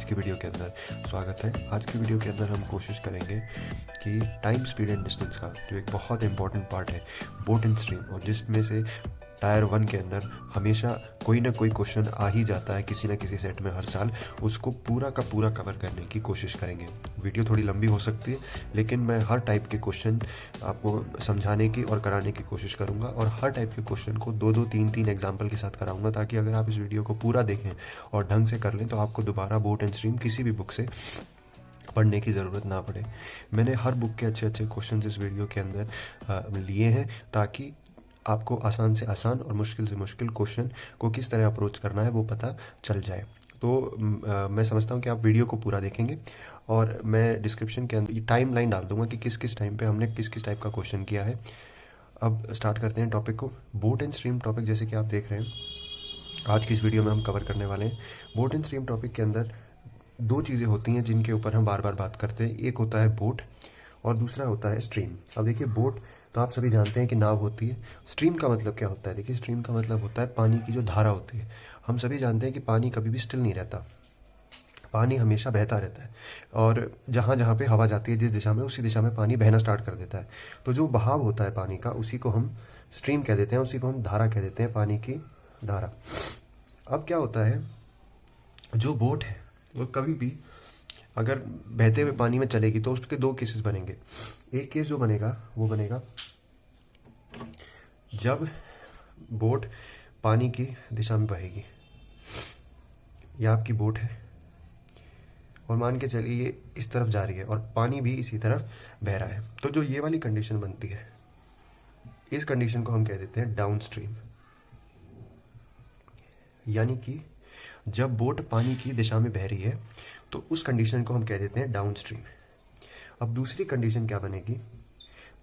की वीडियो के अंदर स्वागत है। आज की वीडियो के अंदर हम कोशिश करेंगे कि टाइम, स्पीड एंड डिस्टेंस का जो एक बहुत इंपॉर्टेंट पार्ट है बोट एंड स्ट्रीम, और जिसमें से टायर 1 के अंदर हमेशा कोई ना कोई क्वेश्चन आ ही जाता है किसी ना किसी सेट में हर साल, उसको पूरा का पूरा कवर करने की कोशिश करेंगे। वीडियो थोड़ी लंबी हो सकती है, लेकिन मैं हर टाइप के क्वेश्चन आपको समझाने की और कराने की कोशिश करूंगा, और हर टाइप के क्वेश्चन को 2-2, 3-3 एग्जाम्पल के साथ कराऊंगा, ताकि अगर आप इस वीडियो को पूरा देखें और ढंग से कर लें तो आपको दोबारा बोट एंड स्ट्रीम किसी भी बुक से पढ़ने की ज़रूरत ना पड़े। मैंने हर बुक के अच्छे अच्छे क्वेश्चन इस वीडियो के अंदर लिए हैं, ताकि आपको आसान से आसान और मुश्किल से मुश्किल क्वेश्चन को किस तरह अप्रोच करना है वो पता चल जाए। तो मैं समझता हूँ कि आप वीडियो को पूरा देखेंगे, और मैं डिस्क्रिप्शन के अंदर टाइम लाइन डाल दूंगा कि किस किस टाइम पे हमने किस किस टाइप का क्वेश्चन किया है। अब स्टार्ट करते हैं टॉपिक को। बोट एंड स्ट्रीम टॉपिक जैसे कि आप देख रहे हैं आज की इस वीडियो में हम कवर करने वाले हैं। बोट एंड स्ट्रीम टॉपिक के अंदर दो चीज़ें होती हैं जिनके ऊपर हम बार बार बात करते हैं। एक होता है बोट और दूसरा होता है स्ट्रीम। अब देखिए, बोट तो आप सभी जानते हैं कि नाव होती है। स्ट्रीम का मतलब क्या होता है? देखिए, स्ट्रीम का मतलब होता है पानी की जो धारा होती है। हम सभी जानते हैं कि पानी कभी भी स्टिल नहीं रहता, पानी हमेशा बहता रहता है, और जहाँ जहाँ पे हवा जाती है जिस दिशा में, उसी दिशा में पानी बहना स्टार्ट कर देता है। तो जो बहाव होता है पानी का, उसी को हम स्ट्रीम कह देते हैं, उसी को हम धारा कह देते हैं, पानी की धारा। अब क्या होता है, जो बोट है वो कभी भी अगर बहते हुए पानी में चलेगी तो उसके दो केसेस बनेंगे। एक केस जो बनेगा वो बनेगा जब बोट पानी की दिशा में बहेगी। यह आपकी बोट है और मान के चलिए ये इस तरफ जा रही है और पानी भी इसी तरफ बह रहा है। तो जो ये वाली कंडीशन बनती है, इस कंडीशन को हम कह देते हैं डाउन स्ट्रीम। यानी कि जब बोट पानी की दिशा में बह रही है तो उस कंडीशन को हम कह देते हैं डाउन स्ट्रीम। अब दूसरी कंडीशन क्या बनेगी,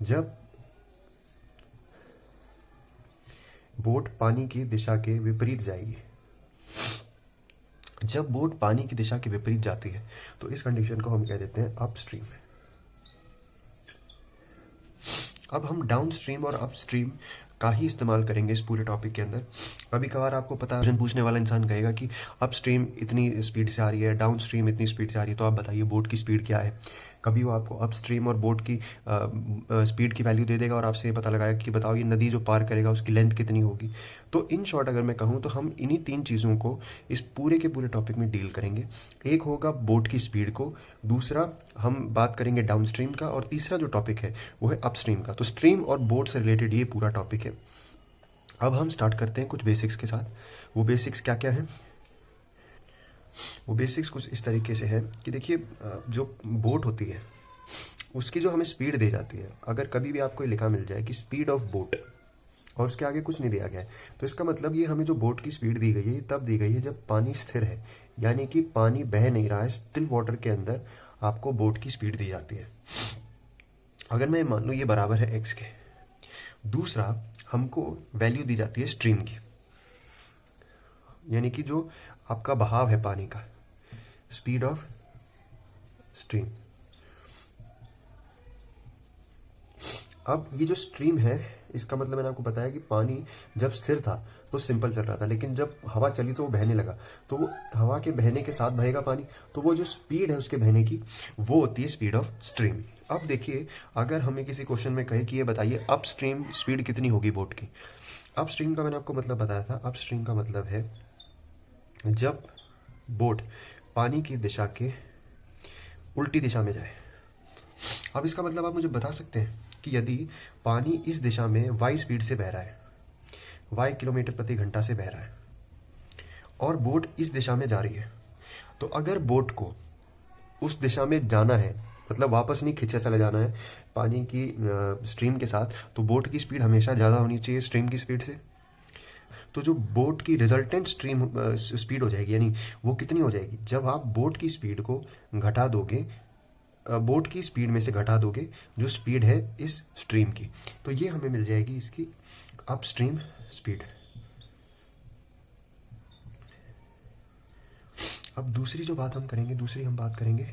जब बोट पानी की दिशा के विपरीत जाएगी। जब बोट पानी की दिशा के विपरीत जाती है तो इस कंडीशन को हम कह देते हैं अप स्ट्रीम। अब हम डाउन स्ट्रीम और अप स्ट्रीम का ही इस्तेमाल करेंगे इस पूरे टॉपिक के अंदर। कभी कभार आपको पता है, पूछने वाला इंसान कहेगा कि अप स्ट्रीम इतनी स्पीड से आ रही है, डाउन स्ट्रीम इतनी स्पीड से आ रही है, तो आप बताइए बोट की स्पीड क्या है। कभी वो आपको अप स्ट्रीम और बोट की स्पीड की वैल्यू दे देगा और आपसे ये पता लगाएगा कि बताओ ये नदी जो पार करेगा उसकी लेंथ कितनी होगी। तो इन शॉर्ट अगर मैं कहूँ तो हम इन्हीं 3 चीज़ों को इस पूरे के पूरे टॉपिक में डील करेंगे। एक होगा बोट की स्पीड को, दूसरा हम बात करेंगे डाउन स्ट्रीम का, और तीसरा जो टॉपिक है वो है अप स्ट्रीम का। तो स्ट्रीम और बोट से रिलेटेड ये पूरा टॉपिक है। अब हम स्टार्ट करते हैं कुछ बेसिक्स के साथ। वो बेसिक्स क्या क्या हैं? वो बेसिक्स कुछ इस तरीके से है कि देखिए, जो बोट होती है उसकी जो हमें स्पीड दी जाती है, अगर कभी भी आपको लिखा मिल जाए कि स्पीड ऑफ बोट और उसके आगे कुछ नहीं दिया गया है, तो इसका मतलब ये हमें जो बोट की स्पीड दी गई है ये तब दी गई है जब पानी स्थिर है, यानी कि पानी बह नहीं रहा है, स्टिल वाटर के अंदर आपको बोट की स्पीड दी जाती है। अगर मैं मान लूँ ये बराबर है x के। दूसरा, हमको वैल्यू दी जाती है स्ट्रीम की, यानी कि जो आपका बहाव है पानी का, स्पीड ऑफ स्ट्रीम। अब ये जो स्ट्रीम है, इसका मतलब मैंने आपको बताया कि पानी जब स्थिर था तो सिंपल चल रहा था, लेकिन जब हवा चली तो वो बहने लगा, तो वो हवा के बहने के साथ बहेगा पानी, तो वो जो स्पीड है उसके बहने की वो होती है स्पीड ऑफ स्ट्रीम। अब देखिए, अगर हमें किसी क्वेश्चन में कहे कि ये बताइए अप स्ट्रीम स्पीड कितनी होगी बोट की। अप स्ट्रीम का मैंने आपको मतलब बताया था। अप स्ट्रीम का मतलब है जब बोट पानी की दिशा के उल्टी दिशा में जाए। अब इसका मतलब आप मुझे बता सकते हैं कि यदि पानी इस दिशा में y स्पीड से बह रहा है, y किलोमीटर प्रति घंटा से बह रहा है, और बोट इस दिशा में जा रही है, तो अगर बोट को उस दिशा में जाना है, मतलब वापस नहीं खींचा चला जाना है पानी की स्ट्रीम के साथ, तो बोट की स्पीड हमेशा ज़्यादा होनी चाहिए स्ट्रीम की स्पीड से। तो जो बोट की रिजल्टेंट स्ट्रीम स्पीड हो जाएगी, यानी वो कितनी हो जाएगी, जब आप बोट की स्पीड को घटा दोगे, बोट की स्पीड में से घटा दोगे जो स्पीड है इस स्ट्रीम की, तो ये हमें मिल जाएगी इसकी अप स्ट्रीम स्पीड। अब दूसरी जो बात हम करेंगे, दूसरी हम बात करेंगे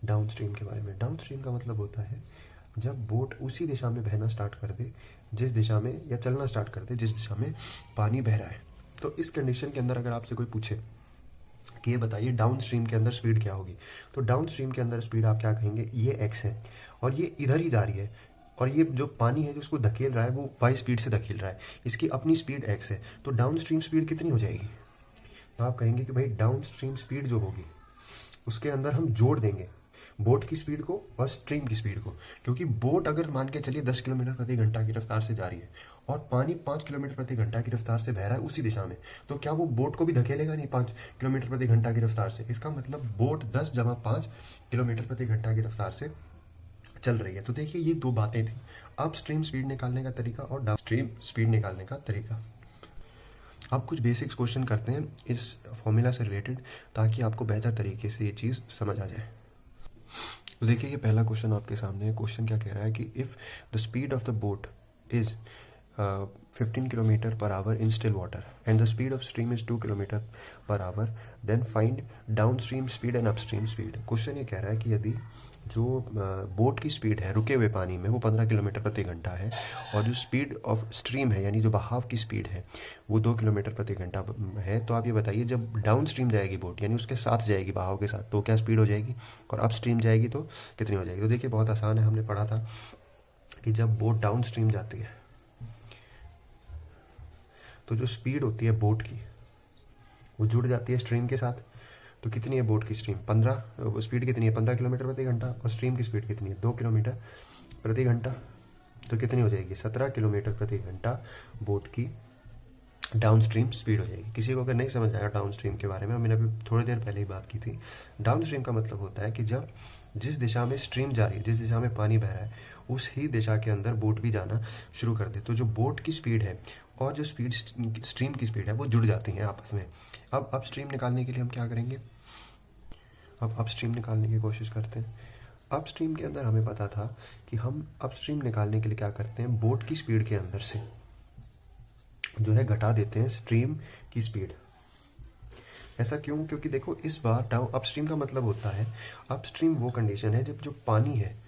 डाउन स्ट्रीम के बारे में। डाउन स्ट्रीम का मतलब होता है जब बोट उसी दिशा में बहना स्टार्ट कर दे जिस दिशा में, या चलना स्टार्ट कर दे जिस दिशा में पानी बह रहा है। तो इस कंडीशन के अंदर अगर आपसे कोई पूछे कि ये बताइए डाउन स्ट्रीम के अंदर स्पीड क्या होगी। तो डाउन स्ट्रीम के अंदर स्पीड आप क्या कहेंगे, ये एक्स है और ये इधर ही जा रही है, और ये जो पानी है जो उसको धकेल रहा है वो वाई स्पीड से धकेल रहा है, इसकी अपनी स्पीड एक्स है। तो डाउन स्ट्रीम स्पीड कितनी हो जाएगी, तो आप कहेंगे कि भाई डाउन स्ट्रीम स्पीड जो होगी उसके अंदर हम जोड़ देंगे बोट की स्पीड को और स्ट्रीम की स्पीड को, क्योंकि बोट अगर मान के चलिए 10 किलोमीटर प्रति घंटा की रफ्तार से जा रही है और पानी 5 किलोमीटर प्रति घंटा की रफ्तार से बह रहा है उसी दिशा में, तो क्या वो बोट को भी धकेलेगा नहीं 5 किलोमीटर प्रति घंटा की रफ्तार से। इसका मतलब बोट 10 जमा 5 किलोमीटर प्रति घंटा की रफ्तार से चल रही है। तो देखिए ये दो बातें थी, अप स्ट्रीम स्पीड निकालने का तरीका और डाउन स्ट्रीम स्पीड निकालने का तरीका। अब कुछ बेसिक्स क्वेश्चन करते हैं इस फॉर्मूला से रिलेटेड, ताकि आपको बेहतर तरीके से ये चीज़ समझ आ जाए। तो देखिए ये पहला क्वेश्चन आपके सामने है। क्वेश्चन क्या कह रहा है कि if the speed of the boat is 15 kilometre per hour in still water and the speed of stream is 2 kilometre per hour, then find downstream speed and upstream speed. Question ये कह रहा है कि यदि जो boat की speed है रुके हुए पानी में वो 15 किलोमीटर प्रति घंटा है और जो स्पीड ऑफ स्ट्रीम है यानी जो बहाव की स्पीड है वो 2 किलोमीटर प्रति घंटा है, तो आप ये बताइए जब डाउन स्ट्रीम जाएगी बोट यानी उसके साथ जाएगी बहाव के साथ, तो क्या स्पीड हो जाएगी, और अप स्ट्रीम जाएगी तो कितनी हो जाएगी। तो देखिए बहुत आसान है, हमने पढ़ा था कि जब बोट डाउन स्ट्रीम जाती है तो जो स्पीड होती है बोट की वो जुड़ जाती है स्ट्रीम के साथ। तो कितनी है बोट की स्ट्रीम, 15 स्पीड कितनी है 15 किलोमीटर प्रति घंटा, और स्ट्रीम की स्पीड कितनी है 2 किलोमीटर प्रति घंटा, तो कितनी हो जाएगी 17 किलोमीटर प्रति घंटा बोट की डाउन स्ट्रीम स्पीड हो जाएगी। किसी को अगर नहीं समझ आया डाउन स्ट्रीम के बारे में, मैंने अभी थोड़ी देर पहले ही बात की थी। डाउन स्ट्रीम का मतलब होता है कि जब जिस दिशा में स्ट्रीम जा रही है, जिस दिशा में पानी बह रहा है, उस ही दिशा के अंदर बोट भी जाना शुरू कर दे, तो जो बोट की स्पीड है और जो स्पीड स्ट्रीम की स्पीड है वो जुड़ जाती हैं आपस में। अब अप स्ट्रीम निकालने के लिए हम क्या करेंगे, अब अप स्ट्रीम निकालने की कोशिश करते हैं। अप स्ट्रीम के अंदर हमें पता था कि हम अप स्ट्रीम निकालने के लिए क्या करते हैं, बोट की स्पीड के अंदर से जो है घटा देते हैं स्ट्रीम की स्पीड। ऐसा क्यों, क्योंकि देखो इस बार डाउन अपस्ट्रीम का मतलब होता है, अपस्ट्रीम वो कंडीशन है जब जो पानी है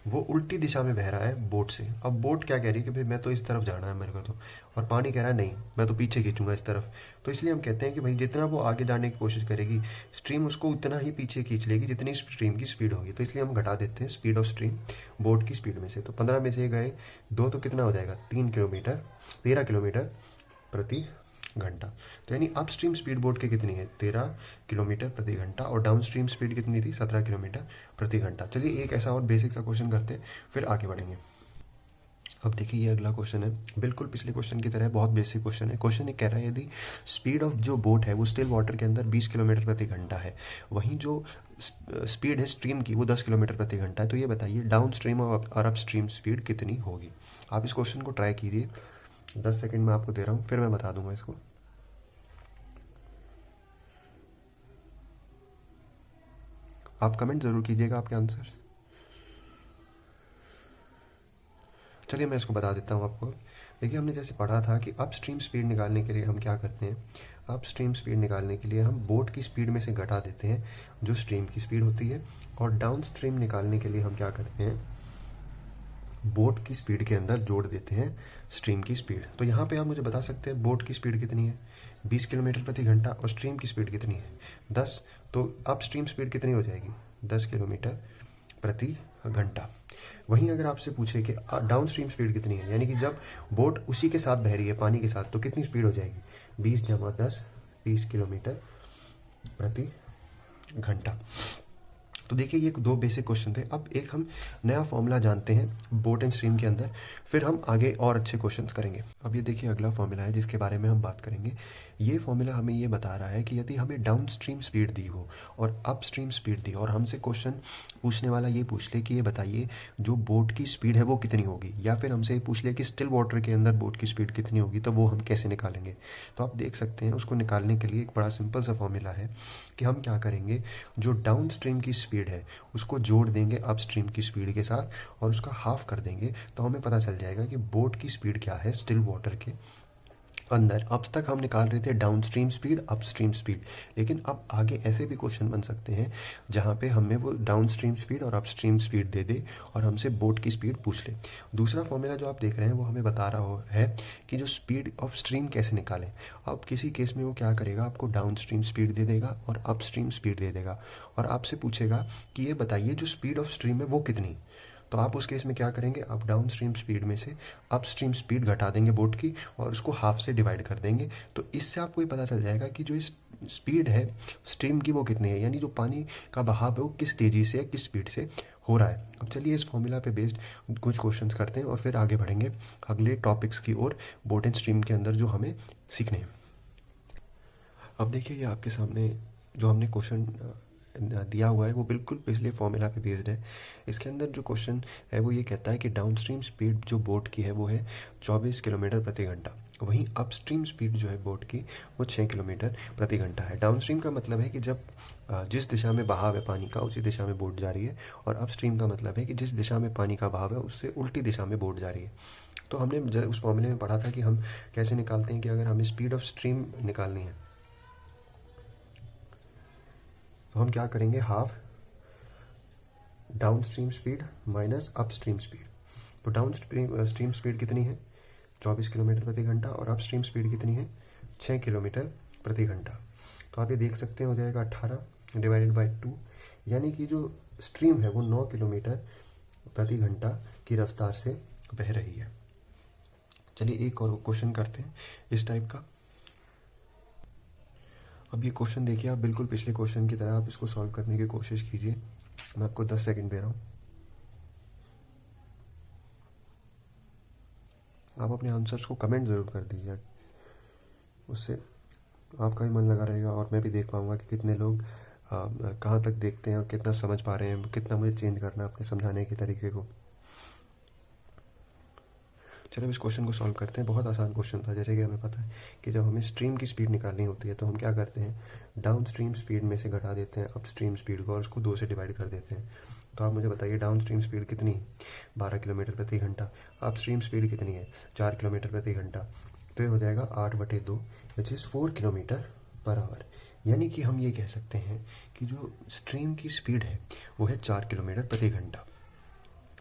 वो उल्टी दिशा में बह रहा है बोट से। अब बोट क्या कह रही है कि भाई मैं तो इस तरफ जाना है मेरे को, तो और पानी कह रहा है नहीं मैं तो पीछे खींचूंगा इस तरफ। तो इसलिए हम कहते हैं कि भाई जितना वो आगे जाने की कोशिश करेगी स्ट्रीम उसको उतना ही पीछे खींच लेगी जितनी स्ट्रीम की स्पीड होगी। तो इसलिए हम घटा देते हैं स्पीड ऑफ स्ट्रीम बोट की स्पीड में से। तो 15 में से गए 2 तो कितना हो जाएगा 13 किलोमीटर प्रति घंटा। तो यानी अप स्ट्रीम स्पीड बोट की कितनी है 13 किलोमीटर प्रति घंटा, और डाउन स्ट्रीम स्पीड कितनी थी 17 किलोमीटर प्रति घंटा। चलिए एक ऐसा और बेसिक सा क्वेश्चन करते हैं फिर आगे बढ़ेंगे। अब देखिए ये अगला क्वेश्चन है, बिल्कुल पिछले क्वेश्चन की तरह बहुत बेसिक क्वेश्चन है। क्वेश्चन ये कह रहा है यदि स्पीड ऑफ जो बोट है वो स्टिल वाटर के अंदर 20 किलोमीटर प्रति घंटा है, वहीं जो स्पीड है स्ट्रीम की वो 10 किलोमीटर प्रति घंटा है, तो ये बताइए डाउन स्ट्रीम और अप स्ट्रीम स्पीड कितनी होगी। आप इस क्वेश्चन को ट्राई कीजिए, 10 सेकंड में आपको दे रहा हूँ, फिर मैं बता दूंगा इसको। आप कमेंट जरूर कीजिएगा आपके आंसर। चलिए मैं इसको बता देता हूँ आपको। देखिए हमने जैसे पढ़ा था कि अप स्ट्रीम स्पीड निकालने के लिए हम क्या करते हैं, अप स्ट्रीम स्पीड निकालने के लिए हम बोट की स्पीड में से घटा देते हैं जो स्ट्रीम की स्पीड होती है, और डाउन स्ट्रीम निकालने के लिए हम क्या करते हैं बोट की स्पीड के अंदर जोड़ देते हैं स्ट्रीम की स्पीड। तो यहाँ पे आप मुझे बता सकते हैं बोट की स्पीड कितनी है 20 किलोमीटर प्रति घंटा, और स्ट्रीम की स्पीड कितनी है 10, तो अप स्ट्रीम स्पीड कितनी हो जाएगी 10 किलोमीटर प्रति घंटा। वहीं अगर आपसे पूछे कि डाउन स्ट्रीम स्पीड कितनी है, यानी कि जब बोट उसी के साथ बह रही है पानी के साथ, तो कितनी स्पीड हो जाएगी 20 जमा 10 30 किलोमीटर प्रति घंटा। तो देखिए ये 2 बेसिक क्वेश्चन थे। अब एक हम नया फॉर्मूला जानते हैं बोट एंड स्ट्रीम के अंदर, फिर हम आगे और अच्छे क्वेश्चंस करेंगे। अब ये देखिए अगला फॉर्मूला है जिसके बारे में हम बात करेंगे। ये फॉर्मूला हमें ये बता रहा है कि यदि हमें डाउन स्ट्रीम स्पीड दी हो और अप स्ट्रीम स्पीड दी और हमसे क्वेश्चन पूछने वाला ये पूछ ले कि ये बताइए जो बोट की स्पीड है वो कितनी होगी, या फिर हमसे ये पूछ ले कि स्टिल वाटर के अंदर बोट की स्पीड कितनी होगी, तो वो हम कैसे निकालेंगे। तो आप देख सकते हैं उसको निकालने के लिए एक बड़ा सिंपल सा फॉर्मूला है कि हम क्या करेंगे, जो डाउन स्ट्रीम की स्पीड है उसको जोड़ देंगे अप स्ट्रीम की स्पीड के साथ और उसका हाफ कर देंगे, तो हमें पता चल जाएगा कि बोट की स्पीड क्या है स्टिल वाटर के अंदर। अब तक हम निकाल रहे थे down stream speed, up stream speed, लेकिन अब आगे ऐसे भी क्वेश्चन बन सकते हैं जहाँ पे हमें वो डाउन स्ट्रीम स्पीड और अप स्ट्रीम स्पीड दे दे और हमसे बोट की स्पीड पूछ ले। दूसरा फॉर्मूला जो आप देख रहे हैं वो हमें बता रहा है कि जो स्पीड ऑफ स्ट्रीम कैसे निकालें। अब किसी केस में वो क्या करेगा, आपको डाउन स्ट्रीम स्पीड दे देगा और अप स्ट्रीम स्पीड दे देगा और आपसे पूछेगा कि ये बताइए जो स्पीड ऑफ स्ट्रीम है वो कितनी। तो आप उस केस में क्या करेंगे, आप डाउन स्ट्रीम स्पीड में से अप स्ट्रीम स्पीड घटा देंगे बोट की और उसको हाफ से डिवाइड कर देंगे। तो इससे आपको ये पता चल जाएगा कि जो स्पीड है स्ट्रीम की वो कितनी है, यानी जो पानी का बहाव है वो किस तेज़ी से किस स्पीड से हो रहा है। अब चलिए इस फॉर्मूला पे बेस्ड कुछ क्वेश्चंस करते हैं और फिर आगे बढ़ेंगे अगले टॉपिक्स की ओर बोट एंड स्ट्रीम के अंदर जो हमें सीखने हैं। अब देखिए ये आपके सामने जो हमने क्वेश्चन दिया हुआ है वो बिल्कुल पिछले फॉर्मूला पे बेस्ड है। इसके अंदर जो क्वेश्चन है वो ये कहता है कि डाउन स्ट्रीम स्पीड जो बोट की है वो है 24 किलोमीटर प्रति घंटा, वहीं अपस्ट्रीम स्पीड जो है बोट की वो 6 किलोमीटर प्रति घंटा है। डाउन स्ट्रीम का मतलब है कि जब जिस दिशा में बहाव है पानी का उसी दिशा में बोट जा रही है, और अपस्ट्रीम का मतलब है कि जिस दिशा में पानी का बहाव है उससे उल्टी दिशा में बोट जा रही है। तो हमने उस फॉर्मूले में पढ़ा था कि हम कैसे निकालते हैं कि अगर हमें स्पीड ऑफ स्ट्रीम निकालनी है तो हम क्या करेंगे, half down stream speed minus up stream speed. तो डाउन स्ट्रीम स्पीड कितनी है 24 किलोमीटर प्रति घंटा और अप स्ट्रीम स्पीड कितनी है 6 किलोमीटर प्रति घंटा। तो आप ये देख सकते हैं हो जाएगा 18 डिवाइडेड बाई 2, यानी कि जो स्ट्रीम है वो 9 किलोमीटर प्रति घंटा की रफ्तार से बह रही है। चलिए एक और क्वेश्चन करते हैं इस टाइप का। अब ये क्वेश्चन देखिए, आप बिल्कुल पिछले क्वेश्चन की तरह आप इसको सॉल्व करने की कोशिश कीजिए। मैं आपको 10 सेकंड दे रहा हूँ, आप अपने आंसर्स को कमेंट ज़रूर कर दीजिए, उससे आपका भी मन लगा रहेगा और मैं भी देख पाऊँगा कि कितने लोग कहाँ तक देखते हैं और कितना समझ पा रहे हैं, कितना मुझे चेंज करना है अपने समझाने के तरीके को। चलो इस क्वेश्चन को सॉल्व करते हैं। बहुत आसान क्वेश्चन था। जैसे कि हमें पता है कि जब हमें स्ट्रीम की स्पीड निकालनी होती है तो हम क्या करते हैं, डाउन स्ट्रीम स्पीड में से घटा देते हैं अप स्ट्रीम स्पीड को और उसको 2 से डिवाइड कर देते हैं। तो आप मुझे बताइए डाउन स्ट्रीम स्पीड कितनी, 12 किलोमीटर प्रति घंटा, अप स्ट्रीम स्पीड कितनी है 4 किलोमीटर प्रति घंटा। तो ये हो जाएगा 8/2 which is 4 kilometre per our. यानी कि हम ये कह सकते हैं कि जो स्ट्रीम की स्पीड है वो है 4 किलोमीटर प्रति घंटा।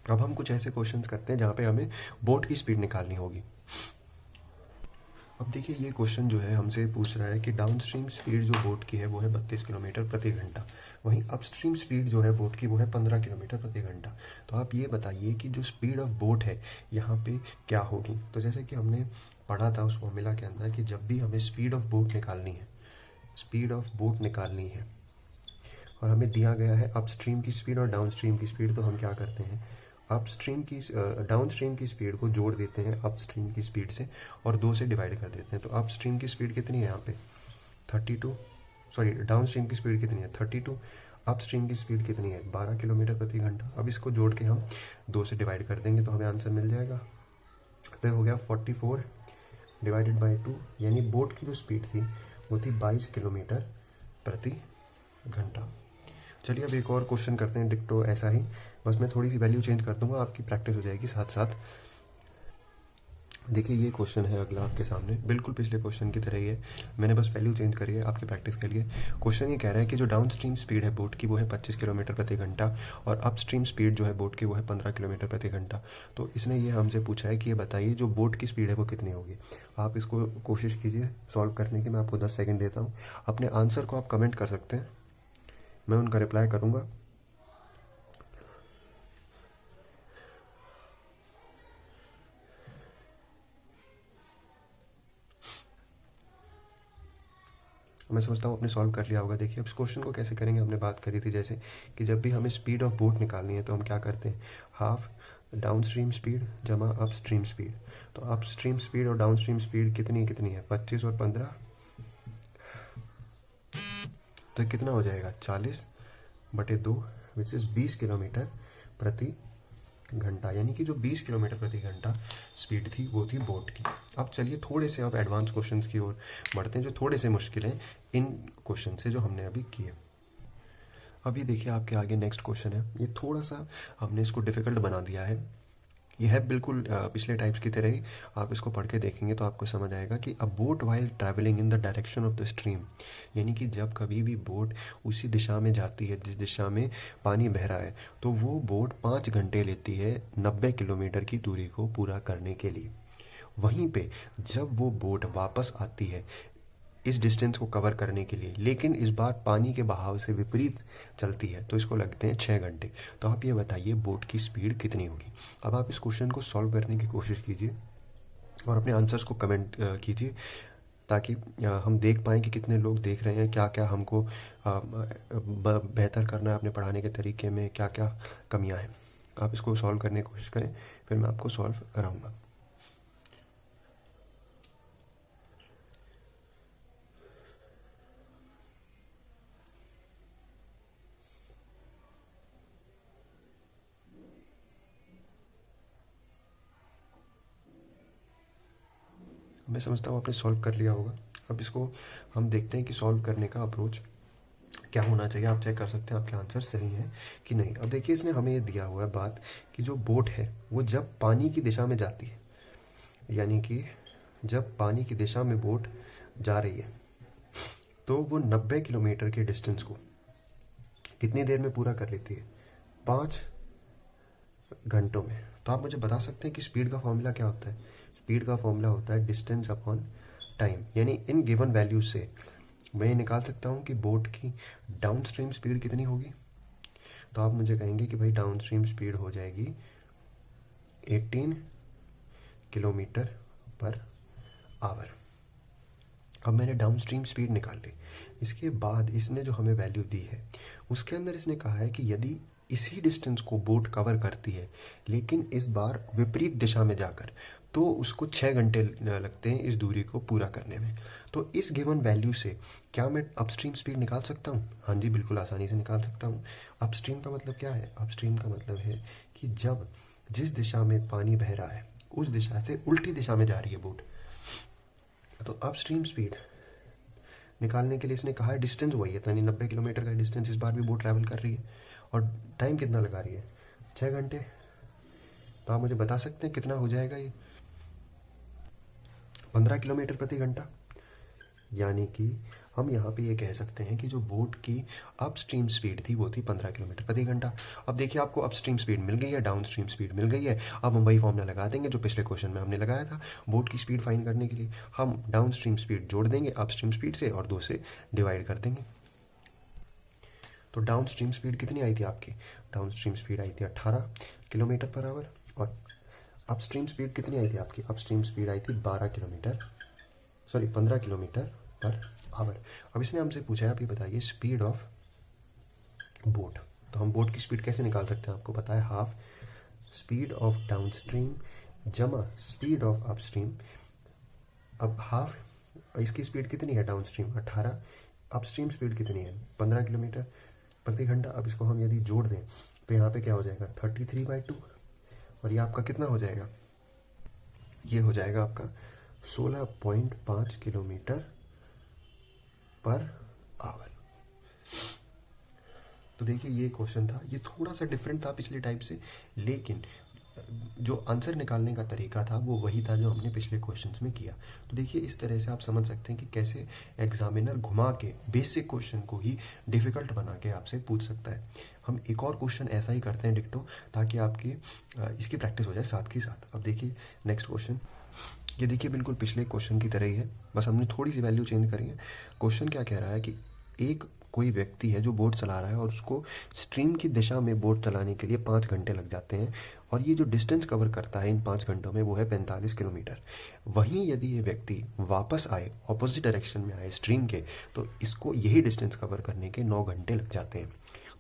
अब हम कुछ ऐसे क्वेश्चंस करते हैं जहाँ पे हमें बोट की स्पीड निकालनी होगी। अब देखिए ये क्वेश्चन जो है हमसे पूछ रहा है कि डाउन स्ट्रीम स्पीड जो बोट की है वो है 32 किलोमीटर प्रति घंटा, वहीं अपस्ट्रीम स्पीड जो है बोट की वो है 15 किलोमीटर प्रति घंटा। तो आप ये बताइए कि जो स्पीड ऑफ बोट है यहाँ पे क्या होगी। तो जैसे कि हमने पढ़ा था उस फॉर्मूला के अंदर कि जब भी हमें स्पीड ऑफ बोट निकालनी है, स्पीड ऑफ बोट निकालनी है और हमें दिया गया है अपस्ट्रीम की स्पीड और डाउन स्ट्रीम की स्पीड, तो हम क्या करते हैं अपस्ट्रीम की डाउन स्ट्रीम की स्पीड को जोड़ देते हैं अपस्ट्रीम की स्पीड से और 2 से डिवाइड कर देते हैं। तो अपस्ट्रीम की स्पीड कितनी है यहाँ पे 32, सॉरी डाउन स्ट्रीम की स्पीड कितनी है 32, अपस्ट्रीम की स्पीड कितनी है 12 किलोमीटर प्रति घंटा। अब इसको जोड़ के हम 2 से डिवाइड कर देंगे तो हमें आंसर मिल जाएगा। तो हो गया 44 डिवाइडेड बाई 2, यानी बोट की जो स्पीड थी वो थी 22 किलोमीटर प्रति घंटा। चलिए अब एक और क्वेश्चन करते हैं डिक्टो ऐसा ही, बस मैं थोड़ी सी वैल्यू चेंज कर दूंगा, आपकी प्रैक्टिस हो जाएगी साथ साथ। देखिए ये क्वेश्चन है अगला आपके सामने, बिल्कुल पिछले क्वेश्चन की तरह ही है, मैंने बस वैल्यू चेंज करी है आपकी प्रैक्टिस के लिए। क्वेश्चन ये कह रहा है कि जो डाउन स्ट्रीम स्पीड है बोट की वो है 25 किलोमीटर प्रति घंटा और अप स्ट्रीम स्पीड जो है बोट की वो है 15 किलोमीटर प्रति घंटा। तो इसने ये हमसे पूछा है कि ये बताइए जो बोट की स्पीड है वो कितनी होगी। आप इसको कोशिश कीजिए सॉल्व करने की, मैं आपको 10 सेकेंड देता हूँ। अपने आंसर को आप कमेंट कर सकते हैं, मैं उनका रिप्लाई करूँगा। मैं समझता हूँ आपने सॉल्व कर लिया होगा। देखिए अब इस क्वेश्चन को कैसे करेंगे, हमने बात करी थी जैसे कि जब भी हमें स्पीड ऑफ बोट निकालनी है तो हम क्या करते हैं हाफ डाउन स्ट्रीम स्पीड जमा अप स्ट्रीम स्पीड। तो अप स्ट्रीम स्पीड और डाउन स्ट्रीम स्पीड कितनी है 25 और 15, तो कितना हो जाएगा 40/2 विच इज़ 20 किलोमीटर प्रति घंटा। यानी कि जो 20 किलोमीटर प्रति घंटा स्पीड थी वो थी बोट की। अब चलिए थोड़े से अब एडवांस क्वेश्चंस की ओर बढ़ते हैं जो थोड़े से मुश्किल हैं इन क्वेश्चन से जो हमने अभी किए। अब ये देखिए आपके आगे नेक्स्ट क्वेश्चन है, ये थोड़ा सा हमने इसको डिफ़िकल्ट बना दिया है ये है बिल्कुल पिछले टाइप्स की तरह ही। आप इसको पढ़ के देखेंगे तो आपको समझ आएगा कि अ boat while travelling in the direction of the stream, यानी कि जब कभी भी बोट उसी दिशा में जाती है जिस दिशा में पानी बह रहा है, तो वो बोट 5 घंटे लेती है 90 किलोमीटर की दूरी को पूरा करने के लिए। वहीं पे जब वो बोट वापस आती है इस डिस्टेंस को कवर करने के लिए, लेकिन इस बार पानी के बहाव से विपरीत चलती है, तो इसको लगते हैं 6 घंटे। तो आप ये बताइए बोट की स्पीड कितनी होगी। अब आप इस क्वेश्चन को सॉल्व करने की कोशिश कीजिए और अपने आंसर्स को कमेंट कीजिए, ताकि हम देख पाएँ कि कितने लोग देख रहे हैं, क्या क्या हमको बेहतर करना है अपने पढ़ाने के तरीके में, क्या क्या कमियाँ हैं। आप इसको सॉल्व करने की कोशिश करें, फिर मैं आपको सॉल्व कराऊँगा। मैं समझता हूँ आपने सॉल्व कर लिया होगा। अब इसको हम देखते हैं कि सॉल्व करने का अप्रोच क्या होना चाहिए। आप चेक कर सकते हैं आपके आंसर सही हैं कि नहीं। अब देखिए इसने हमें ये दिया हुआ है बात कि जो बोट है वो जब पानी की दिशा में जाती है, यानी कि जब पानी की दिशा में बोट जा रही है, तो वो 90 किलोमीटर के डिस्टेंस को कितनी देर में पूरा कर लेती है? 5 घंटों में। तो आप मुझे बता सकते हैं कि स्पीड का फॉर्मूला क्या होता है? स्पीड का फॉर्मूला होता है डिस्टेंस अपॉन टाइम, यानी इन गिवन वैल्यूज से मैं ये निकाल सकता हूँ कि बोट की डाउन स्ट्रीम स्पीड कितनी होगी। तो आप मुझे कहेंगे कि भाई डाउन स्ट्रीम स्पीड हो जाएगी 18 किलोमीटर पर आवर। अब मैंने डाउन स्ट्रीम स्पीड निकाल ली। इसके बाद इसने जो हमें वैल्यू दी है उसके अंदर इसने कहा है कि यदि इसी डिस्टेंस को बोट कवर करती है, लेकिन इस बार विपरीत दिशा में जाकर, तो उसको 6 घंटे लगते हैं इस दूरी को पूरा करने में। तो इस गिवन वैल्यू से क्या मैं अपस्ट्रीम स्पीड निकाल सकता हूँ? हाँ जी, बिल्कुल आसानी से निकाल सकता हूँ। अपस्ट्रीम का मतलब क्या है? अपस्ट्रीम का मतलब है कि जब जिस दिशा में पानी बह रहा है उस दिशा से उल्टी दिशा में जा रही है बोट। तो अपस्ट्रीम स्पीड निकालने के लिए इसने कहा है डिस्टेंस वही है, यानी 90 किलोमीटर का डिस्टेंस इस बार भी बोट ट्रैवल कर रही है, और टाइम कितना लगा रही है? 6 घंटे। तो आप मुझे बता सकते हैं कितना हो जाएगा ये? 15 किलोमीटर प्रति घंटा। यानी कि हम यहाँ पे ये कह सकते हैं कि जो बोट की अपस्ट्रीम स्पीड थी वो थी 15 किलोमीटर प्रति घंटा। अब देखिए आपको अपस्ट्रीम स्पीड मिल गई है, डाउन स्ट्रीम स्पीड मिल गई है। अब हम वही फॉर्मूला लगा देंगे जो पिछले क्वेश्चन में हमने लगाया था बोट की स्पीड फाइंड करने के लिए। हम डाउन स्ट्रीम स्पीड जोड़ देंगे अपस्ट्रीम स्पीड से और 2 से डिवाइड कर देंगे। तो डाउन स्ट्रीम स्पीड कितनी आई थी आपकी? डाउन स्ट्रीम स्पीड आई थी 18 किलोमीटर पर आवर। और अपस्ट्रीम स्पीड कितनी आई थी आपकी? अपस्ट्रीम स्पीड आई थी 15 किलोमीटर पर आवर। अब इसने हमसे पूछा है आप ये बताइए स्पीड ऑफ बोट। तो हम बोट की स्पीड कैसे निकाल सकते हैं? आपको पता है half speed of down stream जमा स्पीड ऑफ अपस्ट्रीम। अब हाफ, इसकी स्पीड कितनी है डाउन स्ट्रीम? 18। अपस्ट्रीम स्पीड कितनी है? 15 किलोमीटर प्रति घंटा। अब इसको हम यदि जोड़ दें तो यहाँ पे क्या हो जाएगा? 33/2। और ये आपका कितना हो जाएगा? ये हो जाएगा आपका 16.5 किलोमीटर पर आवर। तो देखिए ये क्वेश्चन था, ये थोड़ा सा डिफरेंट था पिछले टाइप से, लेकिन जो आंसर निकालने का तरीका था वो वही था जो हमने पिछले क्वेश्चंस में किया। तो देखिए इस तरह से आप समझ सकते हैं कि कैसे एग्जामिनर घुमा के बेसिक क्वेश्चन को ही डिफ़िकल्ट बना के आपसे पूछ सकता है। हम एक और क्वेश्चन ऐसा ही करते हैं डिक्टो, ताकि आपकी इसकी प्रैक्टिस हो जाए साथ के साथ। अब देखिए नेक्स्ट क्वेश्चन, ये देखिए बिल्कुल पिछले क्वेश्चन की तरह ही है, बस हमने थोड़ी सी वैल्यू चेंज करी है। क्वेश्चन क्या कह रहा है कि एक कोई व्यक्ति है जो बोट चला रहा है और उसको स्ट्रीम की दिशा में बोट चलाने के लिए 5 घंटे लग जाते हैं, और ये जो डिस्टेंस कवर करता है इन 5 घंटों में वो है 45 किलोमीटर। वहीं यदि ये व्यक्ति वापस आए, ऑपोजिट डायरेक्शन में आए स्ट्रीम के, तो इसको यही डिस्टेंस कवर करने के 9 घंटे लग जाते हैं।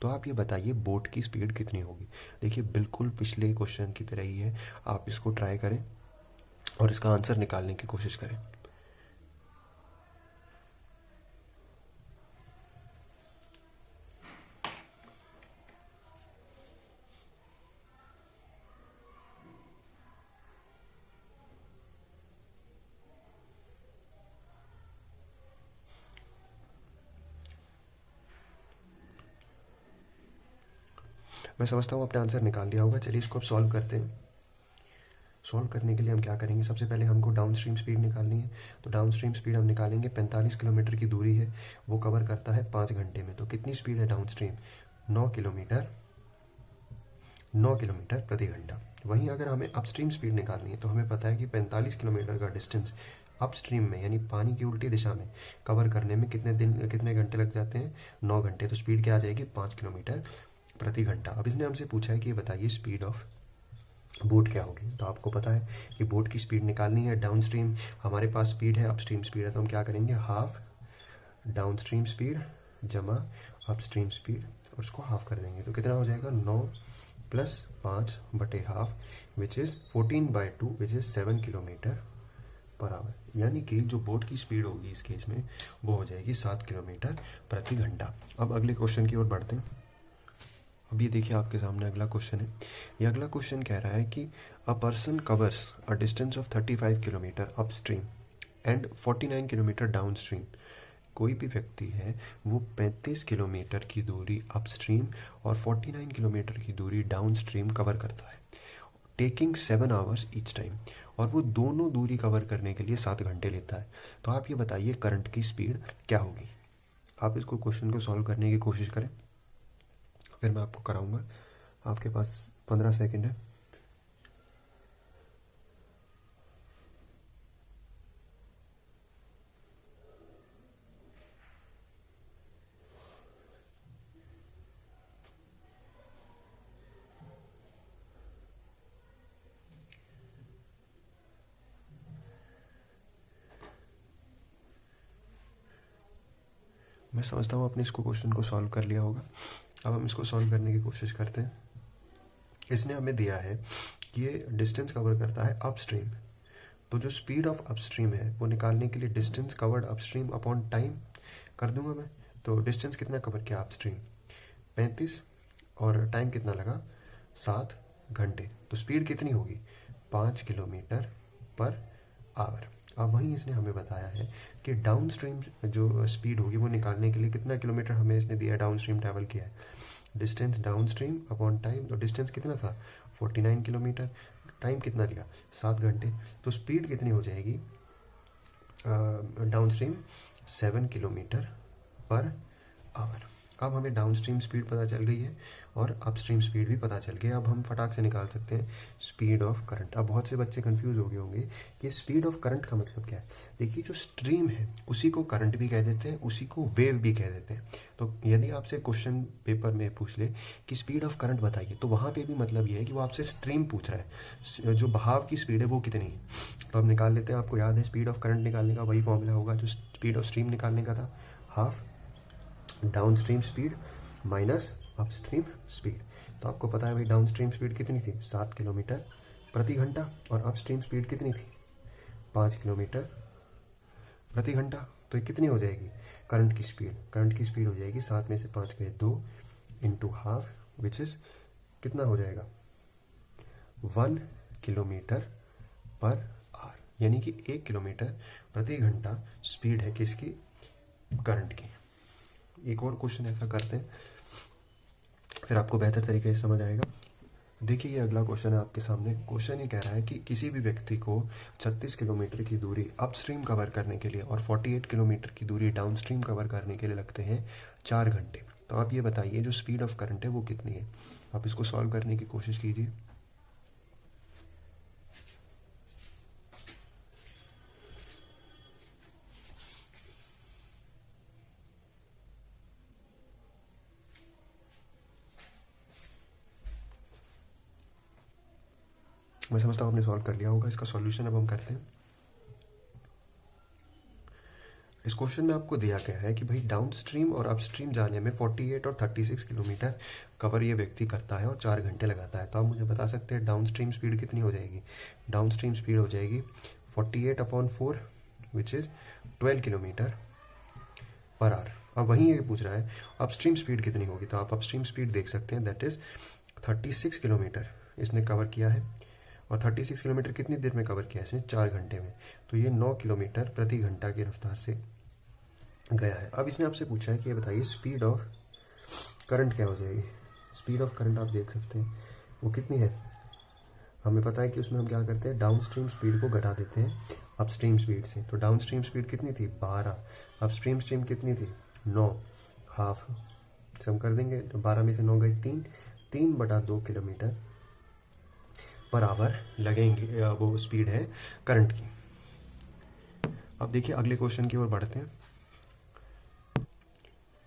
तो आप ये बताइए बोट की स्पीड कितनी होगी? देखिए बिल्कुल पिछले क्वेश्चन की तरह ही है, आप इसको ट्राई करें और इसका आंसर निकालने की कोशिश करें। मैं समझता हूँ आपने आंसर निकाल लिया होगा। चलिए इसको अब सॉल्व करते हैं। सॉल्व करने के लिए हम क्या करेंगे, सबसे पहले हमको डाउन स्ट्रीम स्पीड निकालनी है। तो डाउन स्ट्रीम स्पीड हम निकालेंगे, 45 किलोमीटर की दूरी है, वो कवर करता है 5 घंटे में। तो कितनी स्पीड है डाउन स्ट्रीम, 9 किलोमीटर 9 किलोमीटर प्रति घंटा। वहीं अगर हमें अपस्ट्रीम स्पीड निकालनी है तो हमें पता है कि 45 किलोमीटर का डिस्टेंस अपस्ट्रीम में यानी पानी की उल्टी दिशा में कवर करने में कितने घंटे लग जाते हैं, 9 घंटे। तो स्पीड क्या आ जाएगी, 5 किलोमीटर प्रति घंटा। अब इसने हमसे पूछा है कि ये बताइए स्पीड ऑफ बोट क्या होगी। तो आपको पता है कि बोट की स्पीड निकालनी है, डाउन स्ट्रीम हमारे पास स्पीड है, अपस्ट्रीम स्पीड है, तो हम क्या करेंगे, हाफ डाउन स्ट्रीम स्पीड जमा अपस्ट्रीम स्पीड और उसको हाफ कर देंगे। तो कितना हो जाएगा, 9 प्लस 5 बटे half which is 14/2 which is 7 kilometre per our. यानी कि जो बोट की स्पीड होगी इस केस में वो हो जाएगी 7 किलोमीटर प्रति घंटा। अब अगले क्वेश्चन की ओर बढ़ते हैं। अब ये देखिए आपके सामने अगला क्वेश्चन है। ये अगला क्वेश्चन कह रहा है कि a person covers a distance of 35 kilometre upstream and 49 kilometre down stream. कोई भी व्यक्ति है वो 35 किलोमीटर की दूरी अपस्ट्रीम और 49 किलोमीटर की दूरी डाउन स्ट्रीम कवर करता है, टेकिंग 7 आवर्स ईच टाइम, और वो दोनों दूरी कवर करने के लिए 7 घंटे लेता है। तो आप ये बताइए करंट की स्पीड क्या होगी। आप इसको क्वेश्चन को सॉल्व करने की कोशिश करें, फिर मैं आपको कराऊंगा। आपके पास 15 सेकंड है। मैं समझता हूँ आपने इसको क्वेश्चन को सॉल्व कर लिया होगा। अब हम इसको सॉल्व करने की कोशिश करते हैं। इसने हमें दिया है कि ये डिस्टेंस कवर करता है अपस्ट्रीम, तो जो स्पीड ऑफ अपस्ट्रीम है वो निकालने के लिए distance covered upstream upon time कर दूंगा मैं। तो डिस्टेंस कितना कवर किया अपस्ट्रीम, 35, और टाइम कितना लगा, 7 घंटे। तो स्पीड कितनी होगी, 5 किलोमीटर पर आवर। अब वहीं इसने हमें बताया है कि डाउन स्ट्रीम जो स्पीड होगी वो निकालने के लिए कितना किलोमीटर हमें इसने दिया है, डाउन स्ट्रीम ट्रैवल किया है, distance down stream upon time. तो डिस्टेंस कितना था, 49 किलोमीटर, टाइम कितना लिया, 7 घंटे। तो स्पीड कितनी हो जाएगी down stream, 7 kilometre per hour. अब हमें डाउन स्ट्रीम स्पीड पता चल गई है और अपस्ट्रीम स्पीड भी पता चल गया। अब हम फटाक से निकाल सकते हैं स्पीड ऑफ करंट। अब बहुत से बच्चे कंफ्यूज हो गए होंगे कि स्पीड ऑफ करंट का मतलब क्या है। देखिए जो स्ट्रीम है उसी को करंट भी कह देते हैं, उसी को वेव भी कह देते हैं। तो यदि आपसे क्वेश्चन पेपर में पूछ ले कि स्पीड ऑफ करंट बताइए, तो वहाँ पे भी मतलब ये है कि वो आपसे स्ट्रीम पूछ रहा है, जो बहाव की स्पीड है वो कितनी है। तो अब निकाल लेते हैं। आपको याद है स्पीड ऑफ करंट निकालने का वही फॉर्मूला होगा जो स्पीड ऑफ स्ट्रीम निकालने का था, half down stream speed minus upstream speed. तो आपको पता है भाई डाउन स्ट्रीम स्पीड कितनी थी, 7 किलोमीटर प्रति घंटा, और अपस्ट्रीम स्पीड कितनी थी, 5 किलोमीटर प्रति घंटा। तो ये कितनी हो जाएगी करंट की स्पीड, करंट की स्पीड हो जाएगी 7 में से 5 गए 2 इंटू हाफ विच इज कितना हो जाएगा, 1 किलोमीटर पर आवर। यानी कि 1 किलोमीटर प्रति घंटा स्पीड है किसकी, करंट की। एक और क्वेश्चन ऐसा करते हैं, फिर आपको बेहतर तरीके से समझ आएगा। देखिए ये अगला क्वेश्चन है आपके सामने। क्वेश्चन ये कह रहा है कि किसी भी व्यक्ति को 36 किलोमीटर की दूरी अपस्ट्रीम कवर करने के लिए और 48 किलोमीटर की दूरी डाउनस्ट्रीम कवर करने के लिए लगते हैं 4 घंटे। तो आप ये बताइए जो स्पीड ऑफ करंट है वो कितनी है। आप इसको सॉल्व करने की कोशिश कीजिए। मैं समझता हूँ आपने सॉल्व कर लिया होगा। इसका सॉल्यूशन अब हम करते हैं। इस क्वेश्चन में आपको दिया गया है कि भाई डाउन स्ट्रीम और अपस्ट्रीम जाने में 48 और 36 किलोमीटर कवर ये व्यक्ति करता है और 4 घंटे लगाता है। तो आप मुझे बता सकते हैं डाउन स्ट्रीम स्पीड कितनी हो जाएगी। डाउन स्ट्रीम स्पीड हो जाएगी 48/4 which is 12 kilometre per hour. अब वहीं ये पूछ रहा है अपस्ट्रीम स्पीड कितनी होगी। तो आप अपस्ट्रीम स्पीड देख सकते हैं, दैट इज़ 36 किलोमीटर इसने कवर किया है, और 36 किलोमीटर कितनी देर में कवर किया है इसने, 4 घंटे में। तो ये 9 किलोमीटर प्रति घंटा की रफ्तार से गया है। अब इसने आपसे पूछा है कि ये बताइए स्पीड ऑफ करंट क्या हो जाएगी। स्पीड ऑफ करंट आप देख सकते हैं वो कितनी है, हमें पता है कि उसमें हम क्या करते हैं, डाउन स्ट्रीम स्पीड को घटा देते हैं अपस्ट्रीम स्पीड से। तो डाउन स्ट्रीम स्पीड कितनी थी 12, अपस्ट्रीम स्ट्रीम कितनी थी 9, हाफ सम कर देंगे तो 12 में से 9 गए 3, 3/2 किलोमीटर पर आवर लगेंगे, वो स्पीड है करंट की। अब देखिए अगले क्वेश्चन की ओर बढ़ते हैं।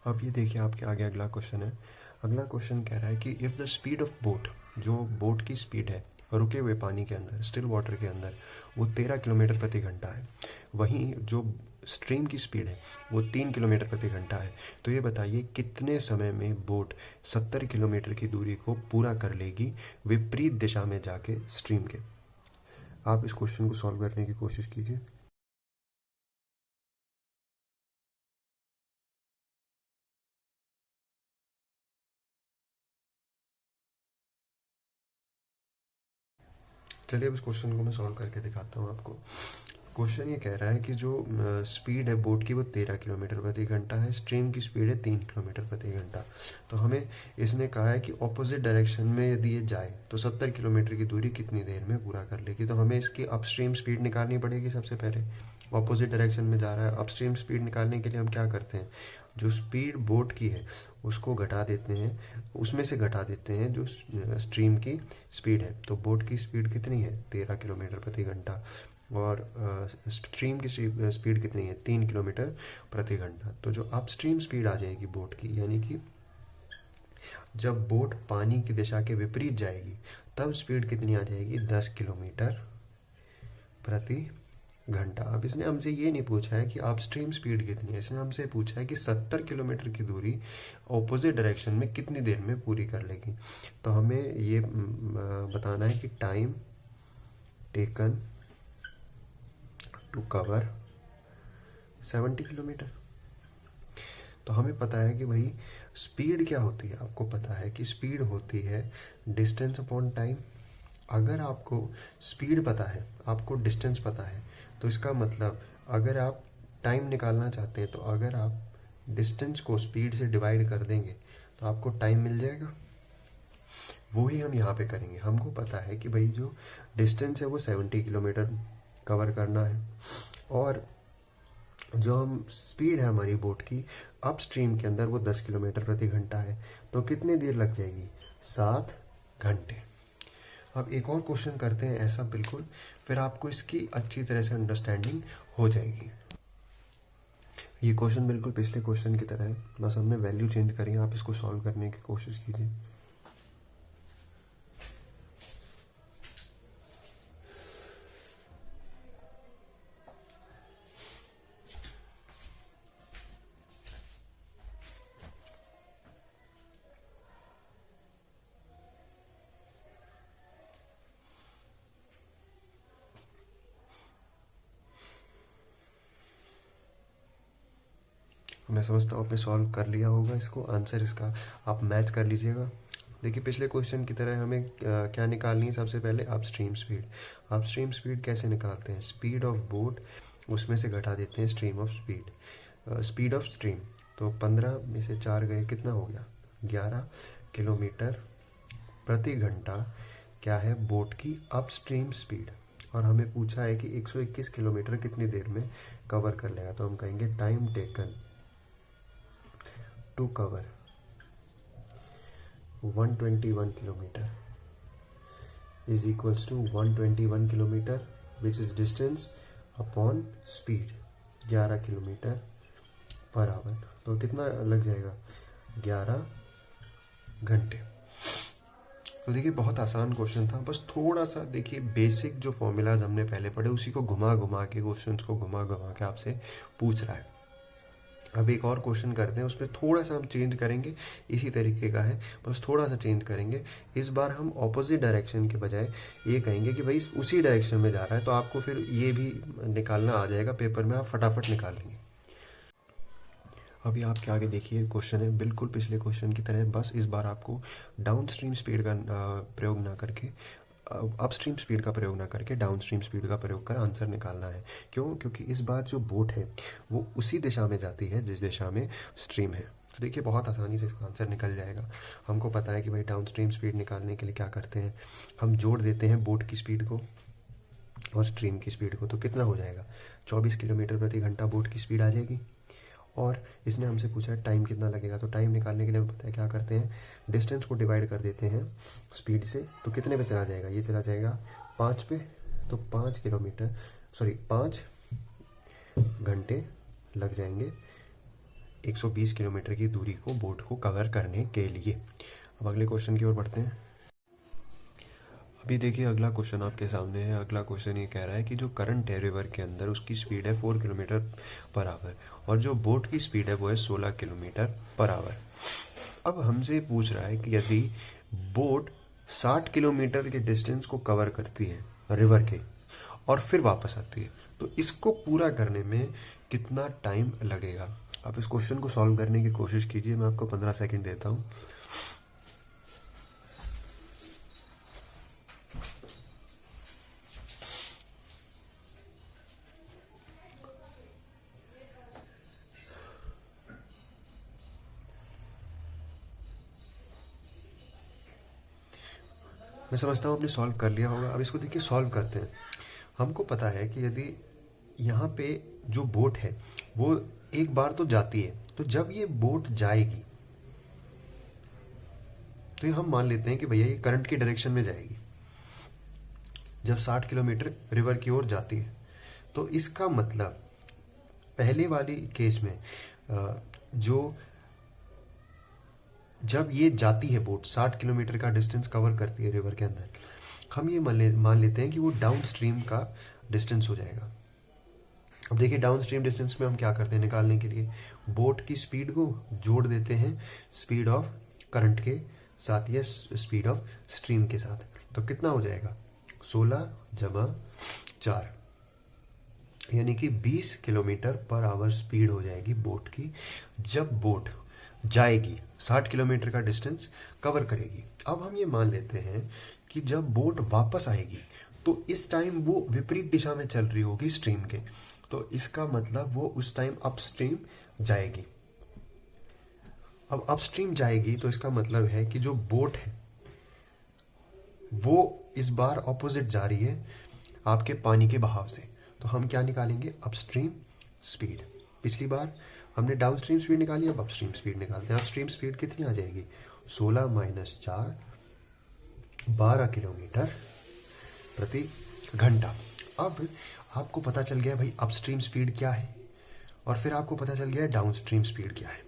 अब ये देखिए आपके आगे अगला क्वेश्चन है। अगला क्वेश्चन कह रहा है कि if the speed of boat, जो बोट की स्पीड है रुके हुए पानी के अंदर, स्टिल वाटर के अंदर, वो 13 किलोमीटर प्रति घंटा है, वहीं जो स्ट्रीम की स्पीड है वो 3 किलोमीटर प्रति घंटा है, तो ये बताइए कितने समय में बोट 70 किलोमीटर की दूरी को पूरा कर लेगी विपरीत दिशा में जाके स्ट्रीम के। आप इस क्वेश्चन को सॉल्व करने की कोशिश कीजिए। चलिए अब इस क्वेश्चन को मैं सॉल्व करके दिखाता हूँ आपको। क्वेश्चन ये कह रहा है कि जो स्पीड है बोट की वो 13 किलोमीटर प्रति घंटा है, स्ट्रीम की स्पीड है 3 किलोमीटर प्रति घंटा। तो हमें इसने कहा है कि ऑपोजिट डायरेक्शन में यदि ये जाए तो 70 किलोमीटर की दूरी कितनी देर में पूरा कर लेगी। तो हमें इसकी अपस्ट्रीम स्पीड निकालनी पड़ेगी। सबसे पहले ऑपोजिट डायरेक्शन में जा रहा है, अपस्ट्रीम स्पीड निकालने के लिए हम क्या करते हैं, जो स्पीड बोट की है उसको घटा देते हैं, उसमें से घटा देते हैं जो स्ट्रीम की स्पीड है। तो बोट की स्पीड कितनी है 13 किलोमीटर प्रति घंटा और स्ट्रीम की स्पीड कितनी है 3 किलोमीटर प्रति घंटा। तो जो अपस्ट्रीम स्पीड आ जाएगी बोट की, यानी कि जब बोट पानी की दिशा के विपरीत जाएगी तब स्पीड कितनी आ जाएगी 10 किलोमीटर प्रति घंटा। अब इसने हमसे ये नहीं पूछा है कि अपस्ट्रीम स्पीड कितनी है, इसने हमसे पूछा है कि 70 किलोमीटर की दूरी ऑपोजिट डायरेक्शन में कितनी देर में पूरी कर लेगी। तो हमें ये बताना है कि time taken to cover 70 kilometre. तो हमें पता है कि भाई स्पीड क्या होती है, आपको पता है कि स्पीड होती है डिस्टेंस अपॉन टाइम। अगर आपको स्पीड पता है, आपको डिस्टेंस पता है, तो इसका मतलब अगर आप टाइम निकालना चाहते हैं तो अगर आप डिस्टेंस को स्पीड से डिवाइड कर देंगे तो आपको टाइम मिल जाएगा। वो ही हम यहाँ पे करेंगे। हमको पता है कि भाई जो डिस्टेंस है वो 70 किलोमीटर कवर करना है और जो हम स्पीड है हमारी बोट की अप स्ट्रीम के अंदर वो 10 किलोमीटर प्रति घंटा है। तो कितनी देर लग जाएगी 7 घंटे। अब एक और क्वेश्चन करते हैं ऐसा बिल्कुल, फिर आपको इसकी अच्छी तरह से अंडरस्टैंडिंग हो जाएगी। ये क्वेश्चन बिल्कुल पिछले क्वेश्चन की तरह है, बस हमने वैल्यू चेंज करी है। आप इसको सॉल्व करने की कोशिश कीजिए। मैं समझता हूँ आपने सॉल्व कर लिया होगा इसको। आंसर इसका आप मैच कर लीजिएगा। देखिए पिछले क्वेश्चन की तरह हमें क्या निकालनी है, सबसे पहले अपस्ट्रीम स्पीड। अपस्ट्रीम स्पीड कैसे निकालते हैं, स्पीड ऑफ बोट उसमें से घटा देते हैं stream of speed, speed of stream. तो 15 में से 4 गए, कितना हो गया 11 किलोमीटर प्रति घंटा क्या है बोट की अपस्ट्रीम स्पीड। और हमें पूछा है कि 121 किलोमीटर कितनी देर में कवर कर लेगा। तो हम कहेंगे time taken to cover 121 kilometre is equals to 121 kilometre which is distance upon speed 11 kilometre per hour. तो कितना लग जाएगा 11 घंटे। तो देखिए बहुत आसान क्वेश्चन था, बस थोड़ा सा देखिए बेसिक जो फॉर्मूलाज हमने पहले पढ़े उसी को घुमा घुमा के क्वेश्चंस को घुमा घुमा के आपसे पूछ रहा है। अब एक और क्वेश्चन करते हैं, उसमें थोड़ा सा हम चेंज करेंगे, इसी तरीके का है बस थोड़ा सा चेंज करेंगे। इस बार हम ऑपोजिट डायरेक्शन के बजाय ये कहेंगे कि भाई उसी डायरेक्शन में जा रहा है। तो आपको फिर ये भी निकालना आ जाएगा पेपर में, आप फटाफट निकाल लेंगे। अभी आपके आगे देखिए क्वेश्चन है बिल्कुल पिछले क्वेश्चन की तरह, बस इस बार आपको डाउन स्ट्रीम स्पीड का प्रयोग ना करके अपस्ट्रीम स्पीड का प्रयोग ना करके डाउन स्ट्रीम स्पीड का प्रयोग कर आंसर निकालना है। क्यों? क्योंकि इस बार जो बोट है वो उसी दिशा में जाती है जिस दिशा में स्ट्रीम है। तो देखिए बहुत आसानी से इसका आंसर निकल जाएगा। हमको पता है कि भाई डाउन स्ट्रीम स्पीड निकालने के लिए क्या करते हैं, हम जोड़ देते हैं बोट की स्पीड को और स्ट्रीम की स्पीड को। तो कितना हो जाएगा, 24 किलोमीटर प्रति घंटा बोट की स्पीड आ जाएगी। और इसने हमसे पूछा है टाइम कितना लगेगा, तो टाइम निकालने के लिए हमें पता है क्या करते हैं, डिस्टेंस को डिवाइड कर देते हैं स्पीड से। तो कितने पे चला जाएगा, ये चला जाएगा 5 पे। तो 5 घंटे लग जाएंगे 120 किलोमीटर की दूरी को बोट को कवर करने के लिए। अब अगले क्वेश्चन की ओर बढ़ते हैं। अभी देखिए अगला क्वेश्चन आपके सामने है। अगला क्वेश्चन ये कह रहा है कि जो करंट है रिवर के अंदर उसकी स्पीड है 4 किलोमीटर पर आवर और जो बोट की स्पीड है वो है 16 किलोमीटर पर आवर। अब हमसे पूछ रहा है कि यदि बोट 60 किलोमीटर के डिस्टेंस को कवर करती है रिवर के और फिर वापस आती है, तो इसको पूरा करने में कितना टाइम लगेगा। आप इस क्वेश्चन को सॉल्व करने की कोशिश कीजिए। मैं आपको 15 सेकंड देता हूँ। मैं समझता हूँ आपने सॉल्व कर लिया होगा। अब इसको देखिए सॉल्व करते हैं। हमको पता है कि यदि यहाँ पे जो बोट है वो एक बार तो जाती है, तो जब ये बोट जाएगी तो ये हम मान लेते हैं कि भैया ये करंट की डायरेक्शन में जाएगी जब 60 किलोमीटर रिवर की ओर जाती है। तो इसका मतलब पहले वाली केस में जो जब ये जाती है बोट 60 किलोमीटर का डिस्टेंस कवर करती है रिवर के अंदर, हम ये मान लेते हैं कि वो डाउन स्ट्रीम का डिस्टेंस हो जाएगा। अब देखिए डाउन स्ट्रीम डिस्टेंस में हम क्या करते हैं, निकालने के लिए बोट की स्पीड को जोड़ देते हैं स्पीड ऑफ करंट के साथ या स्पीड ऑफ स्ट्रीम के साथ। तो कितना हो जाएगा, 16 जमा 4 यानी कि 20 किलोमीटर पर आवर स्पीड हो जाएगी बोट की जब बोट जाएगी, 60 किलोमीटर का डिस्टेंस कवर करेगी। अब हम ये मान लेते हैं कि जब बोट वापस आएगी तो इस टाइम वो विपरीत दिशा में चल रही होगी स्ट्रीम के, तो इसका मतलब वो उस टाइम अपस्ट्रीम जाएगी। अब अपस्ट्रीम जाएगी तो इसका मतलब है कि जो बोट है वो इस बार ऑपोजिट जा रही है आपके पानी के बहाव से। तो हम क्या निकालेंगे, अपस्ट्रीम स्पीड। पिछली बार हमने डाउन स्ट्रीम स्पीड निकाली, अब अपस्ट्रीम स्पीड निकालते हैं। अपस्ट्रीम स्पीड कितनी आ जाएगी, 16 माइनस 4 12 किलोमीटर प्रति घंटा। अब आपको पता चल गया भाई अपस्ट्रीम स्पीड क्या है और फिर आपको पता चल गया डाउन स्ट्रीम स्पीड क्या है।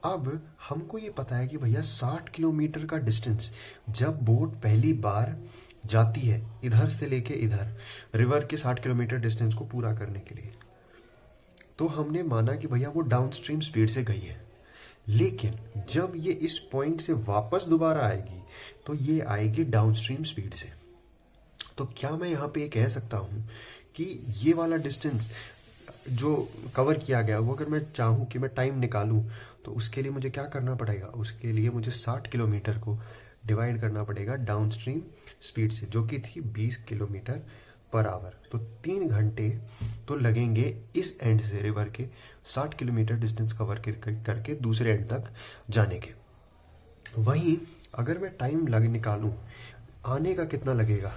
अब हमको ये पता है कि भैया 60 किलोमीटर का डिस्टेंस जब बोट पहली बार जाती है इधर से लेके इधर रिवर के 60 किलोमीटर डिस्टेंस को पूरा करने के लिए, तो हमने माना कि भैया वो डाउन स्ट्रीम स्पीड से गई है। लेकिन जब ये इस पॉइंट से वापस दोबारा आएगी तो ये आएगी डाउन स्ट्रीम स्पीड से। तो क्या मैं यहाँ पे ये कह सकता हूँ कि ये वाला डिस्टेंस जो कवर किया गया वो अगर मैं चाहूँ कि मैं टाइम निकालूँ तो उसके लिए मुझे क्या करना पड़ेगा, उसके लिए मुझे 60 किलोमीटर को डिवाइड करना पड़ेगा डाउन स्ट्रीम स्पीड से जो कि थी 20 किलोमीटर पर आवर। तो 3 घंटे तो लगेंगे इस एंड से रिवर के 60 किलोमीटर डिस्टेंस कवर करके दूसरे एंड तक जाने के। वहीं अगर मैं टाइम निकालूं आने का कितना लगेगा,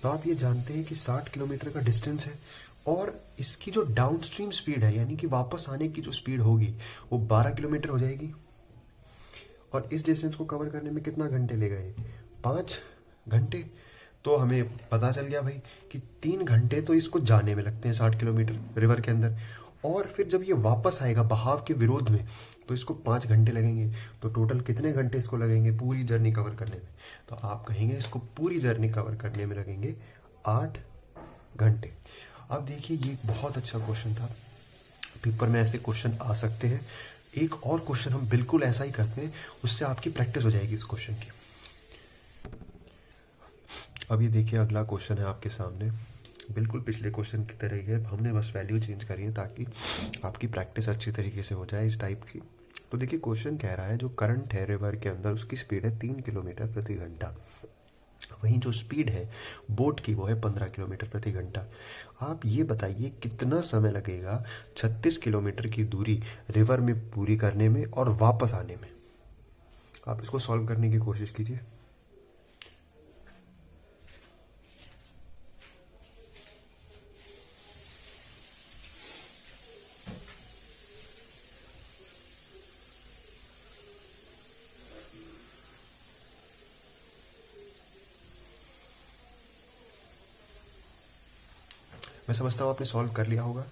तो आप ये जानते हैं कि 60 किलोमीटर का डिस्टेंस है और इसकी जो डाउन स्ट्रीम स्पीड है यानी कि वापस आने की जो स्पीड होगी वो 12 किलोमीटर हो जाएगी। और इस डिस्टेंस को कवर करने में कितना घंटे ले गए, 5 घंटे। तो हमें पता चल गया भाई कि 3 घंटे तो इसको जाने में लगते हैं 60 किलोमीटर रिवर के अंदर, और फिर जब ये वापस आएगा बहाव के विरोध में तो इसको 5 घंटे लगेंगे। तो टोटल कितने घंटे इसको लगेंगे पूरी जर्नी कवर करने में, तो आप कहेंगे इसको पूरी जर्नी कवर करने में लगेंगे 8 घंटे। अब देखिए ये बहुत अच्छा क्वेश्चन था, पेपर में ऐसे क्वेश्चन आ सकते हैं। एक और क्वेश्चन हम बिल्कुल ऐसा ही करते हैं, उससे आपकी प्रैक्टिस हो जाएगी इस क्वेश्चन की। अब ये देखिए अगला क्वेश्चन है आपके सामने, बिल्कुल पिछले क्वेश्चन की तरह ही है, हमने बस वैल्यू चेंज करी है ताकि आपकी प्रैक्टिस अच्छी तरीके से हो जाए इस टाइप की। तो देखिए क्वेश्चन कह रहा है जो करंट है रिवर के अंदर उसकी स्पीड है 3 किलोमीटर प्रति घंटा। वहीं जो स्पीड है बोट की वो है 15 किलोमीटर प्रति घंटा। आप ये बताइए कितना समय लगेगा 36 किलोमीटर की दूरी रिवर में पूरी करने में और वापस आने में। आप इसको सॉल्व करने की कोशिश कीजिए। मैं समझता हूँ आपने सॉल्व कर लिया होगा।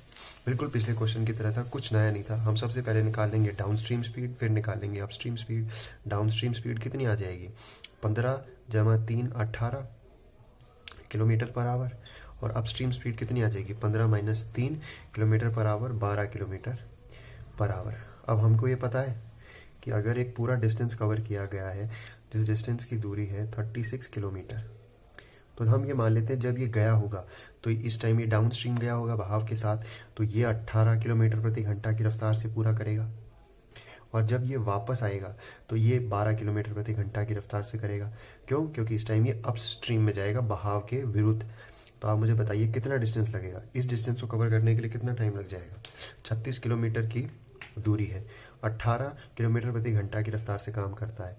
बिल्कुल पिछले क्वेश्चन की तरह था, कुछ नया नहीं था। हम सबसे पहले निकालेंगे डाउन स्ट्रीम स्पीड, फिर निकालेंगे up stream speed. Down stream speed कितनी आ जाएगी, 15 जमा 3 18 किलोमीटर पर आवर। और अप स्ट्रीम स्पीड कितनी आ जाएगी, 15 minus 3 kilometre per our, 12 kilometre per hour. अब हमको ये पता है कि अगर एक पूरा डिस्टेंस कवर किया गया है, जिस डिस्टेंस की दूरी है 36 किलोमीटर, तो हम ये मान लेते हैं जब ये गया होगा तो इस टाइम ये डाउन स्ट्रीम गया होगा बहाव के साथ, तो ये 18 किलोमीटर प्रति घंटा की रफ्तार से पूरा करेगा। और जब ये वापस आएगा तो ये 12 किलोमीटर प्रति घंटा की रफ्तार से करेगा। क्यों? क्योंकि इस टाइम ये अप स्ट्रीम में जाएगा बहाव के विरुद्ध। तो आप मुझे बताइए कितना डिस्टेंस लगेगा, इस डिस्टेंस को कवर करने के लिए कितना टाइम लग जाएगा। 36 किलोमीटर की दूरी है, 18 किलोमीटर प्रति घंटा की रफ्तार से काम करता है,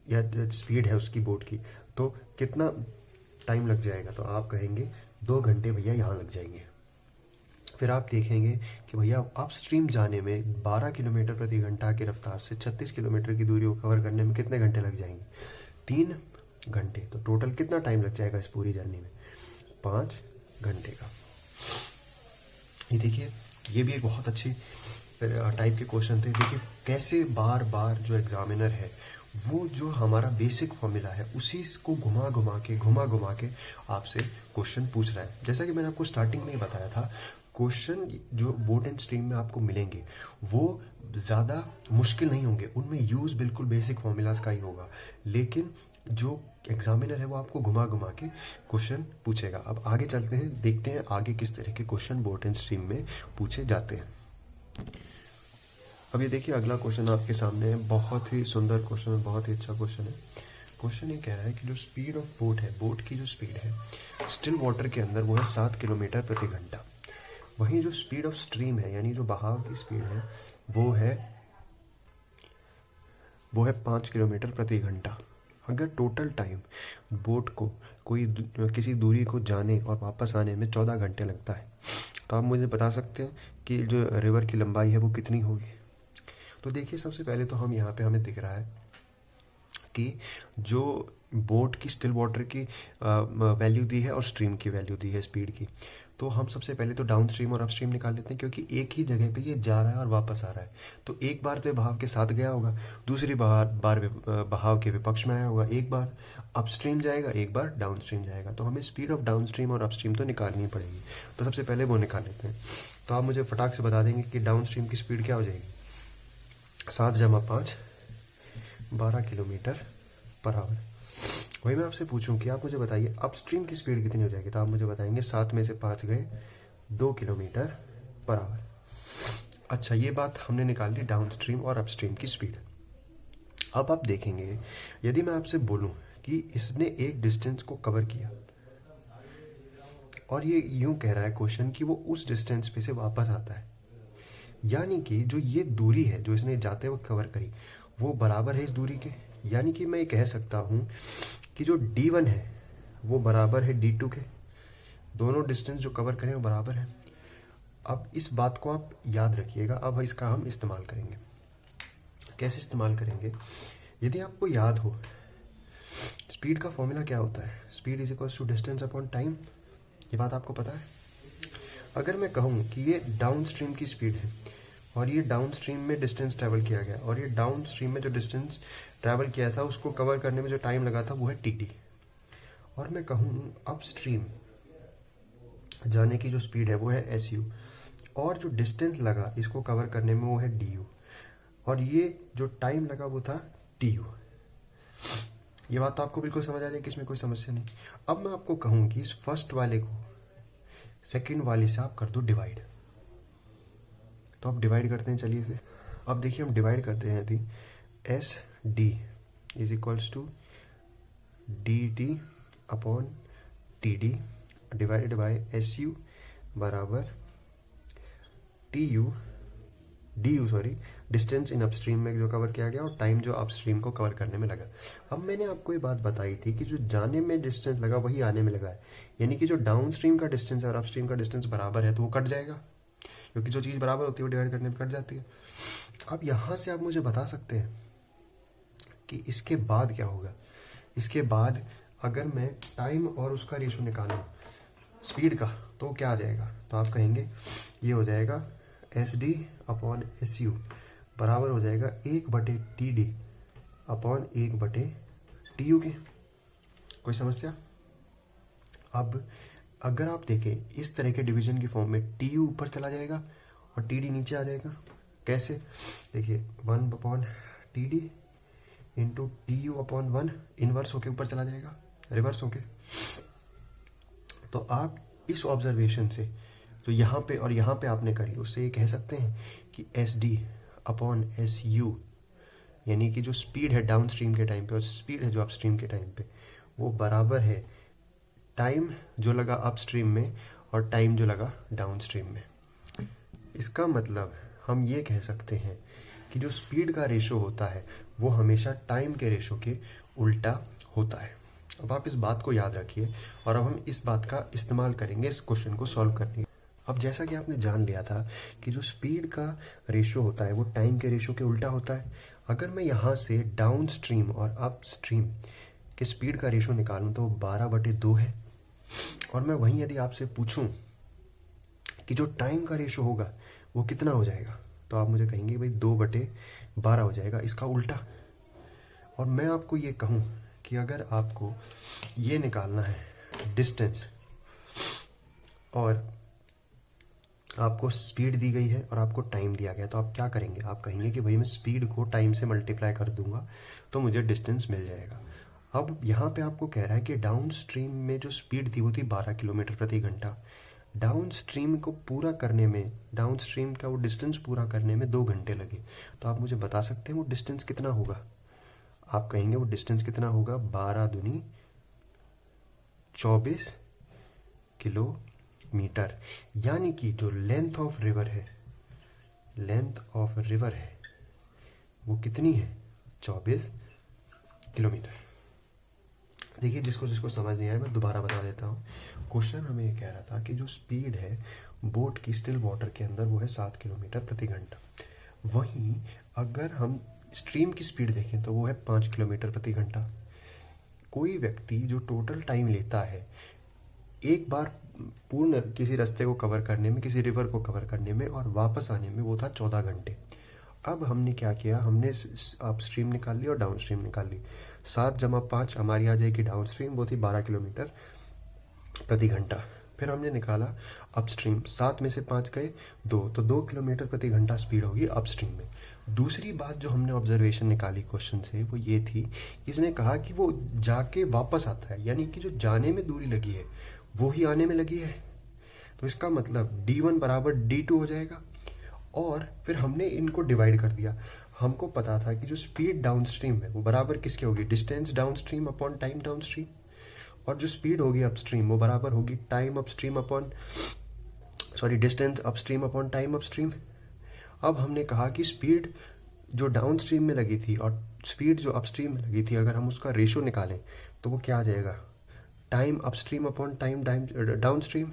या स्पीड है उसकी बोट की, तो कितना टाइम लग जाएगा। तो आप कहेंगे 2 घंटे भैया यहाँ लग जाएंगे। फिर आप देखेंगे कि भैया अप स्ट्रीम जाने में 12 किलोमीटर प्रति घंटा की रफ्तार से 36 किलोमीटर की दूरी को कवर करने में कितने घंटे लग जाएंगे, 3 घंटे। तो टोटल कितना टाइम लग जाएगा इस पूरी जर्नी में, 5 घंटे का। ये देखिए, ये भी एक बहुत अच्छी टाइप के क्वेश्चन थे। देखिए कैसे बार बार जो एग्जामिनर है वो जो हमारा बेसिक फॉर्मूला है उसी को घुमा घुमा के आपसे क्वेश्चन पूछ रहा है। जैसा कि मैंने आपको स्टार्टिंग में ही बताया था, क्वेश्चन जो बोट एंड स्ट्रीम में आपको मिलेंगे वो ज़्यादा मुश्किल नहीं होंगे, उनमें यूज़ बिल्कुल बेसिक फॉर्मूलाज का ही होगा, लेकिन जो एग्जामिनर है वो आपको घुमा के क्वेश्चन पूछेगा। अब आगे चलते हैं, देखते हैं आगे किस तरह के क्वेश्चन बोट एंड स्ट्रीम में पूछे जाते हैं। अब ये देखिए अगला क्वेश्चन आपके सामने है, बहुत ही सुंदर क्वेश्चन है, बहुत ही अच्छा क्वेश्चन है। क्वेश्चन ये कह रहा है कि जो स्पीड ऑफ बोट है, बोट की जो स्पीड है स्टिल वाटर के अंदर वो है 7 किलोमीटर प्रति घंटा। वहीं जो स्पीड ऑफ स्ट्रीम है यानी जो बहाव की स्पीड है वो है 5 किलोमीटर प्रति घंटा। अगर टोटल टाइम बोट को किसी दूरी को जाने और वापस आने में 14 घंटे लगता है, तो आप मुझे बता सकते हैं कि जो रिवर की लंबाई है वो कितनी होगी। तो देखिए सबसे पहले तो हम यहाँ पे हमें दिख रहा है कि जो बोट की स्टिल वाटर की वैल्यू दी है और स्ट्रीम की वैल्यू दी है स्पीड की, तो हम सबसे पहले तो डाउन स्ट्रीम और अप स्ट्रीम निकाल लेते हैं, क्योंकि एक ही जगह पे ये जा रहा है और वापस आ रहा है। तो एक बार तो बहाव के साथ गया होगा, दूसरी बार बहाव के विपक्ष में आया होगा, एक बार अप स्ट्रीम जाएगा, एक बार डाउन स्ट्रीम जाएगा। तो हमें स्पीड ऑफ डाउन स्ट्रीम और अप स्ट्रीम तो निकालनी पड़ेगी। तो सबसे पहले वो निकाल लेते हैं। तो आप मुझे फटाक से बता देंगे कि डाउन स्ट्रीम की स्पीड क्या हो जाएगी, 7 जमा 5 12 किलोमीटर पर आवर। वही मैं आपसे पूछूं कि आप मुझे बताइए अपस्ट्रीम की स्पीड कितनी हो जाएगी, तो आप मुझे बताएंगे 7 में से 5 गए 2 किलोमीटर पर आवर। अच्छा, ये बात हमने निकाल ली डाउन स्ट्रीम और अपस्ट्रीम की स्पीड। अब आप देखेंगे यदि मैं आपसे बोलूं कि इसने एक डिस्टेंस को कवर किया और ये यूं कह रहा है क्वेश्चन कि वो उस डिस्टेंस पे से वापस आता है, यानी कि जो ये दूरी है जो इसने जाते वक्त कवर करी वो बराबर है इस दूरी के। यानी कि मैं ये कह सकता हूँ कि जो D1 है वो बराबर है D2 के, दोनों डिस्टेंस जो कवर करें वो बराबर है। अब इस बात को आप याद रखिएगा। अब इसका हम इस्तेमाल करेंगे। कैसे इस्तेमाल करेंगे, यदि आपको याद हो स्पीड का फॉर्मूला क्या होता है, speed is equals to distance upon time. ये बात आपको पता है। अगर मैं कहूँ कि ये डाउन स्ट्रीम की स्पीड है और ये डाउन स्ट्रीम में डिस्टेंस ट्रैवल किया गया और ये डाउन स्ट्रीम में जो डिस्टेंस ट्रैवल किया था उसको कवर करने में जो टाइम लगा था वो है TT, और मैं कहूँ अप स्ट्रीम जाने की जो स्पीड है वो है SU, और जो डिस्टेंस लगा इसको कवर करने में वो है DU, और ये जो टाइम लगा वो था TU। ये बात तो आपको बिल्कुल समझ आ जाएगी, इसमें कोई समस्या नहीं। अब मैं आपको कहूँ कि इस फर्स्ट वाले को सेकंड वाले से आप कर दो डिवाइड, तो आप डिवाइड करते हैं। चलिए इसे अब देखिए हम डिवाइड करते हैं। यदि SD is equals to DT upon T D divided by S U बराबर T U D U sorry distance in upstream में जो कवर किया गया और टाइम जो अपस्ट्रीम को कवर करने में लगा। अब मैंने आपको ये बात बताई थी कि जो जाने में डिस्टेंस लगा वही आने में लगा है, यानी कि जो डाउन स्ट्रीम का डिस्टेंस और अपस्ट्रीम का डिस्टेंस बराबर है तो वो कट जाएगा, क्योंकि जो चीज़ बराबर होती है वो डिवाइड करने में कट जाती है। अब यहाँ से आप मुझे बता सकते हैं कि इसके बाद क्या होगा। इसके बाद अगर मैं टाइम और उसका रेशो निकालूं स्पीड का तो क्या आ जाएगा, तो आप कहेंगे ये हो जाएगा S D upon S U बराबर हो जाएगा 1/TD अपॉन 1/TU के। कोई समस्या? अब अगर आप देखें इस तरह के डिवीजन की फॉर्म में TU ऊपर चला जाएगा और TD नीचे आ जाएगा। कैसे? देखिए 1/TD into TU upon 1 inverse होके ऊपर चला जाएगा, रिवर्स होके। तो आप इस ऑब्जर्वेशन से तो यहाँ पे और यहाँ पे आपने करी, उससे ये कह सकते हैं कि S D upon S U यानी कि जो स्पीड है डाउन स्ट्रीम के टाइम पे और स्पीड है जो अप स्ट्रीम के टाइम पे वो बराबर है टाइम जो लगा अप स्ट्रीम में और टाइम जो लगा डाउन स्ट्रीम में। इसका मतलब हम ये कह सकते हैं कि जो स्पीड का रेशो होता है वो हमेशा टाइम के रेशो के उल्टा होता है। अब आप इस बात को याद रखिए और अब हम इस बात का इस्तेमाल करेंगे इस क्वेश्चन को सॉल्व करने। अब जैसा कि आपने जान लिया था कि जो स्पीड का रेशो होता है वो टाइम के रेशो के उल्टा होता है। अगर मैं यहाँ से डाउन स्ट्रीम और अप स्ट्रीम के स्पीड का रेशो निकालूं तो 12/2 है। और मैं वहीं यदि आपसे पूछूं कि जो टाइम का रेशो होगा वो कितना हो जाएगा, तो आप मुझे कहेंगे भाई 2/12 हो जाएगा, इसका उल्टा। और मैं आपको ये कहूँ कि अगर आपको ये निकालना है डिस्टेंस और आपको स्पीड दी गई है और आपको टाइम दिया गया, तो आप क्या करेंगे? आप कहेंगे कि भाई मैं स्पीड को टाइम से मल्टीप्लाई कर दूंगा तो मुझे डिस्टेंस मिल जाएगा। अब यहाँ पे आपको कह रहा है कि डाउन स्ट्रीम में जो स्पीड थी वो थी 12 किलोमीटर प्रति घंटा। डाउन स्ट्रीम को पूरा करने में, डाउन स्ट्रीम का वो डिस्टेंस पूरा करने में 2 घंटे लगे। तो आप मुझे बता सकते हैं वो डिस्टेंस कितना होगा? आप कहेंगे वो डिस्टेंस कितना होगा? 12 दूनी 24 किलोमीटर। यानी कि जो लेंथ ऑफ रिवर है, लेंथ ऑफ रिवर है वो कितनी है? 24 किलोमीटर। देखिए जिसको जिसको समझ नहीं आया मैं दोबारा बता देता हूँ। क्वेश्चन हमें ये कह रहा था कि जो स्पीड है बोट की स्टिल वाटर के अंदर वो है 7 किलोमीटर प्रति घंटा। वहीं अगर हम स्ट्रीम की स्पीड देखें तो वो है 5 किलोमीटर प्रति घंटा। कोई व्यक्ति जो टोटल टाइम लेता है एक बार पूर्ण किसी रास्ते को कवर करने में, किसी रिवर को कवर करने में और वापस आने में, वो था 14 घंटे। अब हमने क्या किया, हमने अप स्ट्रीम निकाल ली और डाउन स्ट्रीम निकाल ली। 7 + 5 हमारी आ जाएगी डाउन स्ट्रीम, वो थी 12 किलोमीटर प्रति घंटा। फिर हमने निकाला अप स्ट्रीम, 7 में से 5 गए 2, तो 2 किलोमीटर प्रति घंटा स्पीड होगी अप स्ट्रीम में। दूसरी बात जो हमने ऑब्जर्वेशन निकाली क्वेश्चन से वो ये थी, इसने कहा कि वो जाके वापस आता है, यानी कि जो जाने में दूरी लगी है वो ही आने में लगी है। तो इसका मतलब D1 बराबर D2 हो जाएगा। और फिर हमने इनको डिवाइड कर दिया। हमको पता था कि जो स्पीड डाउन स्ट्रीम है वो बराबर किसके होगी? Distance down stream upon time down stream. और जो स्पीड होगी अपस्ट्रीम वो बराबर होगी time upstream upon distance upstream upon time upstream. अब हमने कहा कि स्पीड जो डाउन स्ट्रीम में लगी थी और स्पीड जो अपस्ट्रीम में लगी थी, अगर हम उसका रेशो निकालें तो वो क्या आ जाएगा? Time upstream upon time down stream.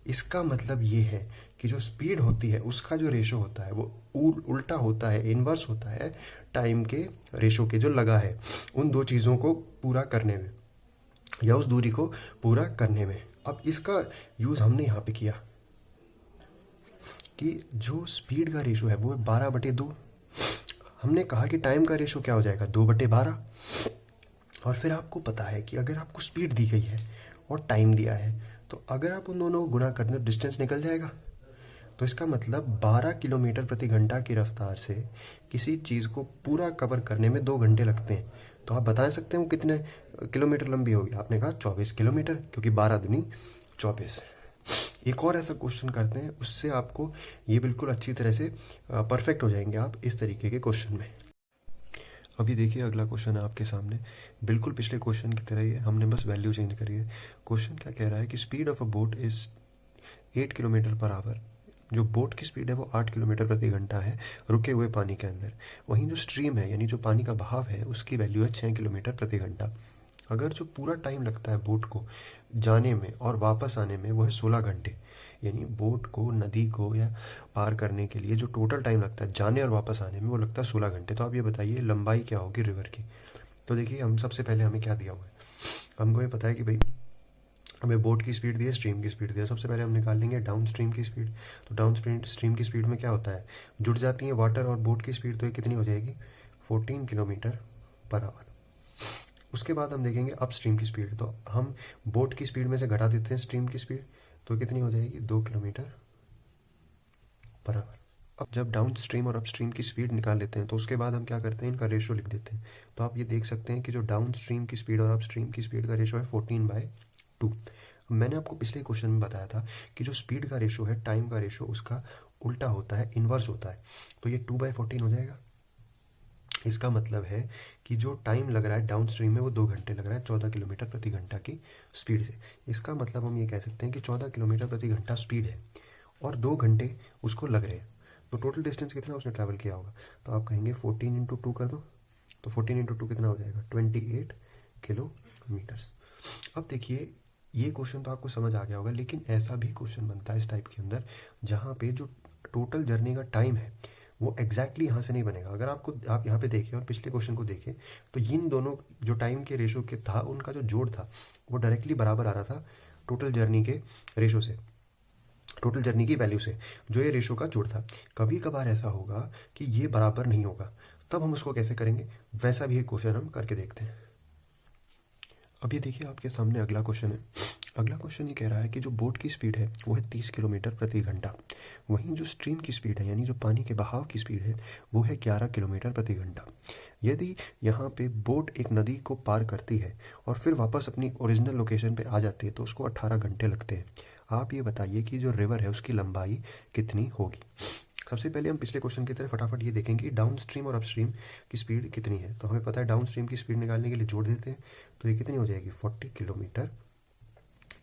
इसका मतलब ये है कि जो स्पीड होती है उसका जो रेशो होता है वो उल्टा होता है, इनवर्स होता है टाइम के रेशो के जो लगा है उन दो चीज़ों को पूरा करने में या उस दूरी को पूरा करने में। अब इसका यूज़ हमने यहाँ पे किया कि जो स्पीड का रेशो है वो 12/2। हमने कहा कि टाइम का रेशो क्या हो जाएगा? 2/12। और फिर आपको पता है कि अगर आपको स्पीड दी गई है और टाइम दिया है तो अगर आप उन दोनों को गुणा करने तो डिस्टेंस निकल जाएगा। तो इसका मतलब 12 किलोमीटर प्रति घंटा की रफ्तार से किसी चीज़ को पूरा कवर करने में 2 घंटे लगते हैं। तो आप बता सकते हैं वो कितने किलोमीटर लंबी होगी? आपने कहा 24 किलोमीटर, क्योंकि 12 दूनी 24। एक और ऐसा क्वेश्चन करते हैं, उससे आपको ये बिल्कुल अच्छी तरह से परफेक्ट हो जाएंगे आप इस तरीके के क्वेश्चन में। अभी देखिए अगला क्वेश्चन है आपके सामने, बिल्कुल पिछले क्वेश्चन की तरह ही है, हमने बस वैल्यू चेंज करी है। क्वेश्चन क्या कह रहा है कि speed of a boat is 8 kilometre per our. जो बोट की स्पीड है वो 8 किलोमीटर प्रति घंटा है रुके हुए पानी के अंदर। वहीं जो स्ट्रीम है यानी जो पानी का बहाव है उसकी वैल्यू है 6 किलोमीटर प्रति घंटा। अगर जो पूरा टाइम लगता है बोट को जाने में और वापस आने में वो है 16 घंटे, यानी बोट को नदी को या पार करने के लिए जो टोटल टाइम लगता है जाने और वापस आने में वो लगता है 16 घंटे। तो आप ये बताइए लंबाई क्या होगी रिवर की। तो देखिए हम सबसे पहले हमें क्या दिया हुआ है, हमको ये पता है कि भाई हमें बोट की स्पीड दी है, स्ट्रीम की स्पीड दी है। सबसे पहले हम निकाल लेंगे डाउन स्ट्रीम की स्पीड। तो डाउन स्ट्रीम की स्पीड में क्या होता है, जुड़ जाती है वाटर और बोट की स्पीड, तो ये कितनी हो जाएगी 14 किलोमीटर पर आवर। उसके बाद हम देखेंगे अप स्ट्रीम की स्पीड। तो हम बोट की स्पीड में से घटा देते हैं स्ट्रीम की स्पीड, तो कितनी हो जाएगी 2 किलोमीटर पर आवर। अब जब डाउन स्ट्रीम और अप स्ट्रीम की स्पीड निकाल लेते हैं तो उसके बाद हम क्या करते हैं, इनका रेशो लिख देते हैं। तो आप ये देख सकते हैं कि जो डाउन स्ट्रीम की स्पीड और अप स्ट्रीम की स्पीड का रेशो है 14/2। मैंने आपको पिछले क्वेश्चन में बताया था कि जो स्पीड का रेशो है टाइम का रेशो उसका उल्टा होता है, इन्वर्स होता है। तो ये 2/14 हो जाएगा। इसका मतलब है कि जो टाइम लग रहा है डाउन स्ट्रीम में वो 2 घंटे लग रहा है 14 किलोमीटर प्रति घंटा की स्पीड से। इसका मतलब हम ये कह सकते हैं कि 14 किलोमीटर प्रति घंटा स्पीड है और 2 घंटे उसको लग रहे हैं। तो टोटल डिस्टेंस कितना उसने ट्रैवल किया होगा, तो आप कहेंगे 14 × 2 कर दो। तो 14 × 2 कितना हो जाएगा 28 किलोमीटर्स। अब देखिए ये क्वेश्चन तो आपको समझ आ गया होगा, लेकिन ऐसा भी क्वेश्चन बनता है इस टाइप के अंदर जहाँ पे जो टोटल जर्नी का टाइम है वो एग्जैक्टली यहाँ से नहीं बनेगा। अगर आप यहाँ पे देखें और पिछले क्वेश्चन को देखें तो इन दोनों जो टाइम के रेशो के था उनका जो जोड़ था वो डायरेक्टली बराबर आ रहा था टोटल जर्नी के रेशो से, टोटल जर्नी की वैल्यू से, जो ये रेशो का जोड़ था। कभी कभार ऐसा होगा कि ये बराबर नहीं होगा, तब हम उसको कैसे करेंगे, वैसा भी एक क्वेश्चन हम करके देखते हैं। अब ये देखिए आपके सामने अगला क्वेश्चन है। अगला क्वेश्चन ये कह रहा है कि जो बोट की स्पीड है वो है 30 किलोमीटर प्रति घंटा। वहीं जो स्ट्रीम की स्पीड है यानी जो पानी के बहाव की स्पीड है वो है 11 किलोमीटर प्रति घंटा। यदि यहाँ पे बोट एक नदी को पार करती है और फिर वापस अपनी ओरिजिनल लोकेशन पे आ जाती है तो उसको 18 घंटे लगते हैं। आप ये बताइए कि जो रिवर है उसकी लंबाई कितनी होगी। सबसे पहले हम पिछले क्वेश्चन की तरह फटाफट ये देखेंगे कि डाउन स्ट्रीम और अप स्ट्रीम की स्पीड कितनी है। तो हमें पता है डाउन स्ट्रीम की स्पीड निकालने के लिए जोड़ देते हैं, तो ये कितनी हो जाएगी 40 किलोमीटर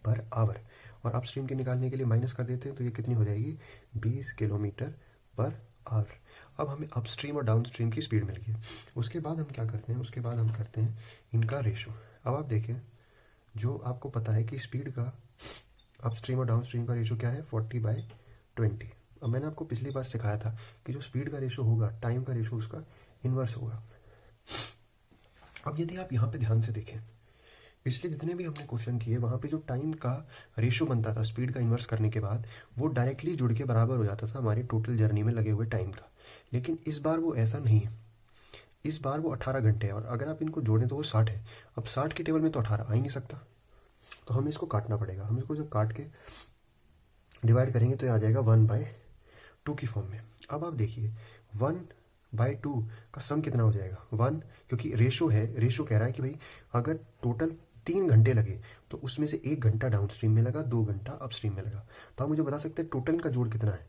पर आवर। और अप स्ट्रीम की निकालने के लिए माइनस कर देते हैं तो ये कितनी हो जाएगी 20 किलोमीटर पर आवर। अब हमें अप स्ट्रीम और डाउन स्ट्रीम की स्पीड मिल गई। उसके बाद हम क्या करते हैं, उसके बाद हम करते हैं इनका रेशो। अब आप देखें जो आपको पता है कि स्पीड का अप स्ट्रीम और डाउन स्ट्रीम का रेशो क्या है 40/20। अब मैंने आपको पिछली बार सिखाया था कि जो स्पीड का रेशो होगा टाइम का रेशो उसका इन्वर्स होगा। अब यदि आप यहाँ पे ध्यान से देखें पिछले जितने भी हमने क्वेश्चन किए वहाँ पे जो टाइम का रेशो बनता था स्पीड का इन्वर्स करने के बाद वो डायरेक्टली जुड़ के बराबर हो जाता था हमारे टोटल जर्नी में लगे हुए टाइम का। लेकिन इस बार वो ऐसा नहीं है, इस बार वो 18 घंटे है और अगर आप इनको जोड़ें तो वो 60 है। अब 60 के टेबल में तो 18 आ ही नहीं सकता, तो हमें इसको काटना पड़ेगा। हम इसको जब काट के डिवाइड करेंगे तो ये आ जाएगा 1/2 की फॉर्म में। अब आप देखिए 1/2 का सम कितना हो जाएगा 1, क्योंकि रेशो है, रेशो कह रहा है कि भाई अगर टोटल 3 घंटे लगे तो उसमें से 1 घंटा डाउन स्ट्रीम में लगा, 2 घंटा अप स्ट्रीम में लगा। तो आप मुझे बता सकते हैं टोटल का जोड़ कितना है,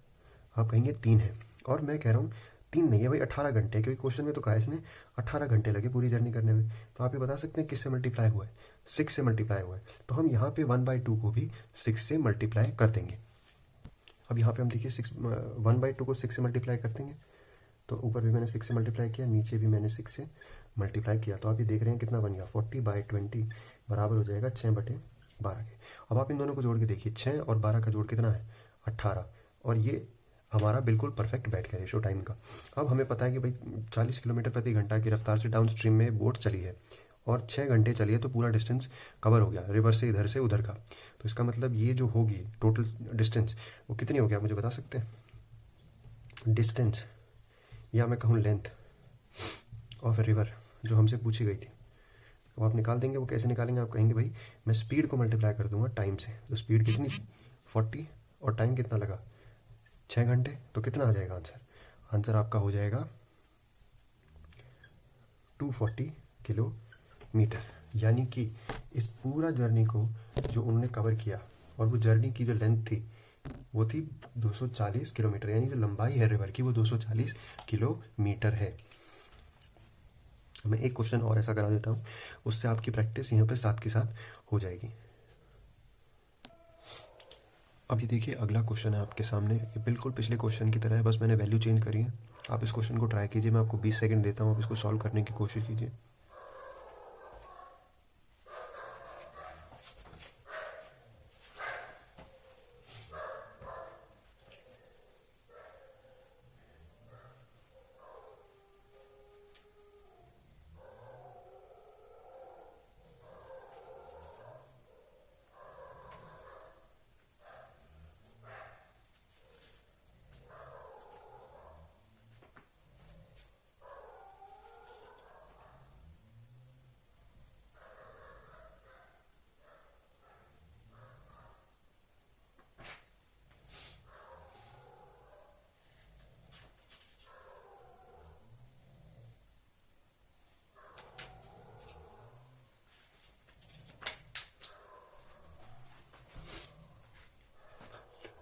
आप कहेंगे 3 है। और मैं कह रहा हूँ 3 नहीं है भाई 18 घंटे, क्योंकि क्वेश्चन में तो कहा है इसने 18 घंटे लगे पूरी जर्नी करने में। तो आप ये बता सकते हैं किससे मल्टीप्लाई हुआ है, 6 से मल्टीप्लाई हुआ है। तो हम यहाँ पे 1/2 को भी 6 से मल्टीप्लाई कर देंगे। अब यहाँ पे हम देखिए 1/2 को 6 से मल्टीप्लाई कर देंगे, तो ऊपर भी मैंने 6 से मल्टीप्लाई किया, नीचे भी मैंने 6 से मल्टीप्लाई किया। तो आप ये देख रहे हैं कितना बन गया 40/20 बराबर हो जाएगा 6/12 के। अब आप इन दोनों को जोड़ के देखिए 6 और 12 का जोड़ कितना है 18, और ये हमारा बिल्कुल परफेक्ट बैठ गया रेशो टाइम का। अब हमें पता है कि भाई 40 किलोमीटर प्रति घंटा की रफ्तार से डाउन स्ट्रीम में बोट चली है और 6 घंटे चली है, तो पूरा डिस्टेंस कवर हो गया रिवर से इधर से उधर का। तो इसका मतलब ये जो होगी टोटल डिस्टेंस वो कितनी हो गया, मुझे बता सकते हैं डिस्टेंस, या मैं कहूँ लेंथ ऑफ रिवर जो हमसे पूछी गई थी। वो आप निकाल देंगे। वो कैसे निकालेंगे, आप कहेंगे भाई मैं स्पीड को मल्टीप्लाई कर दूंगा टाइम से। तो स्पीड कितनी 40 और टाइम कितना लगा 6 घंटे, तो कितना आ जाएगा आंसर, आंसर आपका हो जाएगा 240 किलोमीटर। यानी कि इस पूरा जर्नी को जो उन्होंने कवर किया और वो जर्नी की जो लेंथ थी वो थी 240 किलोमीटर, यानी जो लंबाई है रिवर की वो 240 किलोमीटर है। मैं एक क्वेश्चन और ऐसा करा देता हूँ, उससे आपकी प्रैक्टिस यहाँ पे साथ के साथ हो जाएगी। अब ये देखिए अगला क्वेश्चन है आपके सामने, ये बिल्कुल पिछले क्वेश्चन की तरह है, बस मैंने वैल्यू चेंज करी है। आप इस क्वेश्चन को ट्राई कीजिए, मैं आपको 20 सेकंड देता हूँ, आप इसको सॉल्व करने की कोशिश कीजिए।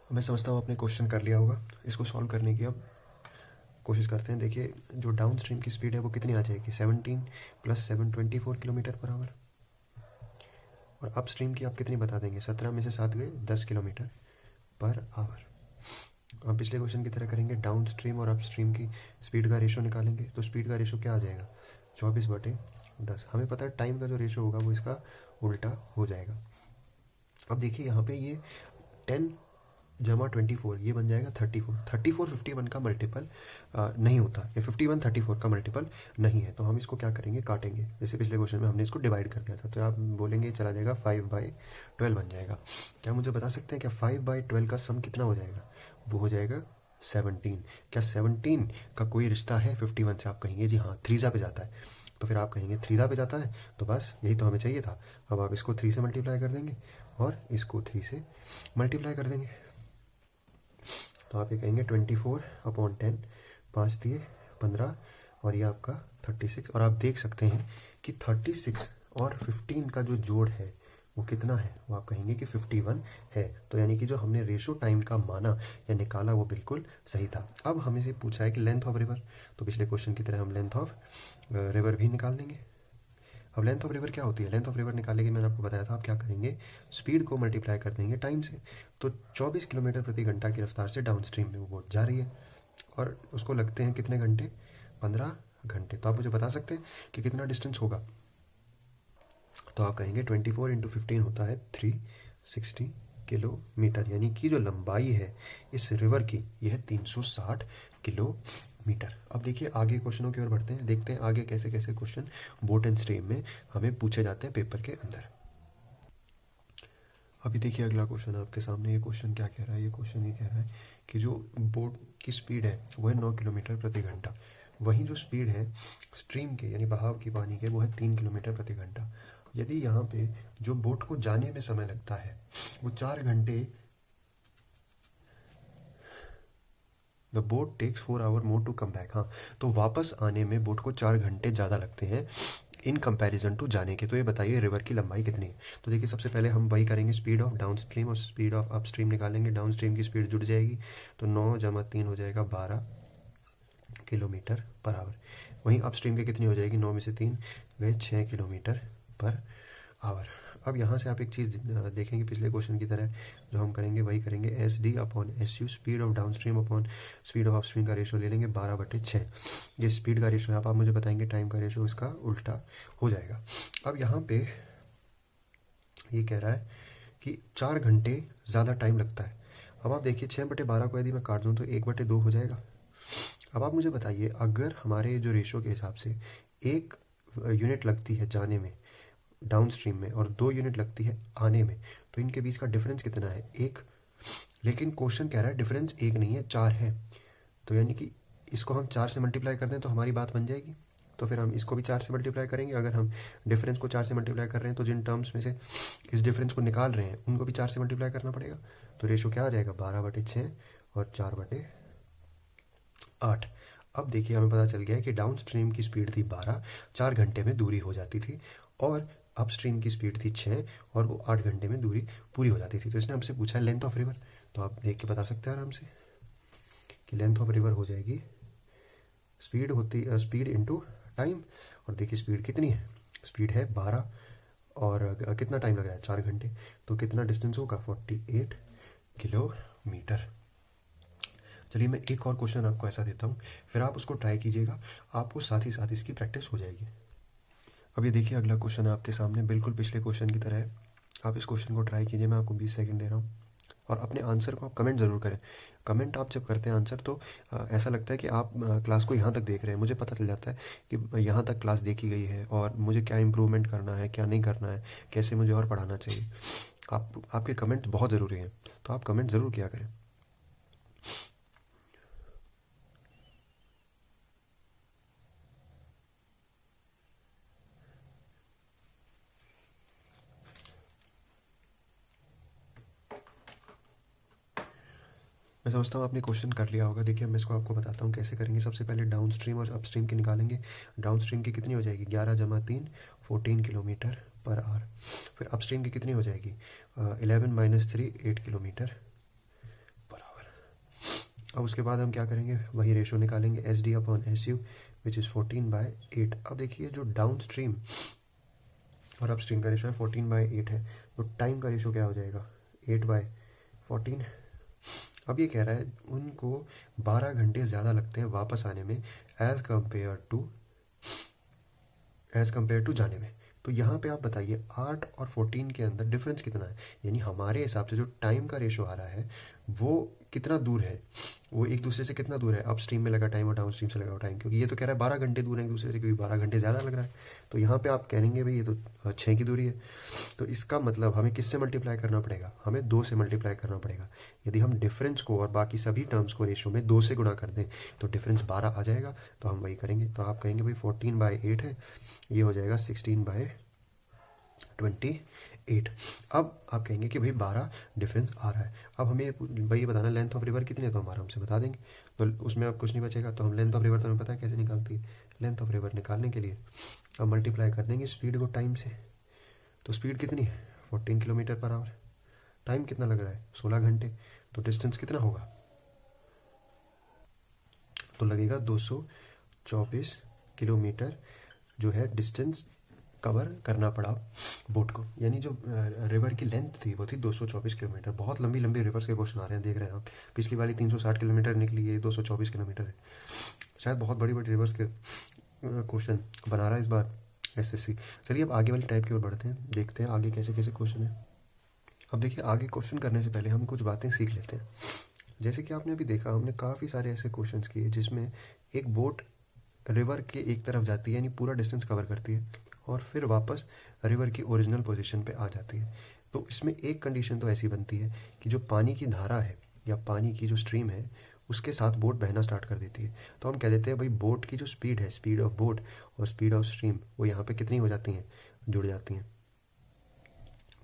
मैं समझता हूँ आपने क्वेश्चन कर लिया होगा। इसको सॉल्व करने की अब कोशिश करते हैं। देखिए जो डाउन स्ट्रीम की स्पीड है वो कितनी आ जाएगी, 17 + 7 24 किलोमीटर पर आवर। और अप स्ट्रीम की आप कितनी बता देंगे, 17 में से 7 गए 10 किलोमीटर पर आवर। हम पिछले क्वेश्चन की तरह करेंगे, डाउन स्ट्रीम और अप स्ट्रीम की स्पीड का रेशो निकालेंगे। तो स्पीड का रेशो क्या आ जाएगा, 24/10। हमें पता है टाइम का जो रेशो होगा वो इसका उल्टा हो जाएगा। अब देखिए यहाँ पे ये 10 जमा 24 ये बन जाएगा 34। 34 51 का मल्टीपल नहीं होता, ये 51 34 का मल्टीपल नहीं है। तो हम इसको क्या करेंगे, काटेंगे। जैसे पिछले क्वेश्चन में हमने इसको डिवाइड कर दिया था, तो आप बोलेंगे चला जाएगा 5/12 बन जाएगा। क्या मुझे बता सकते हैं क्या 5/12 का सम कितना हो जाएगा, वो हो जाएगा 17। क्या 17 का कोई रिश्ता है 51 से, आप कहेंगे जी हाँ 3 पे जाता है। तो फिर आप कहेंगे 3 पे जाता है, तो बस यही तो हमें चाहिए था। अब आप इसको 3 से मल्टीप्लाई कर देंगे और इसको 3 से मल्टीप्लाई कर देंगे, तो आप ये कहेंगे 24/10, 5 दिए 15 और ये आपका 36। और आप देख सकते हैं कि 36 और 15 का जो जोड़ है वो कितना है, वो आप कहेंगे कि 51 है। तो यानी कि जो हमने रेशो टाइम का माना या निकाला वो बिल्कुल सही था। अब हमें से पूछा है कि लेंथ ऑफ रिवर, तो पिछले क्वेश्चन की तरह हम लेंथ ऑफ रिवर भी निकाल देंगे। अब लेंथ ऑफ रिवर क्या होती है, लेंथ ऑफ रिवर निकालने के मैंने आपको बताया था, आप क्या करेंगे, स्पीड को मल्टीप्लाई कर देंगे टाइम से। तो 24 किलोमीटर प्रति घंटा की रफ्तार से डाउन स्ट्रीम में वो बोट जा रही है और उसको लगते हैं कितने घंटे, 15 घंटे। तो आप मुझे बता सकते हैं कि कितना डिस्टेंस होगा। तो आप कहेंगे 24 × 15 होता है 360 किलोमीटर, यानी कि जो लंबाई है इस रिवर की यह है 360 किलोमीटर। अब देखिए आगे क्वेश्चनों की ओर बढ़ते हैं, देखते हैं आगे कैसे कैसे क्वेश्चन बोट एंड स्ट्रीम में हमें पूछे जाते हैं पेपर के अंदर। अभी देखिए अगला क्वेश्चन आपके सामने, ये क्वेश्चन क्या कह रहा है, ये क्वेश्चन ये कह रहा है कि जो बोट की स्पीड है वो है 9 किलोमीटर प्रति घंटा, वहीं जो स्पीड है स्ट्रीम के यानी बहाव की पानी के वो है 3 किलोमीटर प्रति घंटा। यदि यहाँ पे जो बोट को जाने में समय लगता है वो 4 घंटे, the boat takes 4 hour more to come back. हाँ, तो वापस आने में बोट को 4 घंटे ज़्यादा लगते हैं इन कंपैरिजन टू जाने के। तो ये बताइए रिवर की लंबाई कितनी है। तो देखिए सबसे पहले हम वही करेंगे, स्पीड ऑफ डाउन स्ट्रीम और स्पीड ऑफ अप स्ट्रीम निकालेंगे। डाउन स्ट्रीम की स्पीड जुड़ जाएगी, तो 9 + 3 हो जाएगा 12 किलोमीटर पर आवर। वहीं अप स्ट्रीम की कितनी हो जाएगी, 9 में से 3 गए 6 किलोमीटर पर आवर। अब यहाँ से आप एक चीज़ देखेंगे, पिछले क्वेश्चन की तरह जो हम करेंगे वही करेंगे, SD/SU speed of down stream upon speed of up stream का रेशो ले लेंगे 12/6। ये स्पीड का रेशो है, आप मुझे बताएंगे टाइम का रेशो इसका उल्टा हो जाएगा। अब यहाँ पे ये कह रहा है कि 4 घंटे ज़्यादा टाइम लगता है। अब आप देखिए 6/12 को यदि मैं काट दूँ तो 1/2 हो जाएगा। अब आप मुझे बताइए अगर हमारे जो रेशो के हिसाब से 1 यूनिट लगती है जाने में डाउन स्ट्रीम में और 2 यूनिट लगती है आने में, तो इनके बीच का डिफरेंस कितना है, 1। लेकिन क्वेश्चन कह रहा है डिफरेंस 1 नहीं है 4 है, तो यानी कि इसको हम 4 से मल्टीप्लाई कर दें तो हमारी बात बन जाएगी। तो फिर हम इसको भी 4 से मल्टीप्लाई करेंगे। अगर हम डिफरेंस को 4 से मल्टीप्लाई कर रहे हैं तो जिन टर्म्स में से इस डिफरेंस को निकाल रहे हैं उनको भी 4 से मल्टीप्लाई करना पड़ेगा। तो रेशो क्या आ जाएगा, 12/6 और 4/8। अब देखिए हमें पता चल गया है कि डाउन स्ट्रीम की स्पीड थी 12, 4 घंटे में दूरी हो जाती थी, और अप स्ट्रीम की स्पीड थी 6 और वो 8 घंटे में दूरी पूरी हो जाती थी। तो इसने हमसे पूछा है लेंथ ऑफ रिवर, तो आप देख के बता सकते हैं आराम से कि लेंथ ऑफ रिवर हो जाएगी स्पीड इंटू टाइम, और देखिए स्पीड कितनी है, स्पीड है 12, और कितना टाइम लग रहा है 4 घंटे, तो कितना डिस्टेंस होगा 48 किलोमीटर। चलिए मैं एक और क्वेश्चन आपको ऐसा देता हूँ, फिर आप उसको ट्राई कीजिएगा, आपको साथ ही साथ इसकी प्रैक्टिस हो जाएगी। अब ये देखिए अगला क्वेश्चन है आपके सामने, बिल्कुल पिछले क्वेश्चन की तरह है। आप इस क्वेश्चन को ट्राई कीजिए, मैं आपको 20 सेकंड दे रहा हूँ, और अपने आंसर को आप कमेंट ज़रूर करें। कमेंट आप जब करते हैं आंसर, तो ऐसा लगता है कि आप क्लास को यहाँ तक देख रहे हैं, मुझे पता चल जाता है कि यहाँ तक क्लास देखी गई है और मुझे क्या इम्प्रूवमेंट करना है, क्या नहीं करना है, कैसे मुझे और पढ़ाना चाहिए। आपके कमेंट बहुत ज़रूरी हैं, तो आप कमेंट ज़रूर किया करें। मैं समझता हूँ आपने क्वेश्चन कर लिया होगा। देखिए मैं इसको आपको बताता हूँ कैसे करेंगे। सबसे पहले डाउन स्ट्रीम और अप स्ट्रीम की निकालेंगे। डाउन स्ट्रीम की कितनी हो जाएगी, 11 जमा 3 14 किलोमीटर पर आवर। फिर अप स्ट्रीम की कितनी हो जाएगी, 11 माइनस 3 8 किलोमीटर पर आवर। अब उसके बाद हम क्या करेंगे, वही रेशो निकालेंगे, S D upon S you which is 14/8। अब देखिए जो डाउन स्ट्रीम और अप स्ट्रीम का रेशो है 14/8 है, तो टाइम का रेशो क्या हो जाएगा 8/14। अब ये कह रहा है उनको 12 घंटे ज़्यादा लगते हैं वापस आने में एज़ कम्पेयर टू जाने में। तो यहाँ पे आप बताइए 8 और 14 के अंदर डिफरेंस कितना है, यानी हमारे हिसाब से जो टाइम का रेशो आ रहा है वो कितना दूर है, वो एक दूसरे से कितना दूर है, अप स्ट्रीम में लगा टाइम और डाउन स्ट्रीम से लगा टाइम। क्योंकि ये तो कह रहा है 12 घंटे दूर है एक दूसरे से, क्योंकि 12 घंटे ज़्यादा लग रहा है। तो यहाँ पे आप कहेंगे भाई ये तो 6 की दूरी है। तो इसका मतलब हमें किससे मल्टीप्लाई करना पड़ेगा, हमें 2 से मल्टीप्लाई करना पड़ेगा। यदि हम डिफरेंस को और बाकी सभी टर्म्स को रेशो में 2 से गुणा कर दें तो डिफरेंस 12 आ जाएगा। तो हम वही करेंगे। तो आप कहेंगे भाई 14/8 है, ये हो जाएगा 16/28। अब आप कहेंगे कि भाई 12 डिफरेंस आ रहा है। अब हमें भाई ये बताना लेंथ ऑफ रिवर कितनी है, तो हम आराम से बता देंगे, तो उसमें अब कुछ नहीं बचेगा। तो हम लेंथ ऑफ रिवर, तो हमें पता है कैसे निकालती है। लेंथ ऑफ रिवर निकालने के लिए अब मल्टीप्लाई कर देंगे स्पीड को टाइम से। तो स्पीड कितनी है 14 किलोमीटर पर आवर, टाइम कितना लग रहा है 16 घंटे, तो डिस्टेंस कितना होगा, तो लगेगा 224 किलोमीटर जो है डिस्टेंस कवर करना पड़ा बोट को। यानी जो रिवर की लेंथ थी वो थी 224 किलोमीटर। बहुत लंबी लंबी रिवर्स के क्वेश्चन आ रहे हैं, देख रहे हैं आप। पिछली वाली 360 किलोमीटर निकली, ये 224 किलोमीटर है। शायद बहुत बड़ी बड़ी रिवर्स के क्वेश्चन बना रहा है इस बार एसएससी। चलिए अब आगे वाली टाइप की ओर बढ़ते हैं, देखते हैं आगे कैसे कैसे क्वेश्चन है। अब देखिए आगे क्वेश्चन करने से पहले हम कुछ बातें सीख लेते हैं। जैसे कि आपने अभी देखा, हमने काफ़ी सारे ऐसे क्वेश्चन किए जिसमें एक बोट रिवर के एक तरफ जाती है, यानी पूरा डिस्टेंस कवर करती है, और फिर वापस रिवर की ओरिजिनल पोजीशन पे आ जाती है। तो इसमें एक कंडीशन तो ऐसी बनती है कि जो पानी की धारा है या पानी की जो स्ट्रीम है उसके साथ बोट बहना स्टार्ट कर देती है। तो हम कह देते हैं भाई बोट की जो स्पीड है, स्पीड ऑफ बोट और स्पीड ऑफ स्ट्रीम, वो यहाँ पे कितनी हो जाती हैं, जुड़ जाती हैं।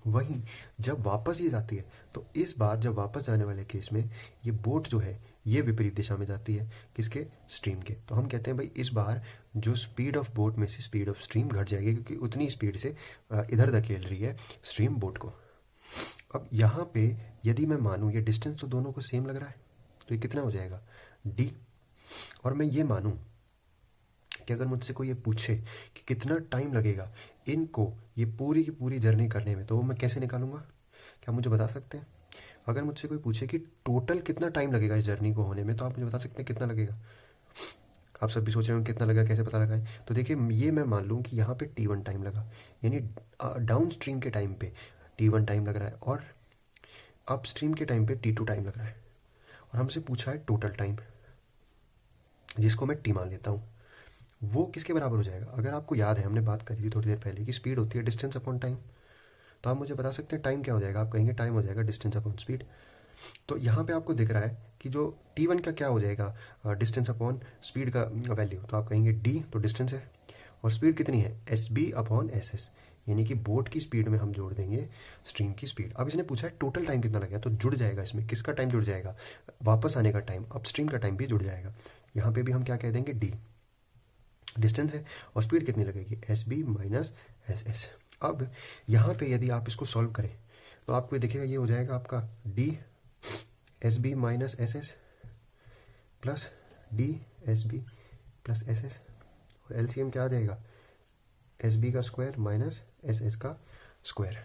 वहीं जब वापस ये जाती है, तो इस बार जब वापस जाने वाले केस में ये बोट जो है ये विपरीत दिशा में जाती है, किसके, स्ट्रीम के। तो हम कहते हैं भाई इस बार जो स्पीड ऑफ बोट में से स्पीड ऑफ स्ट्रीम घट जाएगी, क्योंकि उतनी स्पीड से इधर धकेल रही है स्ट्रीम बोट को। अब यहाँ पे यदि मैं मानूँ ये डिस्टेंस तो दोनों को सेम लग रहा है, तो ये कितना हो जाएगा d। और मैं ये मानूँ कि अगर मुझसे कोई ये पूछे कि कितना टाइम लगेगा इनको ये पूरी की पूरी जर्नी करने में, तो वो मैं कैसे निकालूंगा, क्या मुझे बता सकते हैं। अगर मुझसे कोई पूछे कि टोटल कितना टाइम लगेगा इस जर्नी को होने में, तो आप मुझे बता सकते हैं कितना लगेगा। आप सब भी सोच रहे हो कितना लगेगा, कैसे पता लगाएं। तो देखिए ये मैं मान लूँ कि यहाँ पे T1 टाइम लगा, यानी डाउन स्ट्रीम के टाइम पे T1 टाइम लग रहा है, और अप स्ट्रीम के टाइम पे T2 टाइम लग रहा है, और हमसे पूछा है टोटल टाइम, जिसको मैं T मान लेता हूँ। वो किसके बराबर हो जाएगा, अगर आपको याद है हमने बात करी थी थोड़ी देर पहले कि स्पीड होती है डिस्टेंस अपॉन टाइम। तो आप मुझे बता सकते हैं टाइम क्या हो जाएगा, आप कहेंगे टाइम हो जाएगा डिस्टेंस अपॉन स्पीड। तो यहाँ पे आपको दिख रहा है कि जो T1 का क्या हो जाएगा, डिस्टेंस अपॉन स्पीड का वैल्यू, तो आप कहेंगे D, तो डिस्टेंस है, और स्पीड कितनी है SB अपॉन SS, यानी कि बोट की स्पीड में हम जोड़ देंगे स्ट्रीम की स्पीड। अब इसने पूछा है टोटल टाइम कितना लगेगा, तो जुड़ जाएगा इसमें किसका टाइम जुड़ जाएगा, वापस आने का टाइम, अपस्ट्रीम का टाइम भी जुड़ जाएगा। यहाँ पे भी हम क्या कह देंगे D, डिस्टेंस है, और स्पीड कितनी लगेगी SB माइनस SS। अब यहाँ पे यदि आप इसको सॉल्व करें तो आपको देखिएगा ये हो जाएगा आपका D SB minus SS plus D SB plus SS और एलसीएम क्या आ जाएगा, एस बी का स्क्वायर माइनस एस एस का स्क्वायर।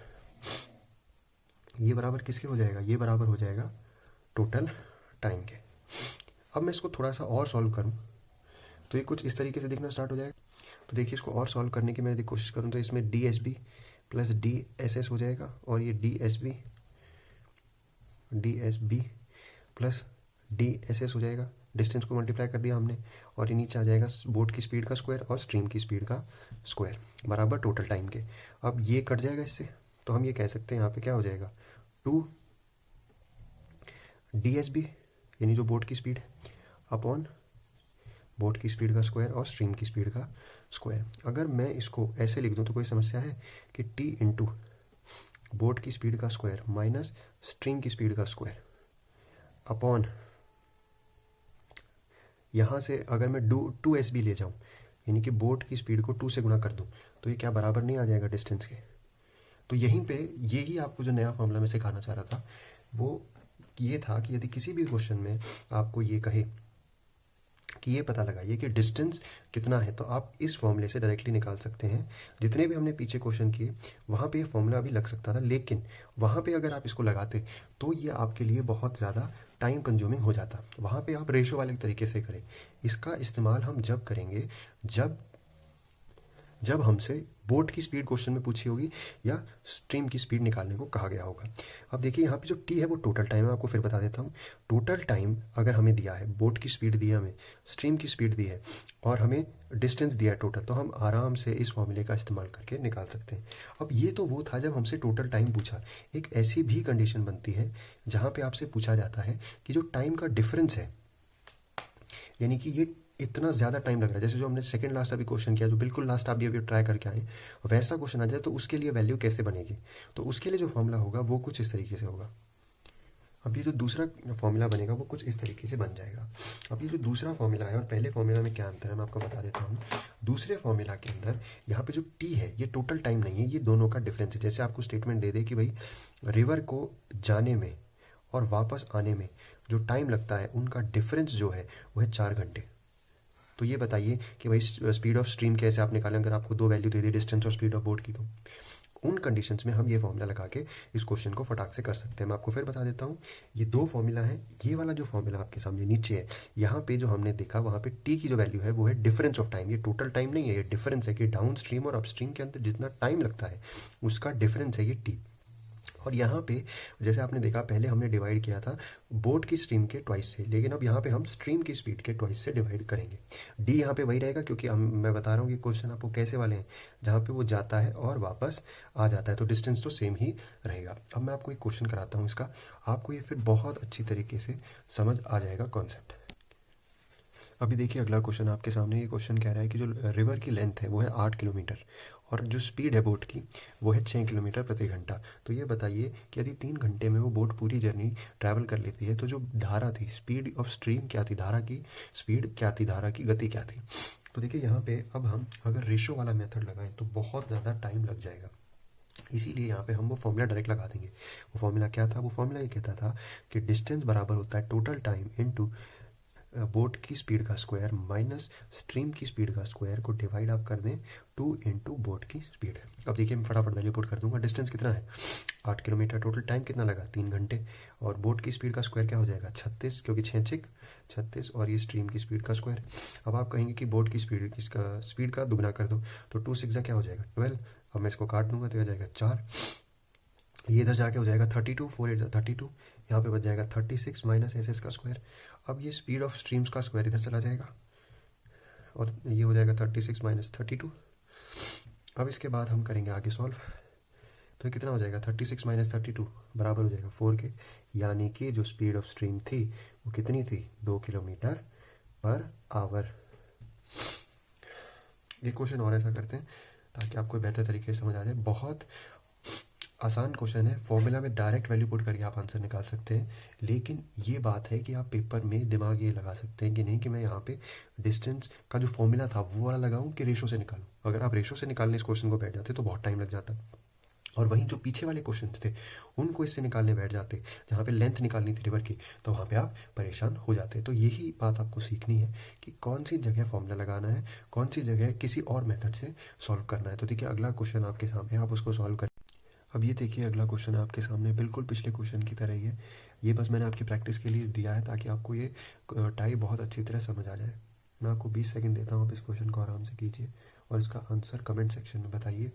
ये बराबर किसके हो जाएगा, ये बराबर हो जाएगा टोटल टाइम के। अब मैं इसको थोड़ा सा और सॉल्व करूँ तो ये कुछ इस तरीके से दिखना स्टार्ट हो जाएगा। तो देखिए इसको और सॉल्व करने की मैं यदि कोशिश करूँ तो इसमें D S B plus D S S हो जाएगा, और ये D S B plus D S S हो जाएगा। डिस्टेंस को मल्टीप्लाई कर दिया हमने, और ये नीचे आ जाएगा बोट की स्पीड का स्क्वायर और स्ट्रीम की स्पीड का स्क्वायर बराबर टोटल टाइम के। अब ये कट जाएगा इससे, तो हम ये कह सकते हैं यहाँ पे क्या हो जाएगा, 2 डी एस बी यानी जो बोट की स्पीड है अपॉन बोट की स्पीड का स्क्वायर और स्ट्रीम की स्पीड का स्क्वायर। अगर मैं इसको ऐसे लिख दूं तो कोई समस्या है कि टी इंटू बोट की स्पीड का स्क्वायर माइनस स्ट्रीम की स्पीड का स्क्वायर अपॉन, यहाँ से अगर मैं 2 एस बी ले जाऊँ यानी कि बोट की स्पीड को 2 से गुणा कर दूँ तो ये क्या बराबर नहीं आ जाएगा डिस्टेंस के। तो यहीं पे यही आपको जो नया फॉर्मूला मैं सिखाना चाह रहा था वो ये था कि यदि किसी भी क्वेश्चन में आपको ये कहे कि ये पता लगाइए कि डिस्टेंस कितना है, तो आप इस फॉर्मूले से डायरेक्टली निकाल सकते हैं। जितने भी हमने पीछे क्वेश्चन किए वहाँ पे ये फॉर्मूला भी लग सकता था, लेकिन वहाँ पे अगर आप इसको लगाते तो ये आपके लिए बहुत ज़्यादा टाइम कंज्यूमिंग हो जाता। वहाँ पे आप रेशो वाले तरीके से करें। इसका इस्तेमाल हम जब करेंगे जब हमसे बोट की स्पीड क्वेश्चन में पूछी होगी या स्ट्रीम की स्पीड निकालने को कहा गया होगा। अब देखिए यहाँ पे जो टी है वो टोटल टाइम है, आपको फिर बता देता हूँ। टोटल टाइम अगर हमें दिया है, बोट की स्पीड दी है हमें, स्ट्रीम की स्पीड दी है और हमें डिस्टेंस दिया है टोटल, तो हम आराम से इस फॉर्मूले का इस्तेमाल करके निकाल सकते हैं। अब ये तो वो था जब हमसे टोटल टाइम पूछा। एक ऐसी भी कंडीशन बनती है जहाँ पर आपसे पूछा जाता है कि जो टाइम का डिफरेंस है, यानी कि ये इतना ज़्यादा टाइम लग रहा है, जैसे जो हमने सेकंड लास्ट अभी क्वेश्चन किया, जो बिल्कुल लास्ट आप भी अभी ट्राई करके आए, वैसा क्वेश्चन आ जाए तो उसके लिए वैल्यू कैसे बनेगी। तो उसके लिए जो फॉर्मूला होगा वो कुछ इस तरीके से होगा। अब ये जो दूसरा फॉर्मूला बनेगा वो कुछ इस तरीके से बन जाएगा। अब ये जो दूसरा फॉर्मूला है और पहले फॉर्मूला में क्या अंतर है मैं आपको बता देता हूँ। दूसरे फॉर्मूला के अंदर यहाँ पे जो टी है ये टोटल टाइम नहीं है, ये दोनों का डिफरेंस है। जैसे आपको स्टेटमेंट दे दे कि भाई रिवर को जाने में और वापस आने में जो टाइम लगता है उनका डिफरेंस जो है वो है 4 घंटे। तो ये बताइए कि भाई स्पीड ऑफ स्ट्रीम कैसे आप निकालें अगर आपको 2 वैल्यू दे दी, डिस्टेंस और स्पीड ऑफ बोट की। तो उन कंडीशंस में हम ये फॉर्मूला लगा के इस क्वेश्चन को फटाक से कर सकते हैं। मैं आपको फिर बता देता हूँ, ये 2 फॉर्मूला है। ये वाला जो फॉर्मूला आपके सामने नीचे है, यहाँ पे जो हमने देखा वहाँ पे टी की जो वैल्यू है वो है डिफरेंस ऑफ टाइम। ये टोटल टाइम नहीं है, ये डिफरेंस है कि डाउन स्ट्रीम और अप स्ट्रीम के अंदर जितना टाइम लगता है उसका डिफरेंस है ये टी। और यहाँ पे जैसे आपने देखा पहले हमने डिवाइड किया था बोट की स्ट्रीम के ट्वाइस से, लेकिन अब यहाँ पे हम स्ट्रीम की स्पीड के ट्वाइस से डिवाइड करेंगे। डी यहाँ पे वही रहेगा क्योंकि मैं बता रहा हूँ कि क्वेश्चन आपको कैसे वाले हैं जहाँ पे वो जाता है और वापस आ जाता है, तो डिस्टेंस तो सेम ही रहेगा। अब मैं आपको एक क्वेश्चन कराता हूँ इसका, आपको ये फिर बहुत अच्छी तरीके से समझ आ जाएगा कॉन्सेप्ट। अभी देखिए अगला क्वेश्चन आपके सामने। ये क्वेश्चन कह रहा है कि जो रिवर की लेंथ है वो है 8 किलोमीटर और जो स्पीड है बोट की वो है 6 किलोमीटर प्रति घंटा। तो ये बताइए कि यदि 3 घंटे में वो बोट पूरी जर्नी ट्रैवल कर लेती है तो जो धारा थी, स्पीड ऑफ स्ट्रीम क्या थी, धारा की स्पीड क्या थी, धारा की गति क्या थी। तो देखिए यहाँ पे अब हम अगर रेशो वाला मेथड लगाएं तो बहुत ज़्यादा टाइम लग जाएगा, इसीलिए यहाँ पे हम वो फॉर्मूला डायरेक्ट लगा देंगे। वो फॉर्मूला क्या था, वो फॉर्मूला ये कहता था कि डिस्टेंस बराबर होता है टोटल टाइम इनटू बोट की स्पीड का स्क्वायर माइनस स्ट्रीम की स्पीड का स्क्वायर को डिवाइड आप कर दें 2 इंटू बोट की स्पीड। अब देखिए मैं फटाफट वैल्यू पुट कर दूंगा। डिस्टेंस कितना है 8 किलोमीटर, टोटल टाइम कितना लगा 3 घंटे, और बोट की स्पीड का स्क्वायर क्या हो जाएगा 36, क्योंकि 6 36, और ये स्ट्रीम की स्पीड का स्क्वायर। अब आप कहेंगे कि बोट की स्पीड का दुगना कर दो, तो 2 6 क्या हो जाएगा 12। अब मैं इसको काट दूंगा तो हो जाएगा 4, ये इधर जाके हो जाएगा 32, 4 8 32, यहाँ पे बच जाएगा 36 माइनस एस एस का स्क्वायर। अब ये स्पीड ऑफ स्ट्रीम्स का स्क्वायर इधर चला जाएगा और ये हो जाएगा 36 माइनस 32। अब इसके बाद हम करेंगे आगे सॉल्व, तो ये कितना हो जाएगा 36 माइनस 32 बराबर हो जाएगा 4 के, यानी कि जो स्पीड ऑफ स्ट्रीम थी वो कितनी थी 2 किलोमीटर पर आवर। ये क्वेश्चन और ऐसा करते हैं ताकि आपको बेहतर तरीके से समझ आ जाए। बहुत आसान क्वेश्चन है, फॉर्मूला में डायरेक्ट वैल्यू पुट करके आप आंसर निकाल सकते हैं, लेकिन ये बात है कि आप पेपर में दिमाग ये लगा सकते हैं कि नहीं कि मैं यहाँ पे डिस्टेंस का जो फॉर्मूला था वो वाला लगाऊं कि रेशो से निकालूं। अगर आप रेशो से निकालने इस क्वेश्चन को बैठ जाते तो बहुत टाइम लग जाता, और वहीं जो पीछे वाले क्वेश्चंस थे उनको इससे निकालने बैठ जाते, जहाँ पे लेंथ निकालनी थी रिवर की, तो वहाँ पे आप परेशान हो जाते। तो यही बात आपको सीखनी है कि कौन सी जगह फॉर्मूला लगाना है, कौन सी जगह किसी और मेथड से सॉल्व करना है। तो देखिए अगला क्वेश्चन आपके सामने, आप उसको सॉल्व करें। अब ये देखिए अगला क्वेश्चन आपके सामने बिल्कुल पिछले क्वेश्चन की तरह ही है। ये बस मैंने आपकी प्रैक्टिस के लिए दिया है ताकि आपको ये टाई बहुत अच्छी तरह समझ आ जाए। मैं आपको 20 सेकंड देता हूँ, आप इस क्वेश्चन को आराम से कीजिए और इसका आंसर कमेंट सेक्शन में बताइए।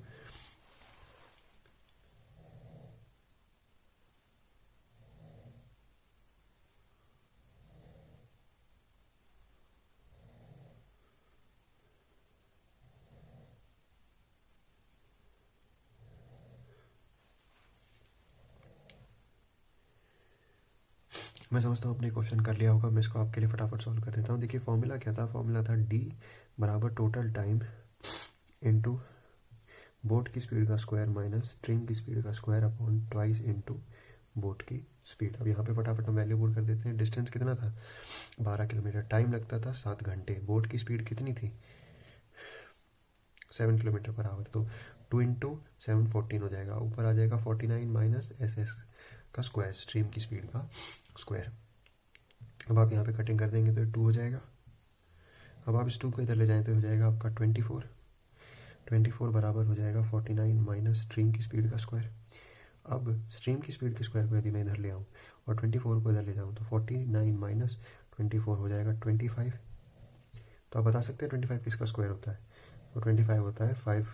मैं समझता हूँ आपने क्वेश्चन कर लिया होगा, मैं इसको आपके लिए फटाफट सॉल्व कर देता हूँ। देखिए फॉर्मूला क्या था, फॉर्मूला था d बराबर टोटल टाइम इंटू बोट की स्पीड का स्क्वायर माइनस स्ट्रीम की स्पीड का square upon twice into boat की स्पीड। अब यहाँ पे फटाफट हम वैल्यू पुट कर देते हैं। डिस्टेंस कितना था, 12 किलोमीटर, टाइम लगता था 7 घंटे, बोट की स्पीड कितनी थी, 7 किलोमीटर पर आवर, तो 2 इंटू 7 14 हो जाएगा, ऊपर आ जाएगा 49 माइनस एस एस का स्क्वायर, स्ट्रीम की स्पीड का स्क्वायर। अब आप यहाँ पे कटिंग कर देंगे तो 2 हो जाएगा। अब आप इस 2 को इधर ले जाएं तो हो जाएगा आपका 24 बराबर हो जाएगा 49 माइनस स्ट्रीम की स्पीड का स्क्वायर। अब स्ट्रीम की स्पीड के स्क्वायर को यदि मैं इधर ले आऊँ और 24 को इधर ले जाऊँ तो 49 माइनस 24 हो जाएगा 25। तो आप बता सकते हैं 25 किसका स्क्वायर होता है, तो 25 होता है 5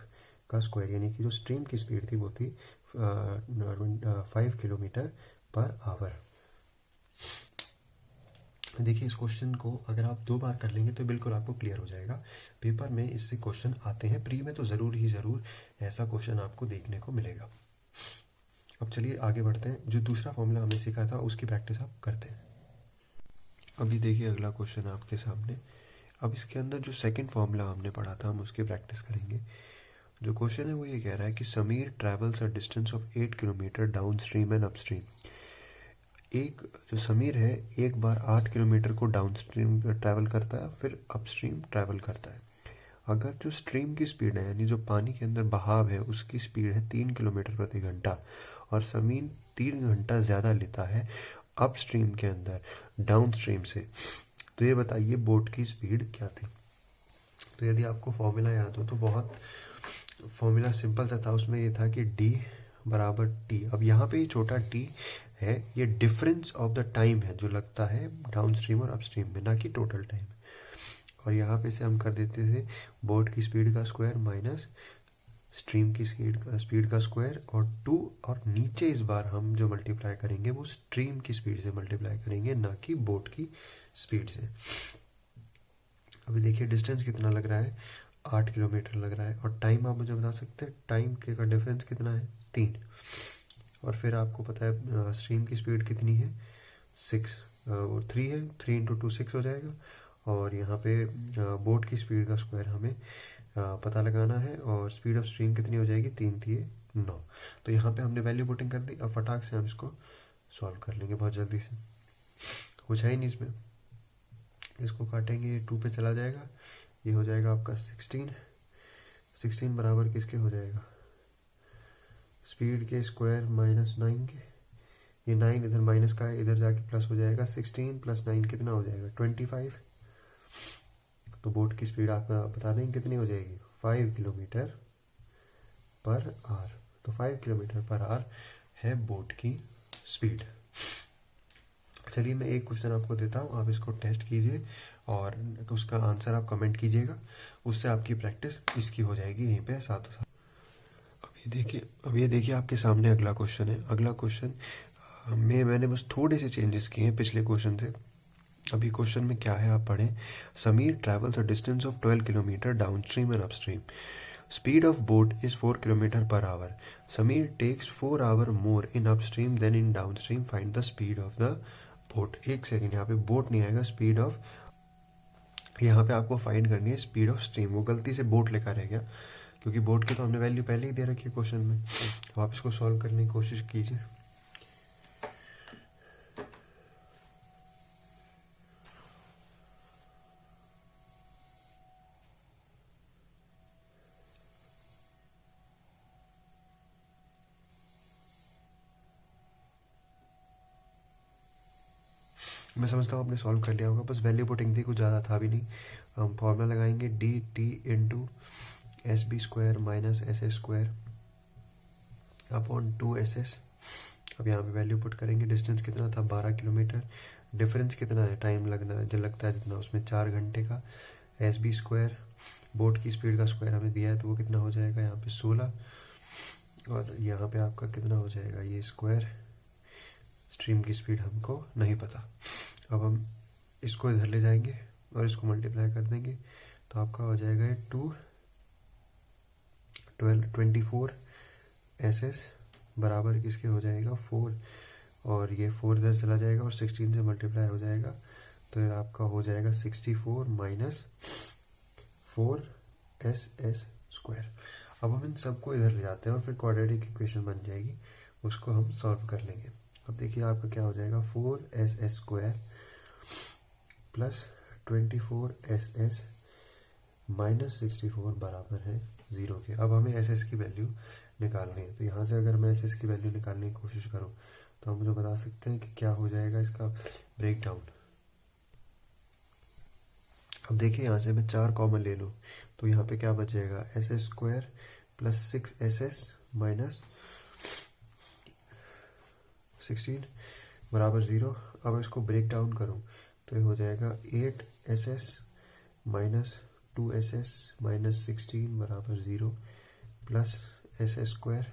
का स्क्वायर, यानी कि जो स्ट्रीम की स्पीड थी वो थी 5 किलोमीटर पर आवर। देखिए इस क्वेश्चन को अगर आप 2 बार कर लेंगे तो बिल्कुल आपको क्लियर हो जाएगा। पेपर में इससे क्वेश्चन आते हैं, प्री में तो ज़रूर ही ज़रूर ऐसा क्वेश्चन आपको देखने को मिलेगा। अब चलिए आगे बढ़ते हैं, जो दूसरा फॉर्मूला हमने सीखा था उसकी प्रैक्टिस आप करते हैं। अभी देखिए अगला क्वेश्चन आपके सामने। अब इसके अंदर जो सेकंड फॉर्मूला हमने पढ़ा था हम उसकी प्रैक्टिस करेंगे। जो क्वेश्चन है वो ये कह रहा है कि Sameer travels a distance of 8 kilometre downstream and upstream. एक जो समीर है एक बार 8 किलोमीटर को डाउन स्ट्रीम ट्रैवल करता है, फिर अपस्ट्रीम ट्रैवल करता है। अगर जो स्ट्रीम की स्पीड है यानी जो पानी के अंदर बहाव है उसकी स्पीड है 3 किलोमीटर प्रति घंटा और समीर 3 घंटा ज़्यादा लेता है अपस्ट्रीम के अंदर डाउन स्ट्रीम से, तो ये बताइए बोट की स्पीड क्या थी। तो यदि आपको फॉर्मूला याद हो तो बहुत फॉर्मूला सिंपल सा था, उसमें ये था कि d बराबर t। अब यहाँ पे ये छोटा t है, ये डिफरेंस ऑफ द टाइम है जो लगता है डाउन स्ट्रीम और अपस्ट्रीम में, ना कि टोटल टाइम। और यहाँ पे से हम कर देते थे बोट की स्पीड का स्क्वायर माइनस स्ट्रीम की स्पीड का स्क्वायर और 2, और नीचे इस बार हम जो मल्टीप्लाई करेंगे वो स्ट्रीम की स्पीड से मल्टीप्लाई करेंगे, ना कि बोट की स्पीड से। अभी देखिए डिस्टेंस कितना लग रहा है, 8 किलोमीटर लग रहा है, और टाइम आप मुझे बता सकते हैं टाइम के का डिफरेंस कितना है, 3। और फिर आपको पता है स्ट्रीम की स्पीड कितनी है, 6 और 3 है, 3 इंटू 2 6 हो जाएगा। और यहाँ पे बोट की स्पीड का स्क्वायर हमें पता लगाना है, और स्पीड ऑफ स्ट्रीम कितनी हो जाएगी, 3 थी 9। तो यहाँ पे हमने वैल्यू पुटिंग कर दी। अब फटाक से हम इसको सॉल्व कर लेंगे बहुत जल्दी से, कुछ है ही नहीं इसमें। इसको काटेंगे, 2 पे चला जाएगा, ये हो जाएगा आपका 16 बराबर किसके हो जाएगा, स्पीड के स्क्वायर माइनस 9 के। ये 9 इधर माइनस का है, इधर जाके प्लस हो जाएगा, 16 प्लस 9 कितना हो जाएगा, 25। तो बोट की स्पीड आप बता देंगे कितनी हो जाएगी, 5 किलोमीटर पर आवर। तो 5 किलोमीटर पर आवर है बोट की स्पीड। चलिए मैं एक क्वेश्चन आपको देता हूँ, आप इसको टेस्ट कीजिए और उसका आंसर आप कमेंट कीजिएगा, उससे आपकी प्रैक्टिस इसकी हो जाएगी यहीं पे साथों साथ। अब ये देखिए आपके सामने अगला क्वेश्चन है। अगला क्वेश्चन में मैंने बस थोड़े से चेंजेस किए हैं पिछले क्वेश्चन से। अभी क्वेश्चन में क्या है आप पढ़ें। Sameer travels a distance of 12 kilometre downstream and upstream. Speed of boat is 4 kilometre per hour. Sameer takes 4 hour more in upstream than in downstream, find the speed of the boat. एक second, यहाँ पे boat नहीं आएगा, speed of, यहाँ पे आपको find करनी है स्पीड ऑफ स्ट्रीम। वो गलती से बोट लिखा रह गया क्योंकि बोट की तो हमने वैल्यू पहले ही दे रखी है क्वेश्चन में। तो आप इसको सॉल्व करने की कोशिश कीजिए। मैं समझता हूँ आपने सॉल्व कर लिया होगा, बस वैल्यू पुटिंग थी, कुछ ज़्यादा था भी नहीं। हम फॉर्मूला लगाएंगे D T into S B square minus S S square upon 2SS। अब यहाँ पे वैल्यू पुट करेंगे। डिस्टेंस कितना था 12 किलोमीटर, डिफरेंस कितना है, टाइम लगना जो लगता है जितना, उसमें 4 घंटे का। एस बी स्क्वायर बोट की स्पीड का स्क्वायर हमें दिया है तो वो कितना हो जाएगा यहाँ पे 16, और यहाँ पे आपका कितना हो जाएगा ये स्क्वायर। स्ट्रीम की स्पीड हमको नहीं पता। अब हम इसको इधर ले जाएंगे और इसको मल्टीप्लाई कर देंगे तो आपका हो जाएगा ये 24 SS बराबर किसके हो जाएगा 4, और ये 4 इधर चला जाएगा और 16 से मल्टीप्लाई हो जाएगा तो ये आपका हो जाएगा 64 माइनस 4SS स्क्वायर। अब हम इन सबको इधर ले जाते हैं और फिर क्वाड्रेटिक इक्वेशन बन जाएगी, उसको हम सॉल्व कर लेंगे। अब देखिए आपका क्या हो जाएगा 4SS square plus 24SS minus 64 बराबर है 0 के। अब हमें SS की वैल्यू निकालनी है, तो यहाँ से अगर मैं SS की वैल्यू निकालने की कोशिश करूँ तो हम मुझे बता सकते हैं कि क्या हो जाएगा इसका ब्रेक डाउन। अब देखिए यहाँ से मैं 4 कॉमन ले लूँ तो यहाँ पे क्या बच जाएगा SS square plus 6SS minus 16 बराबर 0। अब इसको ब्रेक डाउन करूँ तो ये हो जाएगा 8SS माइनस 2SS माइनस 16 बराबर 0 प्लस SS स्क्वायर,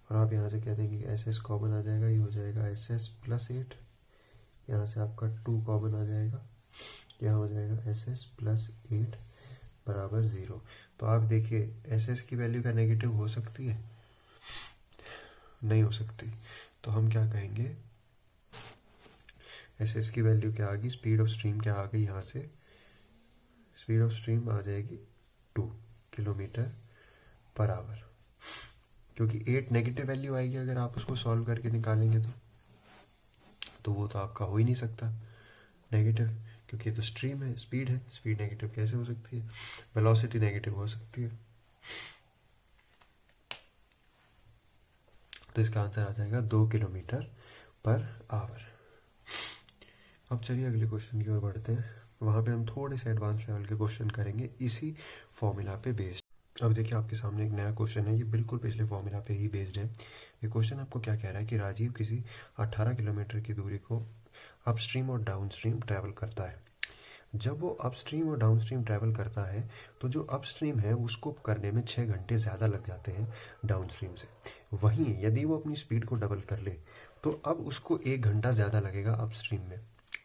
और आप यहाँ से कह देंगे कि SS कॉमन आ जाएगा, ये हो जाएगा SS प्लस 8, यहाँ से आपका 2 कॉमन आ जाएगा, यहाँ हो जाएगा SS प्लस 8 बराबर 0। तो आप देखिए SS की वैल्यू का नेगेटिव हो सकती है, नहीं हो सकती, तो हम क्या कहेंगे SS की वैल्यू क्या आ गई, स्पीड ऑफ स्ट्रीम क्या आ गई, यहाँ से स्पीड ऑफ स्ट्रीम आ जाएगी 2 किलोमीटर पर आवर, क्योंकि 8 नेगेटिव वैल्यू आएगी अगर आप उसको सॉल्व करके निकालेंगे तो वो तो आपका हो ही नहीं सकता नेगेटिव, क्योंकि ये तो स्ट्रीम है, स्पीड है, स्पीड नेगेटिव कैसे हो सकती है, वेलोसिटी नेगेटिव हो सकती है। तो इसका आंसर आ जाएगा 2 किलोमीटर पर आवर। अब चलिए अगले क्वेश्चन की ओर बढ़ते हैं, वहाँ पे हम थोड़े से एडवांस लेवल के क्वेश्चन करेंगे इसी फॉर्मूला पे बेस्ड। अब देखिए आपके सामने एक नया क्वेश्चन है, ये बिल्कुल पिछले फॉर्मूला पे ही बेस्ड है। ये क्वेश्चन आपको क्या कह रहा है कि राजीव किसी 18 किलोमीटर की दूरी को अपस्ट्रीम और डाउनस्ट्रीम ट्रैवल करता है। जब वो अपस्ट्रीम और डाउनस्ट्रीम ट्रैवल करता है तो जो अपस्ट्रीम है उसको करने में 6 घंटे ज़्यादा लग जाते हैं डाउनस्ट्रीम से। वहीं यदि वो अपनी स्पीड को डबल कर ले तो अब उसको 1 घंटा ज़्यादा लगेगा अपस्ट्रीम में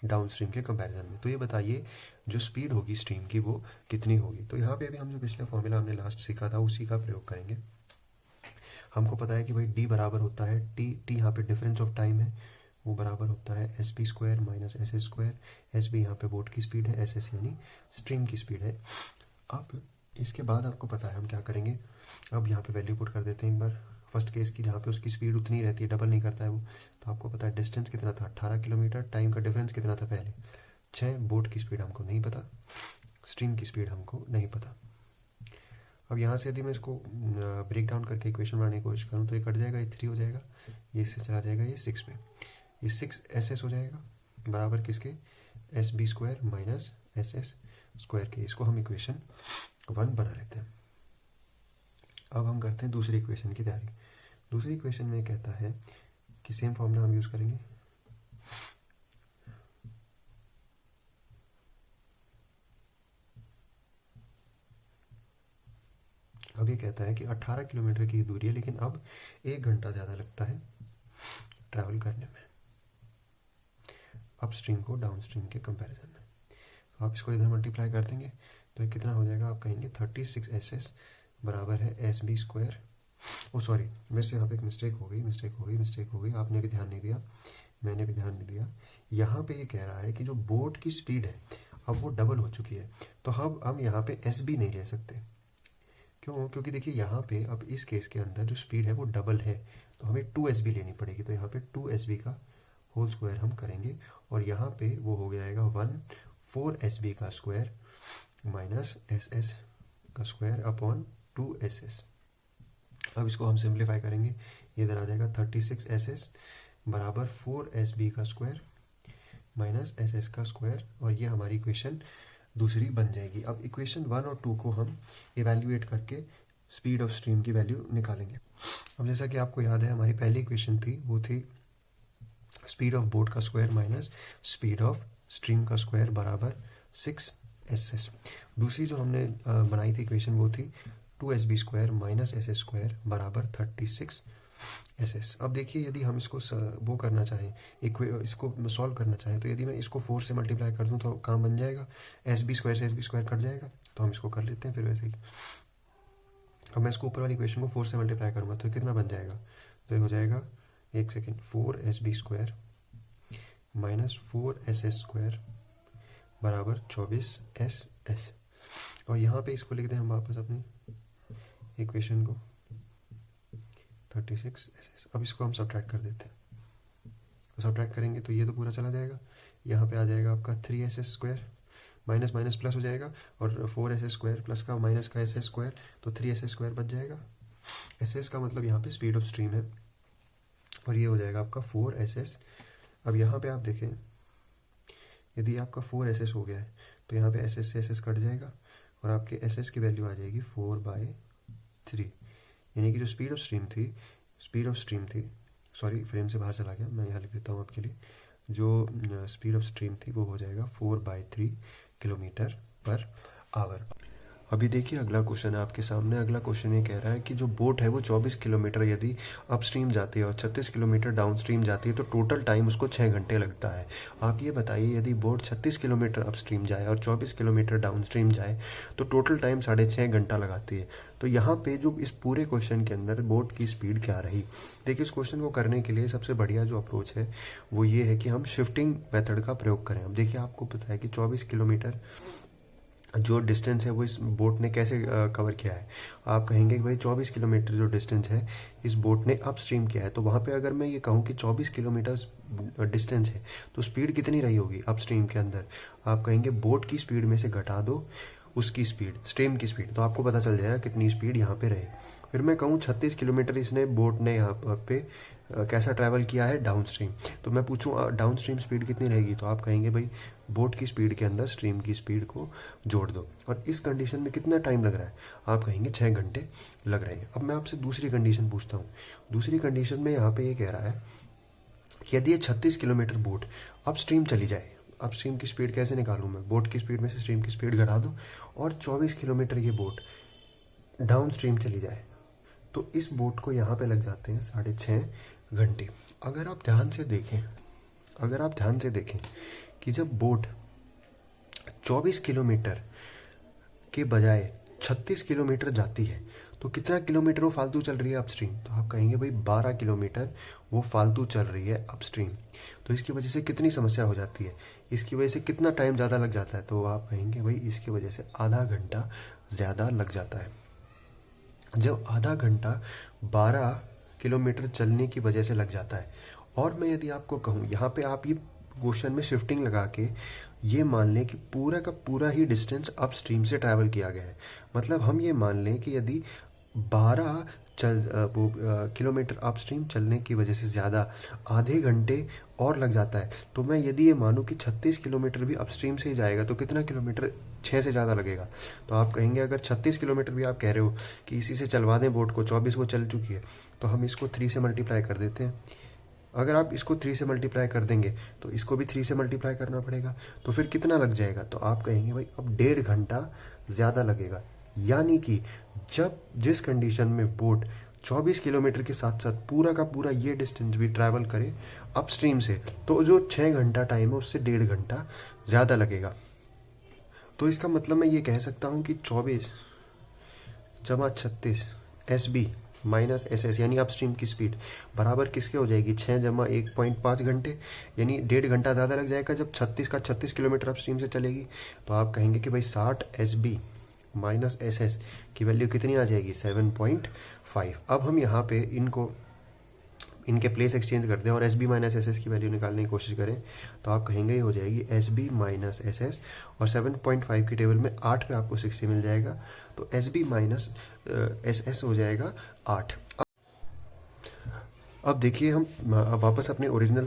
डाउनस्ट्रीम के कंपैरिजन में। तो ये बताइए जो स्पीड होगी स्ट्रीम की वो कितनी होगी। तो यहाँ पे अभी हम जो पिछले फॉर्मूला हमने लास्ट सीखा था उसी का प्रयोग करेंगे। हमको पता है कि भाई डी बराबर होता है टी यहाँ पे डिफरेंस ऑफ टाइम है, वो बराबर होता है S B square minus S S square. S B यहाँ पे बोट की स्पीड है, एस एस यानी स्ट्रीम की स्पीड है। अब इसके बाद आपको पता है हम क्या करेंगे, अब यहाँ पे वैल्यू पुट कर देते हैं एक बार फर्स्ट केस की, जहाँ पे उसकी स्पीड उतनी रहती है, डबल नहीं करता है वो। तो आपको पता है डिस्टेंस कितना था 18 किलोमीटर, टाइम का डिफरेंस कितना था पहले 6, बोट की स्पीड हमको नहीं पता, स्ट्रीम की स्पीड हमको नहीं पता। अब यहाँ से यदि मैं इसको ब्रेक डाउन करके इक्वेशन बनाने की कोशिश करूँ तो ये कट जाएगा, ये 3 हो जाएगा, ये इससे चला जाएगा ये 6 पे, ये 6 SS हो जाएगा बराबर किसके S B square minus S S square के। इसको हम इक्वेशन 1 बना लेते हैं। अब हम करते हैं दूसरी इक्वेशन की तैयारी। दूसरी इक्वेशन में कहता है कि सेम फॉर्मूला हम यूज़ करेंगे, अब ये कहता है कि 18 किलोमीटर की दूरी है लेकिन अब 1 घंटा ज़्यादा लगता है ट्रैवल करने में अपस्ट्रीम को डाउनस्ट्रीम के कंपैरिजन में। तो आप इसको इधर मल्टीप्लाई कर देंगे तो ये कितना हो जाएगा, आप कहेंगे 36 SS बराबर है एस बी स्क्वायर। ओ सॉरी, मेरे से यहाँ पे एक मिस्टेक हो गई, आपने भी ध्यान नहीं दिया, मैंने भी ध्यान नहीं दिया। यहाँ पे ये कह रहा है कि जो बोट की स्पीड है अब वो डबल हो चुकी है, तो हम यहाँ पे एस बी नहीं ले सकते। क्यों? क्योंकि देखिए यहाँ पे अब इस केस के अंदर जो स्पीड है वो डबल है, तो हमें 2SB लेनी पड़ेगी। तो यहाँ पे 2SB का होल स्क्वायर हम करेंगे और यहाँ पे वो हो जाएगा 4SB का स्क्वायर माइनस SS का स्क्वायर अपॉन 2SS। अब इसको हम सिंप्लीफाई करेंगे, ये इधर आ जाएगा 36 SS बराबर 4SB का स्क्वायर माइनस एस एस का स्क्वायर, और ये हमारी इक्वेशन दूसरी बन जाएगी। अब इक्वेशन 1 और 2 को हम इवेल्युएट करके स्पीड ऑफ स्ट्रीम की वैल्यू निकालेंगे। अब जैसा कि आपको याद है, हमारी पहली इक्वेशन थी वो थी स्पीड ऑफ बोट का square minus speed of stream का स्क्वायर बराबर 6 एस। दूसरी जो हमने बनाई थी इक्वेशन वो थी 2 SB square minus S S square बराबर 36 SS। अब देखिए, यदि हम इसको वो करना चाहें, इसको सॉल्व करना चाहें, तो यदि मैं इसको 4 से मल्टीप्लाई कर दूं तो काम बन जाएगा, SB स्क्वायर से SB स्क्वायर कट जाएगा, तो हम इसको कर लेते हैं फिर वैसे ही। अब मैं इसको ऊपर वाली इक्वेशन को 4 से मल्टीप्लाई करूँगा तो कितना बन जाएगा, तो ये हो जाएगा 1 second 4 SB square minus 4 SS square बराबर 24 SS। और यहाँ पे इसको लिख दें हम वापस अपनी इक्वेशन को 36 SS। अब इसको हम सब्ट्रैक्ट कर देते हैं, सब्ट्रैक्ट करेंगे तो ये तो पूरा चला जाएगा, यहाँ पे आ जाएगा आपका 3SS square, minus minus plus हो जाएगा, और 4SS स्क्वायर प्लस का माइनस का SS स्क्वायर, तो 3SS स्क्वायर बच जाएगा। SS का मतलब यहाँ पे स्पीड ऑफ स्ट्रीम है, और ये हो जाएगा आपका 4SS। अब यहाँ पे आप देखें, यदि आपका 4SS हो गया है तो यहाँ पे SS से SS कट जाएगा, और आपके SS की वैल्यू आ जाएगी 4/3, यानी कि जो स्पीड ऑफ स्ट्रीम थी, सॉरी फ्रेम से बाहर चला गया, मैं यहाँ लिख देता हूँ आपके लिए, जो स्पीड ऑफ स्ट्रीम थी वो हो जाएगा 4/3 किलोमीटर पर आवर। अभी देखिए अगला क्वेश्चन है आपके सामने। अगला क्वेश्चन ये कह रहा है कि जो बोट है वो 24 किलोमीटर यदि अपस्ट्रीम जाती है और 36 किलोमीटर डाउनस्ट्रीम जाती है तो टोटल टाइम उसको 6 घंटे लगता है। आप ये बताइए, यदि बोट 36 किलोमीटर अपस्ट्रीम जाए और 24 किलोमीटर डाउनस्ट्रीम जाए तो टोटल टाइम 6.5 घंटा लगाती है। तो यहाँ पे जो इस पूरे क्वेश्चन के अंदर बोट की स्पीड क्या रही। देखिए, इस क्वेश्चन को करने के लिए सबसे बढ़िया जो अप्रोच है वो ये है कि हम शिफ्टिंग मेथड का प्रयोग करें। अब देखिए, आपको पता है कि 24 किलोमीटर जो डिस्टेंस है वो इस बोट ने कैसे कवर किया है। आप कहेंगे कि भाई 24 किलोमीटर जो डिस्टेंस है इस बोट ने अपस्ट्रीम किया है, तो वहाँ पे अगर मैं ये कहूँ कि 24 किलोमीटर डिस्टेंस है तो स्पीड कितनी रही होगी अपस्ट्रीम के अंदर। आप कहेंगे बोट की स्पीड में से घटा दो उसकी स्पीड, स्ट्रीम की स्पीड, तो आपको पता चल जाएगा कितनी स्पीड यहाँ पे रहे। फिर मैं कहूँ 36 किलोमीटर इसने बोट ने यहाँ पे कैसा ट्रैवल किया है डाउनस्ट्रीम, तो मैं पूछूँ डाउनस्ट्रीम स्पीड कितनी रहेगी, तो आप कहेंगे भाई बोट की स्पीड के अंदर स्ट्रीम की स्पीड को जोड़ दो। और इस कंडीशन में कितना टाइम लग रहा है, आप कहेंगे 6 घंटे लग रहे हैं। अब मैं आपसे दूसरी कंडीशन पूछता हूँ। दूसरी कंडीशन में यहाँ पे ये कह रहा है कि यदि ये 36 किलोमीटर बोट अपस्ट्रीम चली जाए, अपस्ट्रीम की स्पीड कैसे निकालूँ मैं, बोट की स्पीड में से स्ट्रीम की स्पीड घटा दूँ, और 24 किलोमीटर ये बोट डाउन स्ट्रीम चली जाए, तो इस बोट को यहाँ पे लग जाते हैं 6.5 घंटे। अगर आप ध्यान से देखें कि जब बोट 24 किलोमीटर के बजाय 36 किलोमीटर जाती है तो कितना किलोमीटर वो फालतू चल रही है अपस्ट्रीम, तो आप कहेंगे भाई 12 किलोमीटर वो फालतू चल रही है अपस्ट्रीम। तो इसकी वजह से कितनी समस्या हो जाती है, इसकी वजह से कितना टाइम ज़्यादा लग जाता है, तो आप कहेंगे भाई इसकी वजह से आधा घंटा ज़्यादा लग जाता है। जब आधा घंटा 12 किलोमीटर चलने की वजह से लग जाता है, और मैं यदि आपको कहूँ यहाँ पे आप ये क्वेश्चन में शिफ्टिंग लगा के ये मान लें कि पूरा का पूरा ही डिस्टेंस अपस्ट्रीम से ट्रैवल किया गया है, मतलब हम ये मान लें कि यदि 12 किलोमीटर अपस्ट्रीम चलने की वजह से ज़्यादा आधे घंटे और लग जाता है, तो मैं यदि ये मानूं कि 36 किलोमीटर भी अपस्ट्रीम से ही जाएगा तो कितना किलोमीटर 6 से ज़्यादा लगेगा। तो आप कहेंगे अगर 36 किलोमीटर भी आप कह रहे हो कि इसी से चलवा दें बोट को, 24 वो चल चुकी है, तो हम इसको 3 से मल्टीप्लाई कर देते हैं। अगर आप इसको 3 से मल्टीप्लाई कर देंगे तो इसको भी 3 से मल्टीप्लाई करना पड़ेगा, तो फिर कितना लग जाएगा, तो आप कहेंगे भाई अब 1.5 घंटा ज़्यादा लगेगा। यानी कि जब जिस कंडीशन में बोट 24 किलोमीटर के साथ साथ पूरा का पूरा ये डिस्टेंस भी ट्रैवल करे अपस्ट्रीम से, तो जो 6 घंटा टाइम है उससे 1.5 घंटा ज़्यादा लगेगा। तो इसका मतलब मैं ये कह सकता हूँ कि 24 जमा 36 SB माइनस SS यानी अपस्ट्रीम की स्पीड बराबर किसके हो जाएगी, 6 जमा 1.5 घंटे, यानी 1.5 घंटा ज़्यादा लग जाएगा जब 36 का 36 किलोमीटर अपस्ट्रीम से चलेगी। तो आप कहेंगे कि भाई 60 SB माइनस SS की वैल्यू कितनी आ जाएगी, 7.5। अब हम यहाँ पे इनके प्लेस एक्सचेंज करते हैं और SB माइनस SS की वैल्यू निकालने की कोशिश करें, तो आप कहेंगे ये हो जाएगी SB माइनस SS, और 7.5 की टेबल में 8 पे आपको 60 मिल जाएगा, तो SB माइनस SS हो जाएगा 8। अब देखिए हम अब वापस अपने ओरिजिनल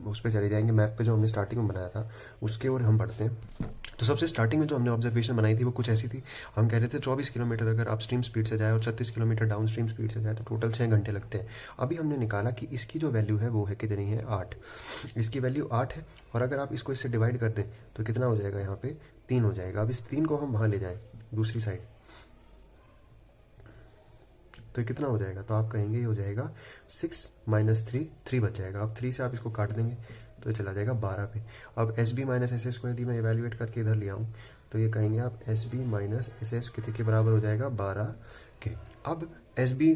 उस पर चले जाएंगे, मैप पे जो हमने स्टार्टिंग में बनाया था उसके ओर हम बढ़ते हैं। तो सबसे स्टार्टिंग में जो हमने ऑब्जर्वेशन बनाई थी वो कुछ ऐसी थी। हम कह रहे थे 24 किलोमीटर अगर अपस्ट्रीम स्पीड से जाए और 36 किलोमीटर डाउनस्ट्रीम स्पीड से जाए तो टोटल 6 घंटे लगते हैं। अभी हमने निकाला कि इसकी जो वैल्यू है वो है कितनी है, 8। इसकी वैल्यू 8 है, और अगर आप इसको इससे डिवाइड कर दें तो कितना हो जाएगा, यहाँ पे 3 हो जाएगा। अब इस 3 को हम वहाँ ले जाएँ दूसरी साइड तो कितना हो जाएगा, तो आप कहेंगे ये हो जाएगा 6 माइनस 3 बच जाएगा। अब 3 से आप इसको काट देंगे तो ये चला जाएगा 12 पे। अब S B minus S S को यदि मैं इवेल्युएट करके इधर ले आऊँ तो ये कहेंगे आप S B minus S S कितने के बराबर हो जाएगा, 12 के। अब S B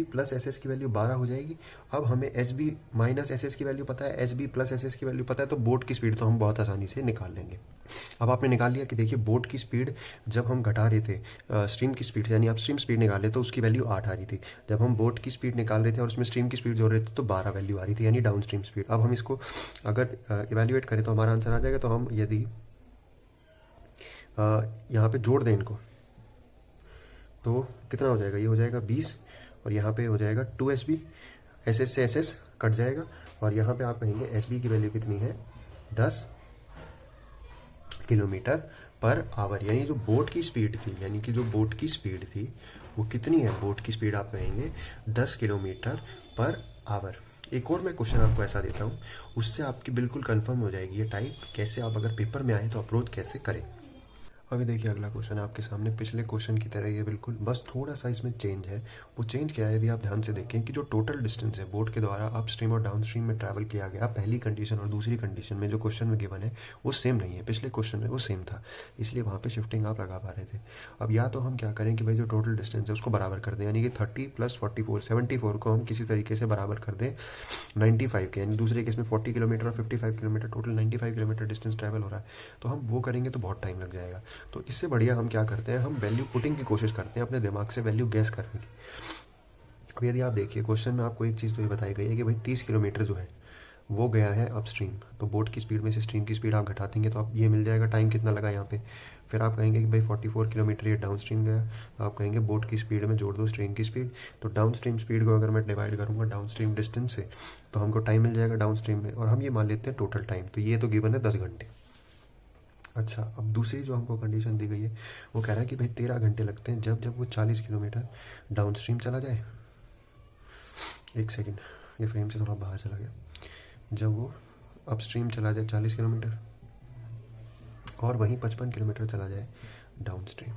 plus S S की वैल्यू 12 हो जाएगी। अब हमें S B minus S S की वैल्यू पता है, S B plus S S की वैल्यू पता है, तो बोट की स्पीड तो हम बहुत आसानी से निकाल लेंगे। अब आपने निकाल लिया कि देखिए बोट की स्पीड जब हम घटा रहे थे स्ट्रीम की स्पीड से, यानी अपस्ट्रीम स्पीड निकाल रहे तो उसकी वैल्यू 8 आ रही थी। जब हम बोट की स्पीड निकाल रहे थे और उसमें स्ट्रीम की स्पीड जोड़ रहे थे तो 12 वैल्यू आ रही थी, यानी डाउन स्ट्रीम स्पीड। अब हम इसको अगर इवेल्युएट करें तो हमारा आंसर आ जाएगा। तो हम यदि यहाँ पे जोड़ दें इनको तो कितना हो जाएगा, ये हो जाएगा 20, और यहाँ पे हो जाएगा 2 एस बी, एस एस से एस एस कट जाएगा, और यहाँ पे आप कहेंगे एस बी की वैल्यू कितनी है, 10 किलोमीटर पर आवर। यानी जो बोट की स्पीड थी, यानी कि जो बोट की स्पीड थी वो कितनी है, बोट की स्पीड आप कहेंगे 10 किलोमीटर पर आवर। एक और मैं क्वेश्चन आपको ऐसा देता हूँ, उससे आपकी बिल्कुल कंफर्म हो जाएगी ये टाइप कैसे आप अगर पेपर में आए तो अप्रोच कैसे करें। अभी देखिए अगला क्वेश्चन आपके सामने पिछले क्वेश्चन की तरह ये बिल्कुल, बस थोड़ा सा इसमें चेंज है। वो चेंज क्या है, यदि आप ध्यान से देखें कि जो टोटल डिस्टेंस है बोट के द्वारा अप स्ट्रीम और डाउन स्ट्रीम में ट्रैवल किया गया, पहली कंडीशन और दूसरी कंडीशन में जो क्वेश्चन में गिवन है वो सेम नहीं है। पिछले क्वेश्चन में वो सेम था, इसलिए वहाँ पे शिफ्टिंग आप लगा पा रहे थे। अब या तो हम क्या करें कि भाई जो टोटल डिस्टेंस है उसको बराबर कर दें, यानी कि 30 + 44 74 को हम किसी तरीके से बराबर कर दें 95 के, यानी दूसरे केस में 40 किलोमीटर और 55 kilometre, total 95 kilometre distance travel हो रहा है। तो हम वो करेंगे तो बहुत टाइम लग जाएगा। तो इससे बढ़िया हम क्या करते हैं, हम वैल्यू पुटिंग की कोशिश करते हैं, अपने दिमाग से वैल्यू गैस करने की। अब यदि आप देखिए क्वेश्चन में आपको एक चीज़ तो ये बताई गई है कि भाई 30 किलोमीटर जो है वो गया है अपस्ट्रीम, तो बोट की स्पीड में से स्ट्रीम की स्पीड आप घटा देंगे तो आप ये मिल जाएगा टाइम कितना लगा यहाँ पे। फिर आप कहेंगे कि भाई 44 किलोमीटर ये डाउन स्ट्रीम गया, तो आप कहेंगे बोट की स्पीड में जोड़ दो स्ट्रीम की स्पीड। तो डाउन स्ट्रीम स्पीड को अगर मैं डिवाइड करूँगा डाउन स्ट्रीम डिस्टेंस से तो हमको टाइम मिल जाएगा डाउन स्ट्रीम में, और हम ये मान लेते हैं टोटल टाइम, तो ये तो गिवन है 10 घंटे। अच्छा, अब दूसरी जो हमको कंडीशन दी गई है वो कह रहा है कि भाई 13 घंटे लगते हैं जब वो 40 किलोमीटर डाउन स्ट्रीम चला जाए। एक सेकेंड, ये फ्रेम से थोड़ा बाहर चला गया। जब वो अपस्ट्रीम चला जाए 40 किलोमीटर और वहीं 55 किलोमीटर चला जाए डाउन स्ट्रीम।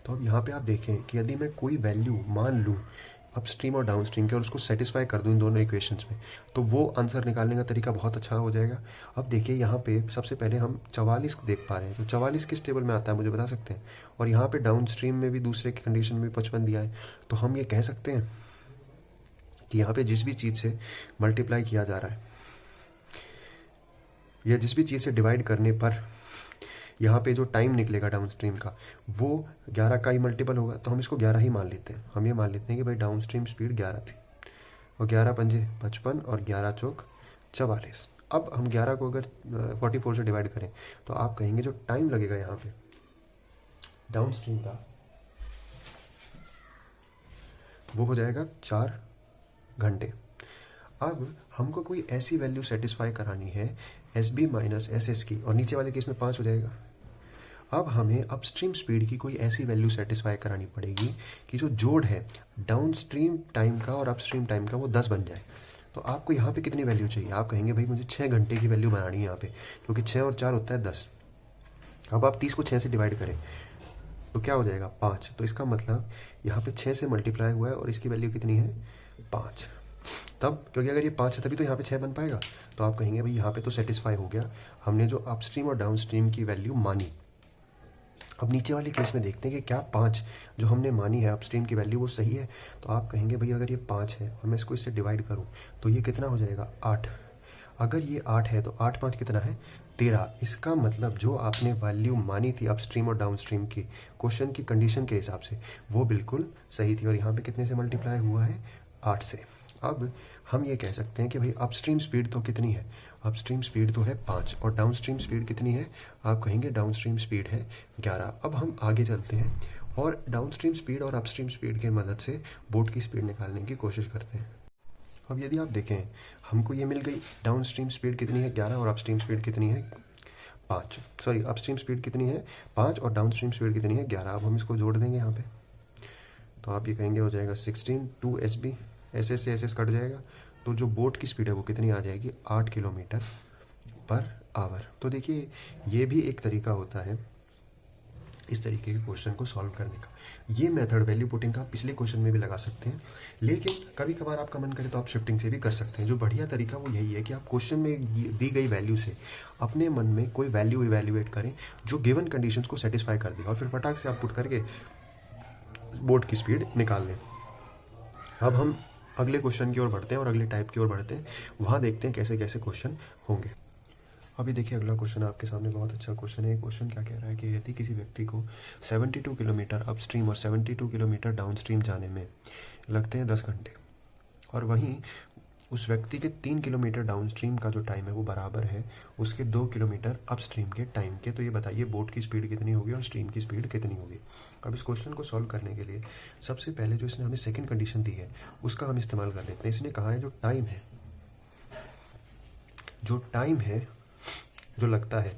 तो अब यहाँ पे आप देखें कि यदि मैं कोई वैल्यू मान लूँ अपस्ट्रीम और डाउनस्ट्रीम के और उसको सेटिस्फाई कर दूँ इन दोनों इक्वेशंस में, तो वो आंसर निकालने का तरीका बहुत अच्छा हो जाएगा। अब देखिए यहाँ पे सबसे पहले हम 44 को देख पा रहे हैं, तो 44 किस टेबल में आता है मुझे बता सकते हैं। और यहाँ पे डाउनस्ट्रीम में भी दूसरे की कंडीशन में 55 दिया है, तो हम ये कह सकते हैं कि यहाँ पे जिस भी चीज़ से मल्टीप्लाई किया जा रहा है या जिस भी चीज़ से डिवाइड करने पर यहाँ पे जो टाइम निकलेगा डाउन स्ट्रीम का वो 11 का ही मल्टीपल होगा, तो हम इसको 11 ही मान लेते हैं। हम ये मान लेते हैं कि भाई डाउन स्ट्रीम स्पीड 11 थी, और 11 पंजे 55 और 11 चौक 44। अब हम 11 को अगर 44 से डिवाइड करें तो आप कहेंगे जो टाइम लगेगा यहाँ पे डाउन स्ट्रीम का वो हो जाएगा 4 घंटे। अब हमको कोई ऐसी वैल्यू सेटिस्फाई करानी है S B minus S S की, और नीचे वाले केस में 5 हो जाएगा। अब हमें अपस्ट्रीम स्पीड की कोई ऐसी वैल्यू सेटिस्फाई करानी पड़ेगी कि जो जोड़ है डाउन स्ट्रीम टाइम का और अपस्ट्रीम टाइम का वो 10 बन जाए। तो आपको यहाँ पे कितनी वैल्यू चाहिए, आप कहेंगे भाई मुझे 6 घंटे की वैल्यू बनानी है यहाँ पे, क्योंकि 6 और 4 होता है 10। अब आप 30 को 6 से डिवाइड करें तो क्या हो जाएगा 5, तो इसका मतलब यहाँ पे 6 से मल्टीप्लाई हुआ है और इसकी वैल्यू कितनी है 5। तब क्योंकि अगर ये 5 है तभी तो यहाँ पे 6 बन पाएगा, तो आप कहेंगे भाई यहाँ पे तो सेटिस्फाई हो गया, हमने जो अपस्ट्रीम और डाउनस्ट्रीम की वैल्यू मानी। अब नीचे वाले केस में देखते हैं कि क्या 5 जो हमने मानी है अपस्ट्रीम की वैल्यू वो सही है। तो आप कहेंगे भाई अगर ये 5 है और मैं इसको इससे डिवाइड करूँ तो ये कितना हो जाएगा 8। अगर ये 8 है तो 8 5 कितना है 13। इसका मतलब जो आपने वैल्यू मानी थी अपस्ट्रीम और डाउनस्ट्रीम की क्वेश्चन की कंडीशन के हिसाब से वो बिल्कुल सही थी, और यहाँ पे कितने से मल्टीप्लाई हुआ है 8 से। अब हम ये कह सकते हैं कि भाई अपस्ट्रीम स्पीड तो कितनी है, अपस्ट्रीम स्पीड तो है 5 और डाउनस्ट्रीम स्पीड कितनी है, आप कहेंगे डाउनस्ट्रीम स्पीड है 11। अब हम आगे चलते हैं और डाउनस्ट्रीम स्पीड और अपस्ट्रीम स्पीड की मदद से बोट की स्पीड निकालने की कोशिश करते हैं। अब यदि आप देखें, हमको ये मिल गई डाउनस्ट्रीम स्पीड कितनी है 11 और अपस्ट्रीम स्पीड कितनी है 5, सॉरी अपस्ट्रीम स्पीड कितनी है 5 और डाउनस्ट्रीम स्पीड कितनी है 11। अब हम इसको जोड़ देंगे यहाँ पे, तो आप ये कहेंगे हो जाएगा 16 2 SB, SS से SS कट जाएगा, तो जो बोट की स्पीड है वो कितनी आ जाएगी 8 किलोमीटर पर आवर। तो देखिए ये भी एक तरीका होता है इस तरीके के क्वेश्चन को सॉल्व करने का। ये मेथड वैल्यू पुटिंग का पिछले क्वेश्चन में भी लगा सकते हैं, लेकिन कभी कभार आपका मन करे तो आप शिफ्टिंग से भी कर सकते हैं। जो बढ़िया तरीका वो यही है कि आप क्वेश्चन में दी गई वैल्यू से अपने मन में कोई वैल्यू इवेल्युएट करें जो गिवन कंडीशंस को सेटिस्फाई कर दे, और फिर फटाक से आप पुट करके बोट की स्पीड निकाल लें। अब हम अगले क्वेश्चन की ओर बढ़ते हैं और अगले टाइप की ओर बढ़ते हैं, वहाँ देखते हैं कैसे कैसे क्वेश्चन होंगे। अभी देखिए अगला क्वेश्चन आपके सामने बहुत अच्छा क्वेश्चन है। क्वेश्चन क्या कह रहा है कि यदि किसी व्यक्ति को 72 किलोमीटर अपस्ट्रीम और 72 किलोमीटर डाउनस्ट्रीम जाने में लगते हैं 10 घंटे, और वहीं उस व्यक्ति के 3 किलोमीटर डाउनस्ट्रीम का जो टाइम है वो बराबर है उसके 2 किलोमीटर अपस्ट्रीम के टाइम के, तो ये बताइए बोट की स्पीड कितनी होगी और स्ट्रीम की स्पीड कितनी होगी। अब इस क्वेश्चन को सॉल्व करने के लिए सबसे पहले जो इसने हमें सेकेंड कंडीशन दी है उसका हम इस्तेमाल कर लेते हैं। इसने कहा है जो टाइम है जो लगता है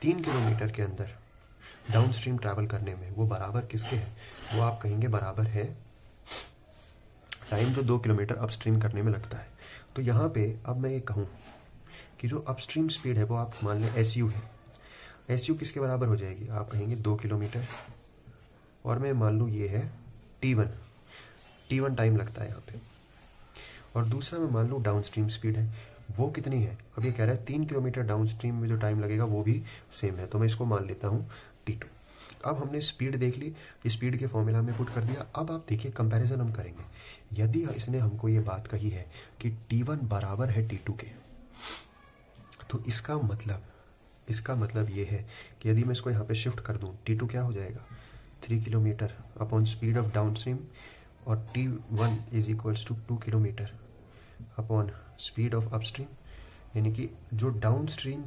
3 किलोमीटर के अंदर डाउनस्ट्रीम ट्रैवल करने में, वो बराबर किसके है, वो आप कहेंगे बराबर है टाइम जो 2 किलोमीटर अपस्ट्रीम करने में लगता है। तो यहाँ पे अब मैं ये कहूँ कि जो अपस्ट्रीम स्पीड है वो आप मान लें SU है, SU किसके बराबर हो जाएगी, आप कहेंगे 2 किलोमीटर, और मैं मान लूँ ये है T1 टाइम लगता है यहाँ पे, और दूसरा मैं मान लूँ डाउनस्ट्रीम स्पीड है वो कितनी है। अब ये कह रहा है 3 किलोमीटर डाउनस्ट्रीम में जो टाइम लगेगा वो भी सेम है, तो मैं इसको मान लेता हूँ T2। अब हमने स्पीड देख ली, स्पीड के फॉर्मूला में पुट कर दिया। अब आप देखिए कंपैरिजन हम करेंगे। यदि इसने हमको ये बात कही है कि T1 बराबर है T2 के, तो इसका मतलब ये है कि यदि मैं इसको यहाँ पे शिफ्ट कर दूँ, T2 क्या हो जाएगा 3 kilometre upon speed of downstream, और T1 is equals to 2 kilometre upon speed of upstream, यानी कि जो डाउनस्ट्रीम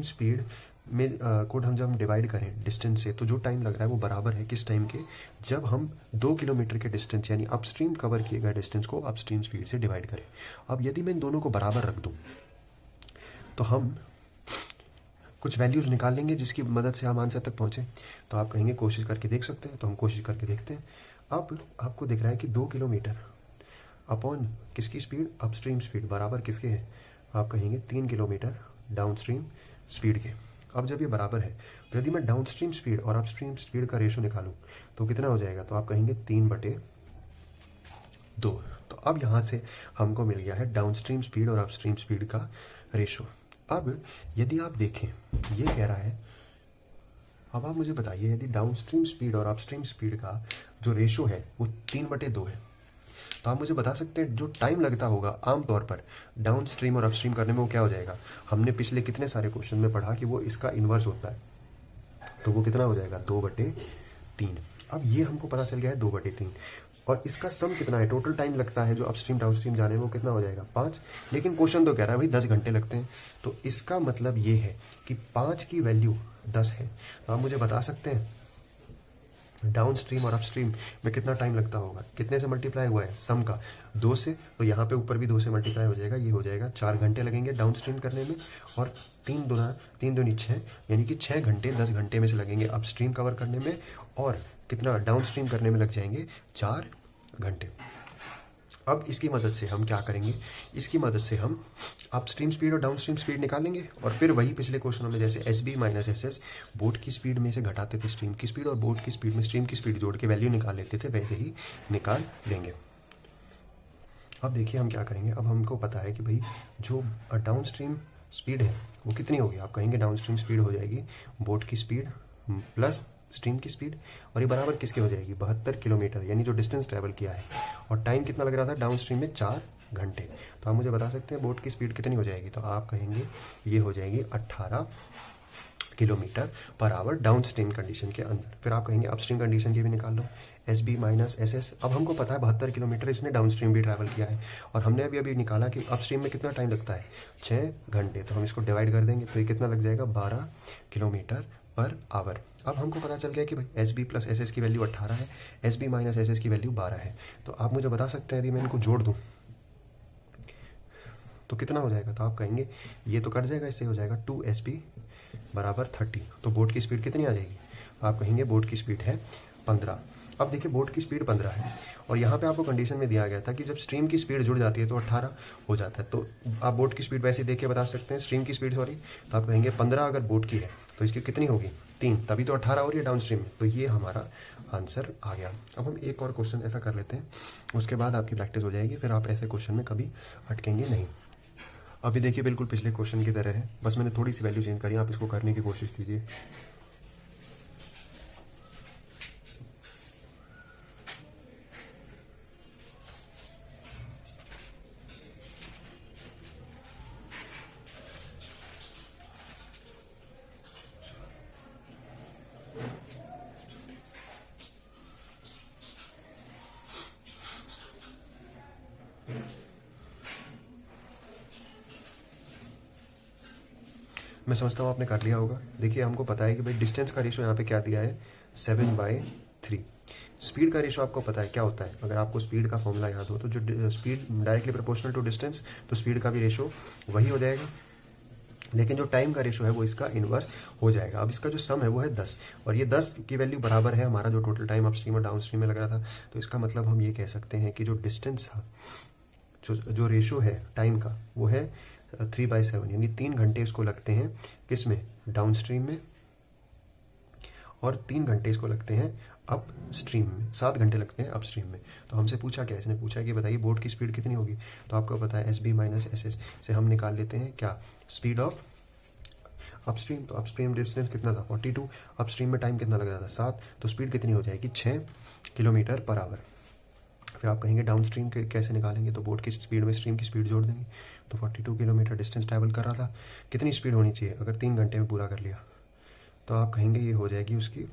स्पीड में को हम जब डिवाइड करें डिस्टेंस से, तो जो टाइम लग रहा है वो बराबर है किस टाइम के, जब हम 2 किलोमीटर के डिस्टेंस यानी अपस्ट्रीम कवर किए गए डिस्टेंस को अपस्ट्रीम स्पीड से डिवाइड करें। अब यदि मैं इन दोनों को बराबर रख दूं तो हम कुछ वैल्यूज़ निकाल लेंगे जिसकी मदद से हम आंसर तक पहुँचें। तो आप कहेंगे कोशिश करके देख सकते हैं, तो हम कोशिश करके देखते हैं। अब आपको दिख रहा है कि 2 किलोमीटर अपॉन किसकी स्पीड, अपस्ट्रीम स्पीड, बराबर किसके है, आप कहेंगे 3 किलोमीटर डाउनस्ट्रीम स्पीड के। अब जब ये बराबर है तो यदि मैं डाउनस्ट्रीम स्पीड और अपस्ट्रीम स्पीड का रेशो निकालूं तो कितना हो जाएगा, तो आप कहेंगे 3/2। तो अब यहाँ से हमको मिल गया है डाउनस्ट्रीम स्पीड और अपस्ट्रीम स्पीड का रेशो। अब यदि आप देखें ये कह रहा है, अब आप मुझे बताइए यदि डाउनस्ट्रीम स्पीड और अपस्ट्रीम स्पीड का जो रेशो है वो 3/2 है, तो आप मुझे बता सकते हैं जो टाइम लगता होगा आमतौर पर डाउन स्ट्रीम और अपस्ट्रीम करने में वो क्या हो जाएगा। हमने पिछले कितने सारे क्वेश्चन में पढ़ा कि वो इसका इन्वर्स होता है, तो वो कितना हो जाएगा 2/3। अब ये हमको पता चल गया है 2/3, और इसका सम कितना है, टोटल टाइम लगता है जो अपस्ट्रीम डाउनस्ट्रीम जाने में वो कितना हो जाएगा 5। लेकिन क्वेश्चन तो कह रहा है भाई 10 घंटे लगते हैं, तो इसका मतलब ये है कि 5 की वैल्यू 10 है। तो आप मुझे बता सकते हैं डाउन स्ट्रीम और अपस्ट्रीम में कितना टाइम लगता होगा, कितने से मल्टीप्लाई हुआ है सम का 2 से, तो यहाँ पे ऊपर भी 2 से मल्टीप्लाई हो जाएगा, ये हो जाएगा 4 घंटे लगेंगे डाउन स्ट्रीम करने में, और 3 दूनी 6, यानी कि 6 घंटे 10 घंटे में से लगेंगे अपस्ट्रीम कवर करने में, और कितना डाउन स्ट्रीम करने में लग जाएंगे 4 घंटे। अब इसकी मदद से हम क्या करेंगे, इसकी मदद से हम अपस्ट्रीम स्पीड और डाउनस्ट्रीम स्पीड निकालेंगे, और फिर वही पिछले क्वेश्चनों में जैसे SB माइनस SS बोट की स्पीड में से घटाते थे स्ट्रीम की स्पीड, और बोट की स्पीड में स्ट्रीम की स्पीड जोड़ के वैल्यू निकाल लेते थे, वैसे ही निकाल लेंगे। अब देखिए हम क्या करेंगे। अब हमको पता है कि भाई जो डाउनस्ट्रीम स्पीड है वो कितनी होगी, आप कहेंगे डाउनस्ट्रीम स्पीड हो जाएगी बोट की स्पीड प्लस स्ट्रीम की स्पीड, और ये बराबर किसके हो जाएगी 72 किलोमीटर, यानी जो डिस्टेंस ट्रैवल किया है, और टाइम कितना लग रहा था डाउन स्ट्रीम में 4 घंटे। तो आप मुझे बता सकते हैं बोट की स्पीड कितनी हो जाएगी, तो आप कहेंगे ये हो जाएगी 18 kilometre per our down stream condition के अंदर। फिर आप कहेंगे अपस्ट्रीम कंडीशन की भी निकाल लो, SB माइनस SS। अब हमको पता है 72 किलोमीटर इसने डाउन स्ट्रीम भी ट्रैवल किया है, और हमने अभी निकाला कि अपस्ट्रीम में कितना टाइम लगता है 6 घंटे, तो हम इसको डिवाइड कर देंगे तो ये कितना लग जाएगा 12 किलोमीटर पर आवर। अब हमको पता चल गया कि भाई S B plus S S की वैल्यू 18 है, S B minus S S की वैल्यू 12 है। तो आप मुझे बता सकते हैं यदि मैं इनको जोड़ दूँ तो कितना हो जाएगा? तो आप कहेंगे ये तो कट जाएगा, इससे हो जाएगा 2SB बराबर 30। तो बोट की स्पीड कितनी आ जाएगी? आप कहेंगे बोट की स्पीड है 15। अब देखिए बोट की स्पीड 15 है और यहाँ पे आपको कंडीशन में दिया गया था कि जब स्ट्रीम की स्पीड जुड़ जाती है तो 18 हो जाता है। तो आप बोट की स्पीड वैसे देख के बता सकते हैं, स्ट्रीम की स्पीड सॉरी। तो आप कहेंगे 15 अगर बोट की है तो इसकी कितनी होगी? 3, तभी तो 18 हो रही है डाउन स्ट्रीम में। तो ये हमारा आंसर आ गया। अब हम एक और क्वेश्चन ऐसा कर लेते हैं, उसके बाद आपकी प्रैक्टिस हो जाएगी, फिर आप ऐसे क्वेश्चन में कभी अटकेंगे नहीं। अभी देखिए बिल्कुल पिछले क्वेश्चन की तरह है, बस मैंने थोड़ी सी वैल्यू चेंज करी, आप इसको करने की कोशिश कीजिए। मैं समझता हूँ आपने कर लिया होगा। देखिए हमको पता है कि भाई डिस्टेंस का रेशो यहाँ पे क्या दिया है? 7/3। स्पीड का रेशो आपको पता है क्या होता है? अगर आपको स्पीड का फॉर्मूला याद हो तो जो speed directly proportional to distance, तो स्पीड का भी रेशो वही हो जाएगा। लेकिन जो टाइम का रेशो है वो इसका इनवर्स हो जाएगा। अब इसका जो सम है वो है 10 और ये 10 की वैल्यू बराबर है हमारा जो टोटल टाइम अपस्ट्रीम और डाउनस्ट्रीम में लग रहा था। तो इसका मतलब हम ये कह सकते हैं कि जो डिस्टेंस था, जो रेशो है टाइम का, वो है 3/7, यानी 3 घंटे इसको लगते हैं किस में? डाउन स्ट्रीम में, और 3 घंटे इसको लगते हैं अप स्ट्रीम में, 7 घंटे लगते हैं अप स्ट्रीम में। तो हमसे पूछा क्या? इसने पूछा कि बताइए बोट की स्पीड कितनी होगी। तो आपको पता है S B minus S S से हम निकाल लेते हैं क्या? Speed of upstream. तो अपस्ट्रीम डिस्टेंस कितना था? 42। अपस्ट्रीम में टाइम कितना लग रहा था? 7। तो स्पीड कितनी हो जाएगी? 6 किलोमीटर पर आवर। फिर आप कहेंगे डाउन स्ट्रीम के कैसे निकालेंगे? तो बोट की स्पीड में स्ट्रीम की स्पीड जोड़ देंगे। तो 42 किलोमीटर डिस्टेंस ट्रैवल कर रहा था, कितनी स्पीड होनी चाहिए अगर 3 घंटे में पूरा कर लिया? तो आप कहेंगे ये हो जाएगी उसकी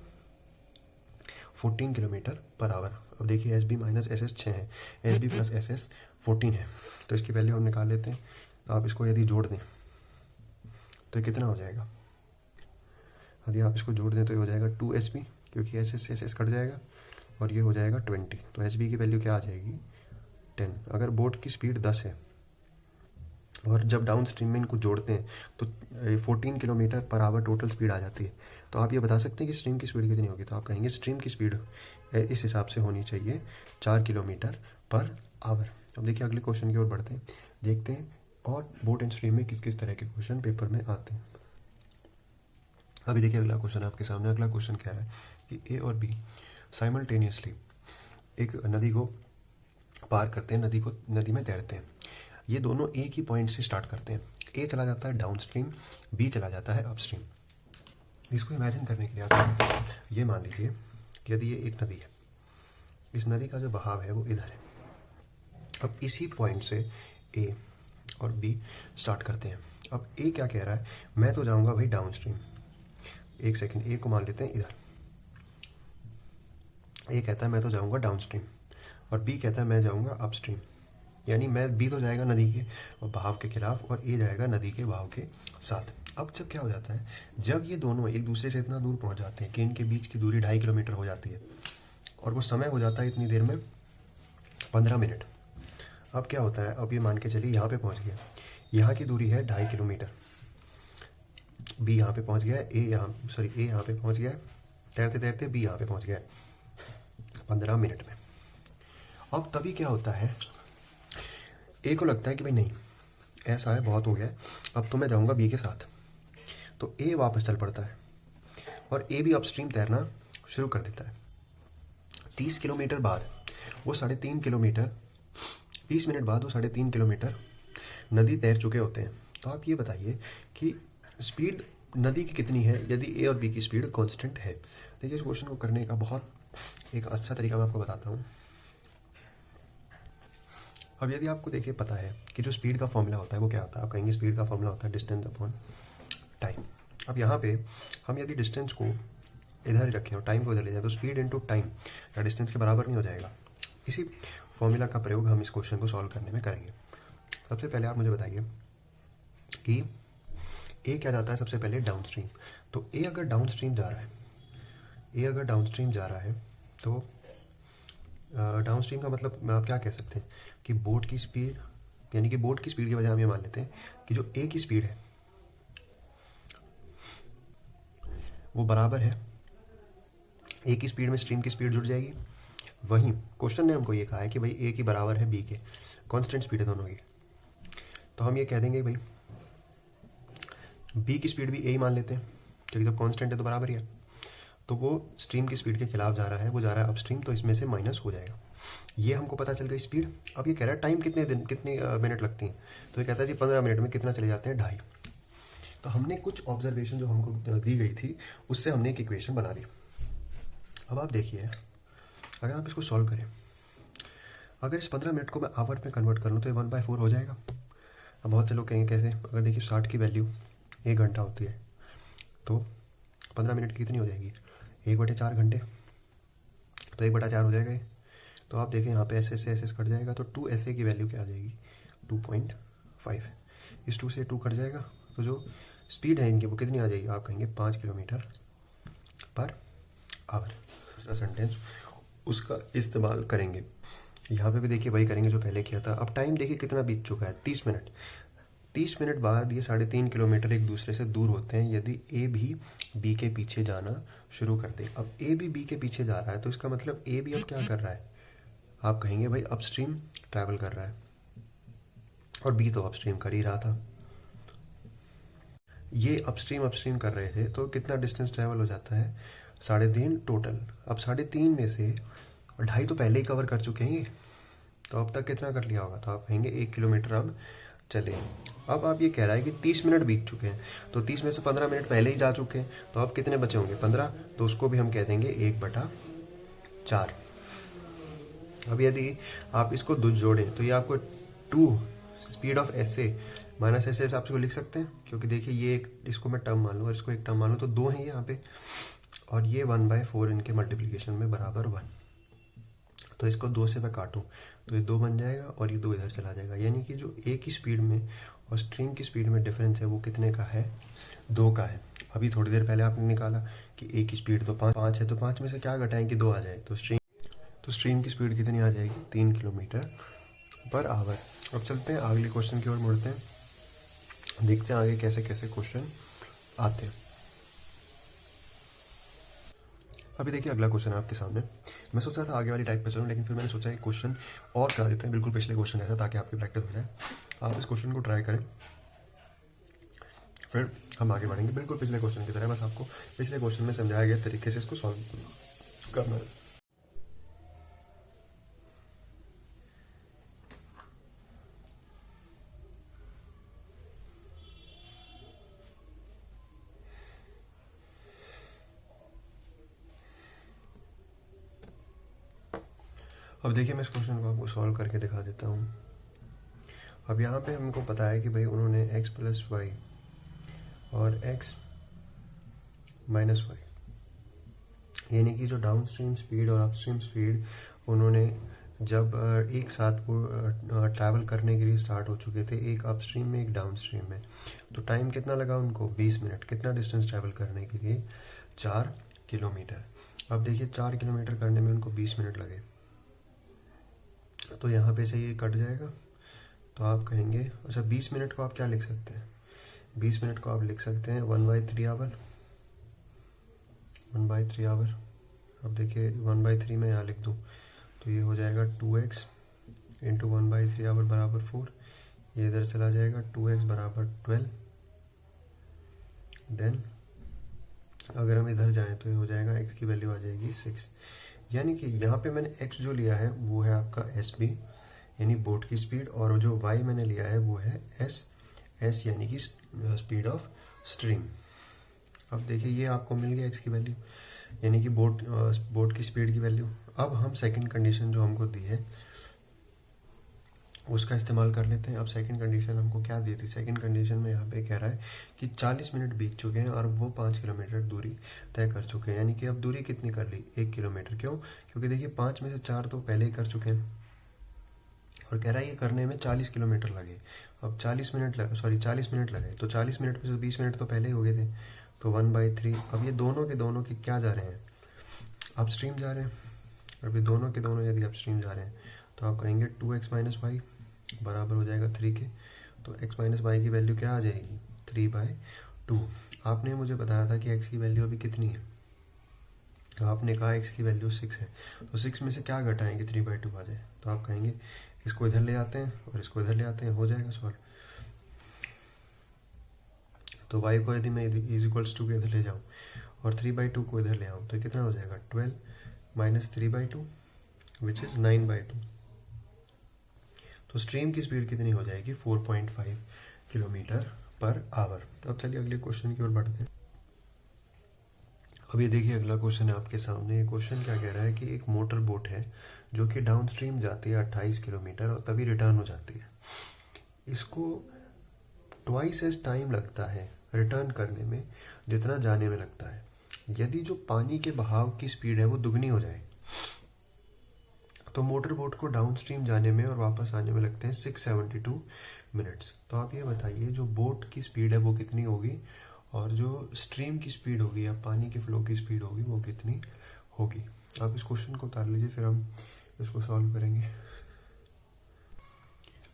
14 किलोमीटर पर आवर। अब देखिए S B minus S S 6 है, S B plus S S 14 है, तो इसकी वैल्यू हम निकाल लेते हैं। तो आप इसको यदि जोड़ दें तो ये कितना हो जाएगा? यदि आप इसको जोड़ दें तो ये हो जाएगा 2SB, क्योंकि एस एस कट जाएगा, और ये हो जाएगा 20। तो एस बी की वैल्यू क्या आ जाएगी? 10। अगर बोट की स्पीड 10 है और जब डाउन स्ट्रीम में इनको जोड़ते हैं तो 14 kilometre per our total speed आ जाती है। तो आप ये बता सकते हैं कि स्ट्रीम की स्पीड कितनी होगी? तो आप कहेंगे स्ट्रीम की स्पीड इस हिसाब से होनी चाहिए 4 किलोमीटर पर आवर। अब देखिए अगले क्वेश्चन की ओर बढ़ते हैं, देखते हैं और बोट एंड स्ट्रीम में किस किस तरह के क्वेश्चन पेपर में आते हैं। अभी देखिए अगला क्वेश्चन आपके सामने। अगला क्वेश्चन कह रहा है कि ए और बी साइमल्टेनियसली एक नदी को पार करते हैं, नदी में तैरते हैं। ये दोनों एक ही पॉइंट से स्टार्ट करते हैं। ए चला जाता है डाउन स्ट्रीम, बी चला जाता है अपस्ट्रीम। इसको इमेजिन करने के लिए आप ये मान लीजिए कि यदि ये एक नदी है, इस नदी का जो बहाव है वो इधर है। अब इसी पॉइंट से ए और बी स्टार्ट करते हैं। अब ए क्या कह रहा है? मैं तो जाऊंगा भाई डाउन स्ट्रीम। एक सेकेंड, ए को मान लेते हैं इधर। ए कहता है मैं तो जाऊंगा डाउन स्ट्रीम, और बी कहता है मैं जाऊंगा अपस्ट्रीम। यानी मैं बी तो जाएगा नदी के बहाव के खिलाफ और ए जाएगा नदी के बहाव के साथ। अब जब क्या हो जाता है, जब ये दोनों एक दूसरे से इतना दूर पहुंच जाते हैं कि इनके बीच की दूरी 2.5 किलोमीटर हो जाती है, और वो समय हो जाता है इतनी देर में 15 मिनट। अब क्या होता है? अब ये मान के चलिए यहाँ पे पहुँच गया, यहाँ की दूरी है 2.5 किलोमीटर। बी यहाँ पे पहुँच गया है, ए यहाँ पे पहुँच गया है, तैरते तैरते बी यहाँ पे पहुँच गया है 15 मिनट में। अब तभी क्या होता है, ए को लगता है कि भाई नहीं ऐसा है, बहुत हो गया है, अब तो मैं जाऊंगा बी के साथ। तो ए वापस चल पड़ता है और ए भी अपस्ट्रीम तैरना शुरू कर देता है। 30 किलोमीटर बाद वो 3.5 किलोमीटर, 30 मिनट बाद वो 3.5 किलोमीटर नदी तैर चुके होते हैं। तो आप ये बताइए कि स्पीड नदी की कितनी है यदि ए और बी की स्पीड कांस्टेंट है। देखिए इस क्वेश्चन को करने का बहुत एक अच्छा तरीका मैं आपको बताता हूँ। अब यदि आपको देखिए पता है कि जो स्पीड का फॉर्मूला होता है वो क्या होता है, आप कहेंगे स्पीड का फॉर्मूला होता है डिस्टेंस अपॉन टाइम। अब यहाँ पे हम यदि डिस्टेंस को इधर ही रखें और टाइम को इधर ले जाए तो स्पीड इनटू टाइम या डिस्टेंस के बराबर नहीं हो जाएगा। इसी फॉर्मूला का प्रयोग हम इस क्वेश्चन को सॉल्व करने में करेंगे। सबसे पहले आप मुझे बताइए कि ए क्या जाता है सबसे पहले डाउन स्ट्रीम। तो ए अगर डाउन स्ट्रीम जा रहा है ए अगर डाउन स्ट्रीम जा रहा है तो डाउन स्ट्रीम का मतलब आप क्या कह सकते हैं कि बोट की स्पीड, यानी कि बोट की स्पीड की वजह हम ये मान लेते हैं कि जो ए की स्पीड है वो बराबर है ए की स्पीड में स्ट्रीम की स्पीड जुड़ जाएगी। वहीं क्वेश्चन ने हमको ये कहा है कि भाई ए की बराबर है बी के, कांस्टेंट स्पीड है दोनों की, तो हम ये कह देंगे भाई बी की स्पीड भी ए ही मान लेते हैं क्योंकि जब कांस्टेंट है तो बराबर ही है। तो वो स्ट्रीम की स्पीड के खिलाफ जा रहा है, वो जा रहा है अपस्ट्रीम, तो इसमें से माइनस हो जाएगा। ये हमको पता चल गई स्पीड। अब ये कह रहा है टाइम कितने मिनट लगती हैं, तो ये कहता है जी 15 मिनट में कितना चले जाते हैं 2.5। तो हमने कुछ ऑब्जर्वेशन जो हमको दी गई थी उससे हमने एक इक्वेशन बना ली। अब आप देखिए, अगर आप इसको सॉल्व करें, अगर इस 15 मिनट को मैं आवर में कन्वर्ट कर लूँ तो ये 1/4 हो जाएगा। अब बहुत से लोग कहेंगे कैसे, अगर देखिए 60 की वैल्यू 1 घंटा होती है तो 15 मिनट की कितनी हो जाएगी, 1/4 घंटे, तो 1/4 हो जाएगा ये। तो आप देखें यहाँ पे ऐसे से ऐसे कट जाएगा तो 2 ऐसे की वैल्यू क्या आ जाएगी 2.5। इस 2 से 2 कट जाएगा तो जो स्पीड है इनकी वो कितनी आ जाएगी, आप कहेंगे 5 किलोमीटर पर आवर। दूसरा सेंटेंस उसका इस्तेमाल करेंगे, यहाँ पे भी देखिए वही करेंगे जो पहले किया था। अब टाइम देखिए कितना बीत चुका है, 30 मिनट। 30 मिनट बाद ये 3.5 किलोमीटर एक दूसरे से दूर होते हैं यदि ए भी बी के पीछे जाना शुरू कर दे। अब ए भी बी के पीछे जा रहा है तो इसका मतलब ए भी अब क्या कर रहा है, आप कहेंगे भाई अपस्ट्रीम ट्रैवल कर रहा है, और बी तो अपस्ट्रीम कर ही रहा था। ये अपस्ट्रीम कर रहे थे तो कितना डिस्टेंस ट्रैवल हो जाता है 3.5 टोटल। अब 3.5 में से 2.5 तो पहले ही कवर कर चुके हैं ये, तो अब तक कितना कर लिया होगा, तो आप कहेंगे 1 किलोमीटर अब चले। अब आप ये कह रहा है कि 30 मिनट बीत चुके हैं, तो 30 में से 15 मिनट पहले ही जा चुके हैं, तो अब कितने बचे होंगे 15, तो उसको भी हम कह देंगे 1/4। अब यदि आप इसको जोड़ें तो ये आपको 2 स्पीड ऑफ ऐसे माइनस ऐसे हिसाब से लिख सकते हैं, क्योंकि देखिए ये एक, इसको मैं टर्म मान लूँ और इसको एक टर्म मान लूँ तो 2 हैं यहाँ पे, और ये 1/4 इनके मल्टीप्लिकेशन में बराबर 1। तो इसको 2 से मैं काटूँ तो ये 2 बन जाएगा और ये 2 इधर चला जाएगा, यानी कि जो ए की स्पीड में और स्ट्रीम की स्पीड में डिफरेंस है वो कितने का है, 2 का है। अभी थोड़ी देर पहले आपने निकाला कि ए की स्पीड तो 5 है, तो 5 में से क्या घटाएं कि 2 आ जाए, तो स्ट्रीम की स्पीड कितनी आ जाएगी 3 किलोमीटर पर आवर। अब चलते हैं अगले क्वेश्चन की ओर मुड़ते हैं, देखते हैं आगे कैसे कैसे क्वेश्चन आते हैं। अभी देखिए अगला क्वेश्चन है आपके सामने। मैं सोच रहा था आगे वाली टाइप पे चलूँ, लेकिन फिर मैंने सोचा एक क्वेश्चन और करा देते हैं, बिल्कुल पिछले क्वेश्चन ऐसा, ताकि आपकी प्रैक्टिस हो जाए। आप इस क्वेश्चन को ट्राई करें, फिर हम आगे बढ़ेंगे बिल्कुल पिछले क्वेश्चन की तरह। बस आपको पिछले क्वेश्चन में समझाया गया तरीके से इसको सॉल्व करना है। अब देखिए मैं इस क्वेश्चन को आपको सॉल्व करके दिखा देता हूँ। अब यहाँ पे हमको पता है कि भाई उन्होंने x + y और x - y, यानी कि जो डाउन स्ट्रीम स्पीड और अपस्ट्रीम स्पीड उन्होंने जब एक साथ ट्रैवल करने के लिए स्टार्ट हो चुके थे, एक अपस्ट्रीम में एक डाउन स्ट्रीम में, तो टाइम कितना लगा उनको 20 मिनट। कितना डिस्टेंस ट्रैवल करने के लिए 4 किलोमीटर। अब देखिए 4 किलोमीटर करने में उनको 20 मिनट लगे, तो यहाँ पे से ये कट जाएगा, तो आप कहेंगे अच्छा 20 मिनट को आप क्या लिख सकते हैं, 20 मिनट को आप लिख सकते हैं 1/3 आवर। 1/3 आवर। अब देखिए 1/3 में यहाँ लिख दूँ तो ये हो जाएगा 2x × 1/3 आवर बराबर 4। ये इधर चला जाएगा 2x बराबर 12। देन अगर हम इधर जाएं तो ये हो जाएगा x की वैल्यू आ जाएगी 6। यानी कि यहाँ पे मैंने x जो लिया है वो है आपका SB यानी बोट की स्पीड, और जो y मैंने लिया है वो है S यानी कि स्पीड ऑफ स्ट्रीम। अब देखिए ये आपको मिल गया x की वैल्यू यानी कि बोट की स्पीड की वैल्यू। अब हम सेकंड कंडीशन जो हमको दी है उसका इस्तेमाल कर लेते हैं। अब सेकंड कंडीशन हमको क्या दी थी, सेकंड कंडीशन में यहाँ पे कह रहा है कि 40 मिनट बीत चुके हैं और वो 5 किलोमीटर दूरी तय कर चुके हैं, यानी कि अब दूरी कितनी कर ली 1 किलोमीटर। क्यों, क्योंकि देखिए 5 में से 4 तो पहले ही कर चुके हैं, और कह रहा है ये करने में 40 किलोमीटर लगे। अब 40 मिनट लगे, तो 40 मिनट में से 20 मिनट तो पहले ही हो गए थे, तो 1/3। अब ये दोनों के क्या जा रहे हैं, अपस्ट्रीम जा रहे हैं, अभी दोनों के दोनों यदि अपस्ट्रीम जा रहे हैं तो आप कहेंगे 2x माइनस वाई बराबर हो जाएगा 3 के। तो x माइनस वाई की वैल्यू क्या आ जाएगी 3/2। आपने मुझे बताया था कि x की वैल्यू अभी कितनी है, तो आपने कहा x की वैल्यू 6 है, तो 6 में से क्या घटाएंगे 3/2 आ जाए, तो आप कहेंगे इसको इधर ले आते हैं और इसको इधर ले आते हैं, हो जाएगा सॉल्व। तो y को यदि मैं इज इक्वल्स टू के इधर ले जाऊँ और 3/2 को इधर ले आऊँ तो कितना हो जाएगा 12 माइनस 3/2 विच इज़ 9/2। तो स्ट्रीम की स्पीड कितनी हो जाएगी 4.5 किलोमीटर पर आवर। तो अब चलिए अगले क्वेश्चन की ओर बढ़ते हैं। अब ये देखिए अगला क्वेश्चन है आपके सामने। ये क्वेश्चन क्या कह रहा है कि एक मोटर बोट है जो कि डाउन स्ट्रीम जाती है 28 किलोमीटर और तभी रिटर्न हो जाती है। इसको ट्वाइस एज टाइम लगता है रिटर्न करने में जितना जाने में लगता है। यदि जो पानी के बहाव की स्पीड है वो दुगनी हो जाए तो मोटर बोट को डाउन स्ट्रीम जाने में और वापस आने में लगते हैं 672 मिनट्स। तो आप ये बताइए जो बोट की स्पीड है वो कितनी होगी और जो स्ट्रीम की स्पीड होगी या पानी के फ्लो की स्पीड होगी वो कितनी होगी। आप इस क्वेश्चन को उतार लीजिए, फिर हम इसको सॉल्व करेंगे।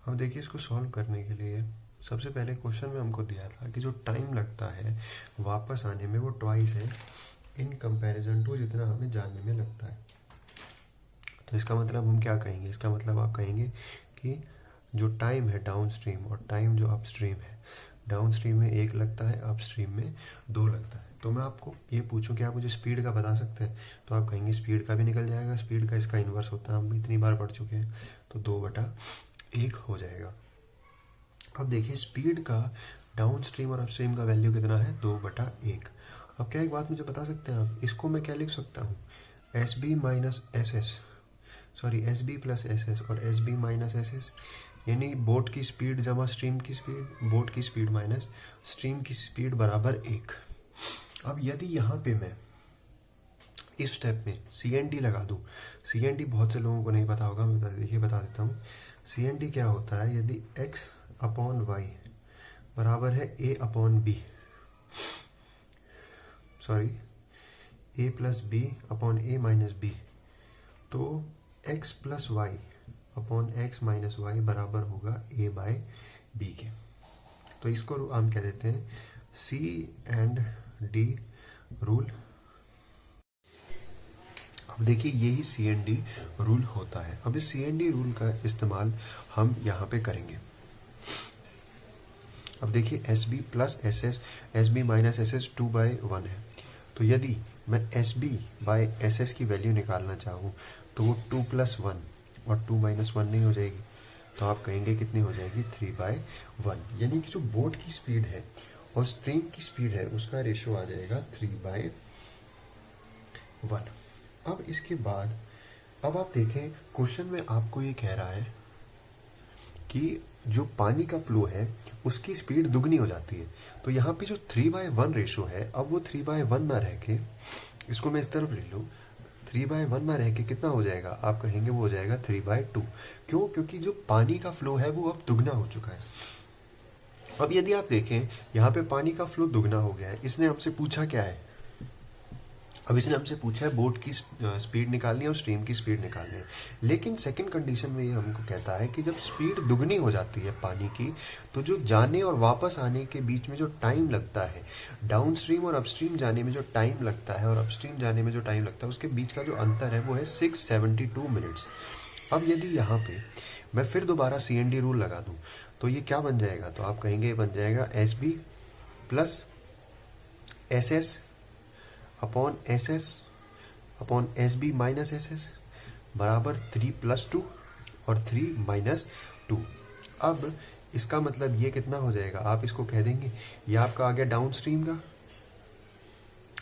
अब देखिए इसको सॉल्व करने के लिए सबसे पहले क्वेश्चन में हमको दिया था कि जो टाइम लगता है वापस आने में वो ट्वाइस है इन कंपैरिजन टू जितना हमें जाने में लगता है। तो इसका मतलब हम क्या कहेंगे, इसका मतलब आप कहेंगे कि जो टाइम है डाउन स्ट्रीम और टाइम जो अपस्ट्रीम है, डाउन स्ट्रीम में 1 लगता है, अपस्ट्रीम में 2 लगता है। तो मैं आपको ये पूछूं कि आप मुझे स्पीड का बता सकते हैं, तो आप कहेंगे स्पीड का भी निकल जाएगा, स्पीड का इसका इन्वर्स होता है, हम इतनी बार पढ़ चुके हैं, तो 2/1 हो जाएगा। अब देखिए स्पीड का डाउन स्ट्रीम और अपस्ट्रीम का वैल्यू कितना है 2/1। अब क्या एक बात मुझे बता सकते हैं आप, इसको मैं क्या लिख सकता हूँ SB minus SS, sorry SB plus SS और SB माइनस SS, यानी बोट की स्पीड जमा स्ट्रीम की स्पीड, बोट की स्पीड माइनस स्ट्रीम की स्पीड बराबर 1। अब यदि यहाँ पे मैं इस स्टेप में CND लगा दूँ, CND बहुत से लोगों को नहीं पता होगा, मैं बता देता हूँ। CND क्या होता है, यदि x/y बराबर है a/b, sorry a plus b upon a minus b, तो x plus y upon x minus y बराबर होगा a/b के। तो इसको हम कह देते हैं C&D रूल। अब देखिए यही CND रूल होता है। अब इस CND रूल का इस्तेमाल हम यहाँ पे करेंगे। अब देखिए SB plus SS, SB minus SS 2/1 है, तो यदि मैं SB बाय SS की वैल्यू निकालना चाहूँ तो वो 2 + 1 और 2 - 1 नहीं हो जाएगी, तो आप कहेंगे कितनी हो जाएगी 3/1। यानी कि जो बोट की स्पीड है और स्ट्रीम की स्पीड है उसका रेशियो आ जाएगा 3/1। अब इसके बाद अब आप देखें क्वेश्चन में आपको ये कह रहा है कि जो पानी का फ्लो है उसकी स्पीड दुगनी हो जाती है। तो यहाँ पे जो 3/1 रेशियो है, अब वो 3/1 ना रह के, इसको मैं इस तरफ ले लूँ, 3/1 ना रह के कितना हो जाएगा, आप कहेंगे वो हो जाएगा 3/2। क्यों? क्योंकि जो पानी का फ्लो है वो अब दुगना हो चुका है। अब यदि आप देखें यहाँ पे पानी का फ्लो दुगना हो गया है, इसने हमसे पूछा क्या है, अब इसने हमसे पूछा है बोट की स्पीड निकालनी है और स्ट्रीम की स्पीड निकालनी है। लेकिन सेकंड कंडीशन में ये हमको कहता है कि जब स्पीड दुगनी हो जाती है पानी की, तो जो जाने और वापस आने के बीच में जो टाइम लगता है, डाउन स्ट्रीम और अपस्ट्रीम जाने में जो टाइम लगता है और अपस्ट्रीम जाने में जो टाइम लगता है, उसके बीच का जो अंतर है वो है 672 मिनट्स। अब यदि यहाँ पे मैं फिर दोबारा CND रूल लगा दूँ तो ये क्या बन जाएगा, तो आप कहेंगे ये बन जाएगा SB plus SS upon SS upon SB minus SS बराबर 3 + 2 और 3 - 2। अब इसका मतलब ये कितना हो जाएगा, आप इसको कह देंगे ये आपका आ गया डाउन स्ट्रीम का,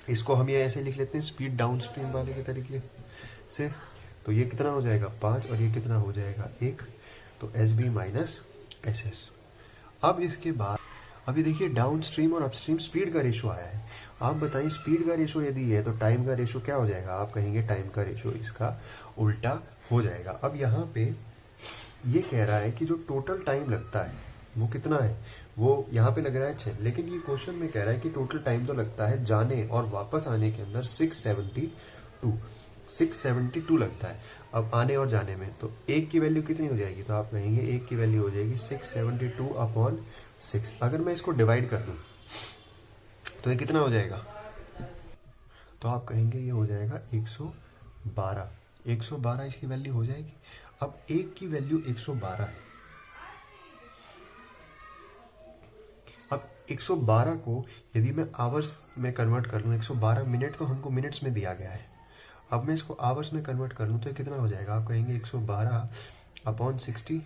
इसको हम ये ऐसे लिख लेते हैं स्पीड डाउन स्ट्रीम वाले के तरीके से, तो ये कितना हो जाएगा 5 और ये कितना हो जाएगा 1, तो SB माइनस SS। अब इसके बाद अभी देखिए डाउन स्ट्रीम और अपस्ट्रीम स्पीड का रेशो आया है। आप बताइए स्पीड का रेशो यदि है तो टाइम का रेशो क्या हो जाएगा, आप कहेंगे टाइम का रेशो इसका उल्टा हो जाएगा। अब यहाँ पे ये कह रहा है कि जो टोटल टाइम लगता है वो कितना है, वो यहाँ पे लग रहा है 6, लेकिन ये क्वेश्चन में कह रहा है कि टोटल टाइम तो लगता है जाने और वापस आने के अंदर 672। 672 लगता है अब आने और जाने में। तो एक की वैल्यू कितनी हो जाएगी, तो आप कहेंगे एक की वैल्यू हो जाएगी 672/6। अगर मैं इसको डिवाइड कर दूं तो ये कितना हो जाएगा, तो आप कहेंगे ये हो जाएगा 112। 112 इसकी वैल्यू हो जाएगी। अब एक की वैल्यू 112 है। अब 112 को यदि मैं आवर्स में कन्वर्ट कर लूँ, 112 मिनट तो हमको मिनट्स में दिया गया है, अब मैं इसको आवर्स में कन्वर्ट कर लूँ तो ये कितना हो जाएगा, आप कहेंगे 112/60,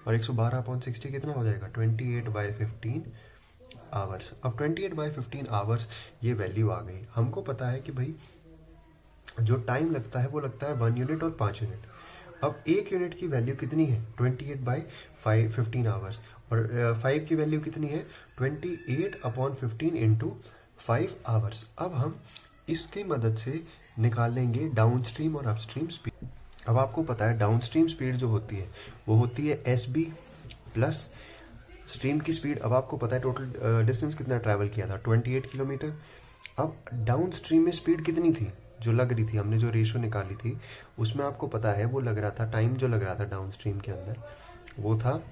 और 112/60 कितना हो जाएगा 28/15 आवर्स। अब 28/15 आवर्स ये वैल्यू आ गई। हमको पता है कि भाई जो टाइम लगता है वो लगता है 1 यूनिट और 5 यूनिट। अब एक यूनिट की वैल्यू कितनी है 28/15 आवर्स, और 5 की वैल्यू कितनी है 28/15 इंटू 5 आवर्स। अब हम इसकी मदद से निकाल लेंगे डाउनस्ट्रीम और अपस्ट्रीम स्पीड। अब आपको पता है डाउनस्ट्रीम स्पीड जो होती है वो होती है SB प्लस स्ट्रीम की स्पीड। अब आपको पता है टोटल डिस्टेंस कितना ट्रैवल किया था 28 किलोमीटर। अब डाउन स्ट्रीम में स्पीड कितनी थी जो लग रही थी, हमने जो रेशो निकाली थी उसमें आपको पता है वो लग रहा था, टाइम जो लग रहा था डाउन स्ट्रीम के अंदर वो था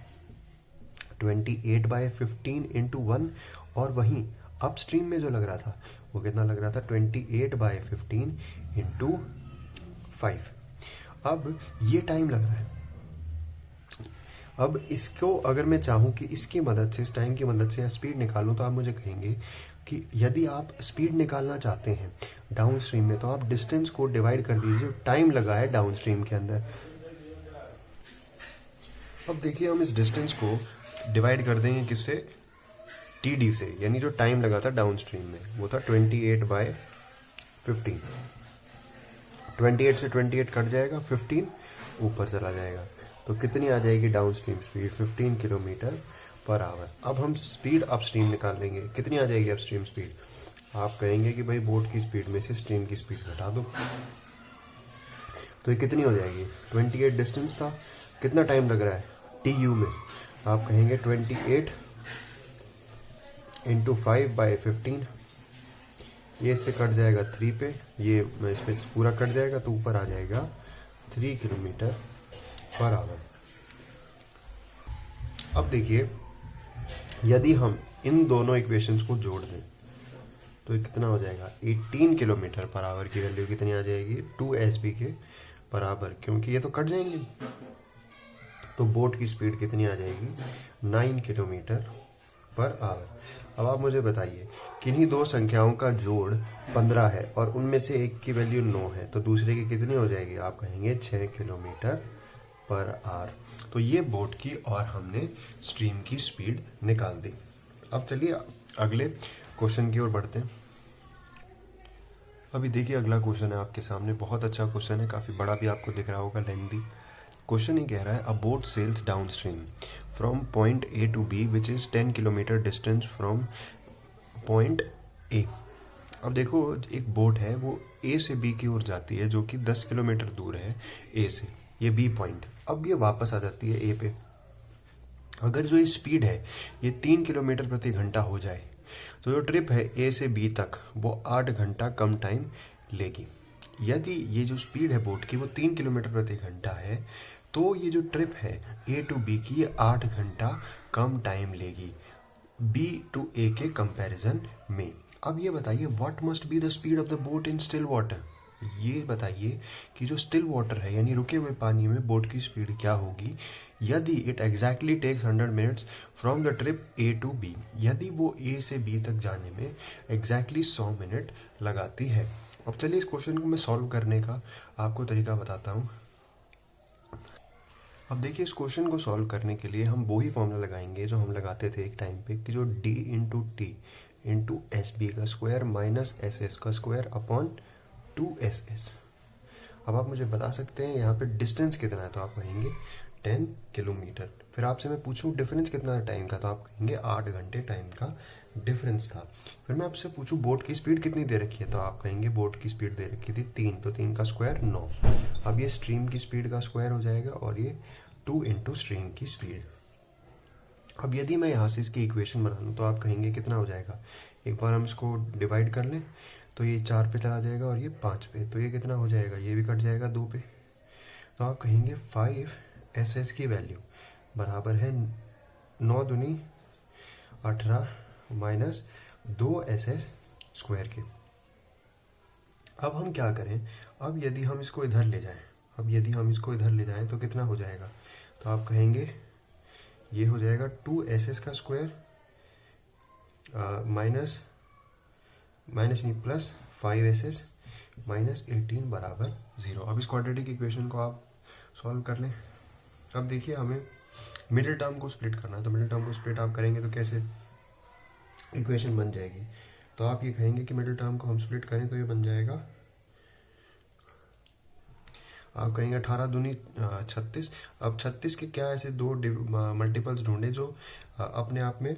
28/15 इंटू 1, और वहीं अप स्ट्रीम में जो लग रहा था वो कितना लग रहा था 28/15 इंटू 5। अब ये टाइम लग रहा है। अब इसको अगर मैं चाहूँ कि इसकी मदद से, इस टाइम की मदद से स्पीड निकालूँ, तो आप मुझे कहेंगे कि यदि आप स्पीड निकालना चाहते हैं डाउन स्ट्रीम में तो आप डिस्टेंस को डिवाइड कर दीजिए टाइम लगा है डाउन स्ट्रीम के अंदर। अब देखिए हम इस डिस्टेंस को डिवाइड कर देंगे किससे, TD से, यानी जो टाइम लगा था डाउन स्ट्रीम में वो था 28/15। 28 से 28 कट जाएगा, 15 ऊपर चला जाएगा, तो कितनी आ जाएगी down stream speed 15 kilometre per hour. अब हम स्पीड अपस्ट्रीम निकाल लेंगे, कितनी आ जाएगी अपस्ट्रीम स्पीड, आप कहेंगे कि भाई बोट की स्पीड में से स्ट्रीम की स्पीड घटा दो, तो ये कितनी हो जाएगी 28 डिस्टेंस था, कितना टाइम लग रहा है TU में, आप कहेंगे 28 इंटू 5/15, ये इससे कट जाएगा 3 पे, ये इस पे पूरा कट जाएगा तो ऊपर आ जाएगा 3 किलोमीटर पर आवर। अब देखिए यदि हम इन दोनों इक्वेशंस को जोड़ दें तो ये कितना हो जाएगा 18 किलोमीटर पर आवर की वैल्यू कितनी आ जाएगी 2SB के बराबर, क्योंकि ये तो कट जाएंगे। तो बोट की स्पीड कितनी आ जाएगी 9 किलोमीटर पर आवर। अब आप मुझे बताइए किन्हीं दो संख्याओं का जोड़ 15 है और उनमें से एक की वैल्यू 9 है, तो दूसरे की कितनी हो जाएगी, आप कहेंगे 6 किलोमीटर पर आवर। तो ये बोट की और हमने स्ट्रीम की स्पीड निकाल दी। अब चलिए अगले क्वेश्चन की ओर बढ़ते हैं। अभी देखिए अगला क्वेश्चन है आपके सामने, बहुत अच्छा क्वेश्चन है, काफ़ी बड़ा भी आपको दिख रहा होगा, लेंथी। क्वेश्चन ये कह रहा है a boat sails downstream from point A to B which is 10 kilometre distance from point A। अब देखो एक बोट है वो A से B की ओर जाती है जो कि 10 किलोमीटर दूर है A से, ये B पॉइंट। अब ये वापस आ जाती है A पे। अगर जो ये स्पीड है ये 3 किलोमीटर प्रति घंटा हो जाए तो जो ट्रिप है A से B तक वो 8 घंटा कम टाइम लेगी। यदि ये जो स्पीड है बोट की वो 3 किलोमीटर प्रति घंटा है तो ये जो ट्रिप है A to B की ये 8 घंटा कम टाइम लेगी B to A के कंपैरिजन में। अब ये बताइए what must be the speed of the boat in still water. ये बताइए कि जो स्टिल वाटर है यानी रुके हुए पानी में बोट की स्पीड क्या होगी यदि it exactly takes 100 minutes from the trip A to B, यदि वो A से B तक जाने में एग्जैक्टली 100 मिनट लगाती है। अब चलिए इस क्वेश्चन को मैं सॉल्व करने का आपको तरीका बताता हूँ। अब देखिए इस क्वेश्चन को सॉल्व करने के लिए हम वही फॉर्मूला लगाएंगे जो हम लगाते थे एक टाइम पे कि जो D into T into SB का स्क्वायर माइनस SS का स्क्वायर अपॉन 2SS। अब आप मुझे बता सकते हैं यहाँ पे डिस्टेंस कितना है, तो आप कहेंगे 10 किलोमीटर। फिर आपसे मैं पूछूं डिफरेंस कितना है टाइम का, तो आप कहेंगे 8 घंटे टाइम का डिफरेंस था। फिर मैं आपसे पूछूं बोट की स्पीड कितनी दे रखी है, तो आप कहेंगे बोट की स्पीड दे रखी थी 3, तो 3 का स्क्वायर 9। अब ये स्ट्रीम की स्पीड का स्क्वायर हो जाएगा और ये 2 इंटू स्ट्रीम की स्पीड। अब यदि मैं यहाँ से इसकी इक्वेशन बना लूँ तो आप कहेंगे कितना हो जाएगा, एक बार हम इसको डिवाइड कर लें तो ये 4 पे चला जाएगा और ये 5 पे, तो ये कितना हो जाएगा, ये भी कट जाएगा 2 पे। तो आप कहेंगे 5SS की वैल्यू बराबर है 9 दूनी 18 माइनस 2SS स्क्वायर के। अब हम क्या करें, अब यदि हम इसको इधर ले जाएं, तो कितना हो जाएगा, तो आप कहेंगे ये हो जाएगा 2SS का स्क्वायर माइनस नहीं प्लस 5SS माइनस 18 बराबर 0। अब इस क्वाड्रेटिक इक्वेशन को आप सॉल्व कर लें। अब देखिए हमें मिडिल टर्म को स्प्लिट करना है, तो मिडिल टर्म को स्प्लिट आप करेंगे तो कैसे इक्वेशन बन जाएगी, तो आप ये कहेंगे कि मिडिल टर्म को हम स्प्लिट करें तो ये बन जाएगा, आप कहेंगे 18 दूनी 36। अब 36 के क्या ऐसे दो मल्टीपल्स ढूंढे जो अपने आप में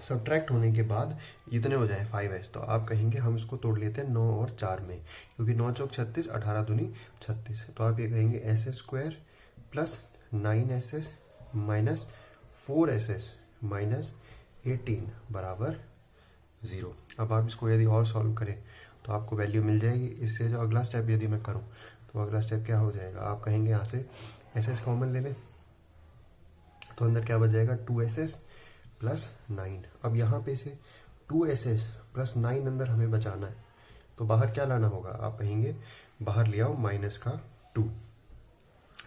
सब्ट्रैक्ट होने के बाद इतने हो जाए 5S, तो आप कहेंगे हम इसको तोड़ लेते हैं 9 और 4 में, क्योंकि 9 चौक 36, 18 दूनी 36, तो आप ये कहेंगे SS square plus 9SS minus 4SS minus 18 बराबर 0। अब आप इसको यदि और सॉल्व करें तो आपको वैल्यू मिल जाएगी। इससे जो अगला स्टेप यदि मैं करूं तो अगला स्टेप क्या हो जाएगा, आप कहेंगे यहाँ से SS कॉमन ले लें, तो अंदर क्या बच जाएगा 2SS प्लस 9। अब यहाँ पे से 2SS प्लस 9 अंदर हमें बचाना है, तो बाहर क्या लाना होगा, आप कहेंगे बाहर ले आओ माइनस का 2।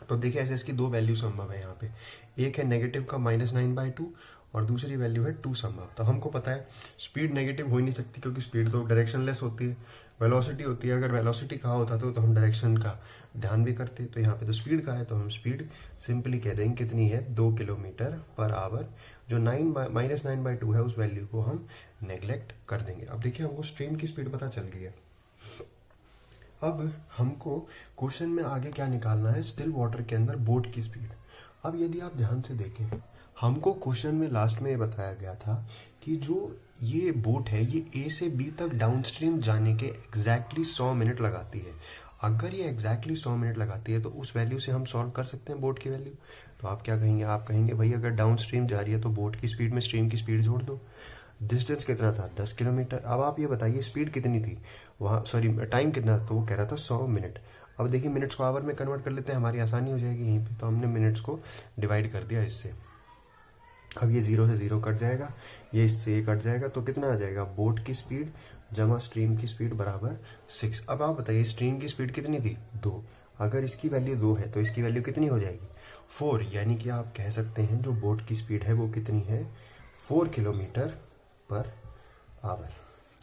तो देखिए SS की दो वैल्यू संभव है यहाँ पे, एक है नेगेटिव का -9/2 और दूसरी वैल्यू है 2 संभव। तो हमको पता है स्पीड नेगेटिव हो ही नहीं सकती, क्योंकि स्पीड तो डायरेक्शनलेस होती है, वेलोसिटी होती है। अगर वेलोसिटी कहाँ होता तो हम डायरेक्शन का ध्यान भी करते, तो यहाँ पे तो स्पीड का है, तो हम स्पीड सिंपली कह देंगे कितनी है 2 किलोमीटर पर आवर। जो -9/2 है उस वैल्यू को हम नेग्लेक्ट कर देंगे। अब देखिए हमको स्ट्रीम की स्पीड पता चल गई है। अब हमको क्वेश्चन में आगे क्या निकालना है, स्टिल वाटर के अंदर बोट की स्पीड। अब यदि आप ध्यान से देखें, हमको क्वेश्चन में लास्ट में ये बताया गया था कि जो ये बोट है ये A से B तक डाउनस्ट्रीम जाने के एग्जैक्टली 100 मिनट लगाती है। अगर ये एग्जैक्टली 100 मिनट लगाती है तो उस वैल्यू से हम सॉल्व कर सकते हैं बोट की वैल्यू। तो आप क्या कहेंगे, आप कहेंगे भाई अगर डाउनस्ट्रीम जा रही है तो बोट की स्पीड में स्ट्रीम की स्पीड जोड़ दो। डिस्टेंस कितना था 10 किलोमीटर। अब आप ये बताइए स्पीड कितनी थी वहाँ, सॉरी टाइम कितना, तो वो कह रहा था 100 मिनट। अब देखिए मिनट्स को आवर में कन्वर्ट कर लेते हैं, हमारी आसानी हो जाएगी यहीं पे। तो हमने मिनट्स को डिवाइड कर दिया इससे। अब ये 0 से 0 कट जाएगा, ये इससे कट जाएगा, तो कितना आ जाएगा, बोट की स्पीड जमा स्ट्रीम की स्पीड बराबर 6। अब आप बताइए स्ट्रीम की स्पीड कितनी थी 2, अगर इसकी वैल्यू 2 है तो इसकी वैल्यू कितनी हो जाएगी 4। यानी कि आप कह सकते हैं जो बोट की स्पीड है वो कितनी है 4 किलोमीटर पर आवर।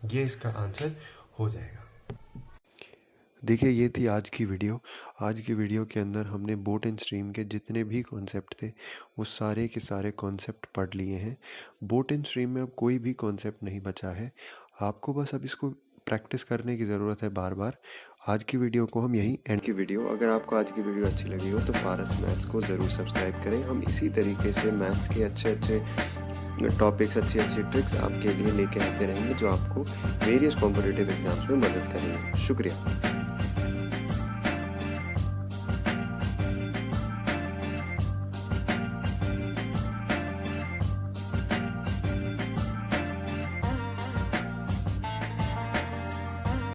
ये इसका आंसर हो जाएगा। देखिए ये थी आज की वीडियो। आज की वीडियो के अंदर हमने बोट एंड स्ट्रीम के जितने भी कॉन्सेप्ट थे वो सारे के सारे कॉन्सेप्ट पढ़ लिए हैं। बोट एंड स्ट्रीम में अब कोई भी कॉन्सेप्ट नहीं बचा है, आपको बस अब इसको प्रैक्टिस करने की ज़रूरत है बार बार। आज की वीडियो को हम यहीं एंड की वीडियो, अगर आपको आज की वीडियो अच्छी लगी हो तो पारस मैथ्स को ज़रूर सब्सक्राइब करें। हम इसी तरीके से मैथ्स के अच्छे टॉपिक्स, अच्छी ट्रिक्स आपके लिए लेके आते रहेंगे जो आपको वेरियस कॉम्पिटिटिव एग्जाम्स में मदद करेंगे। शुक्रिया।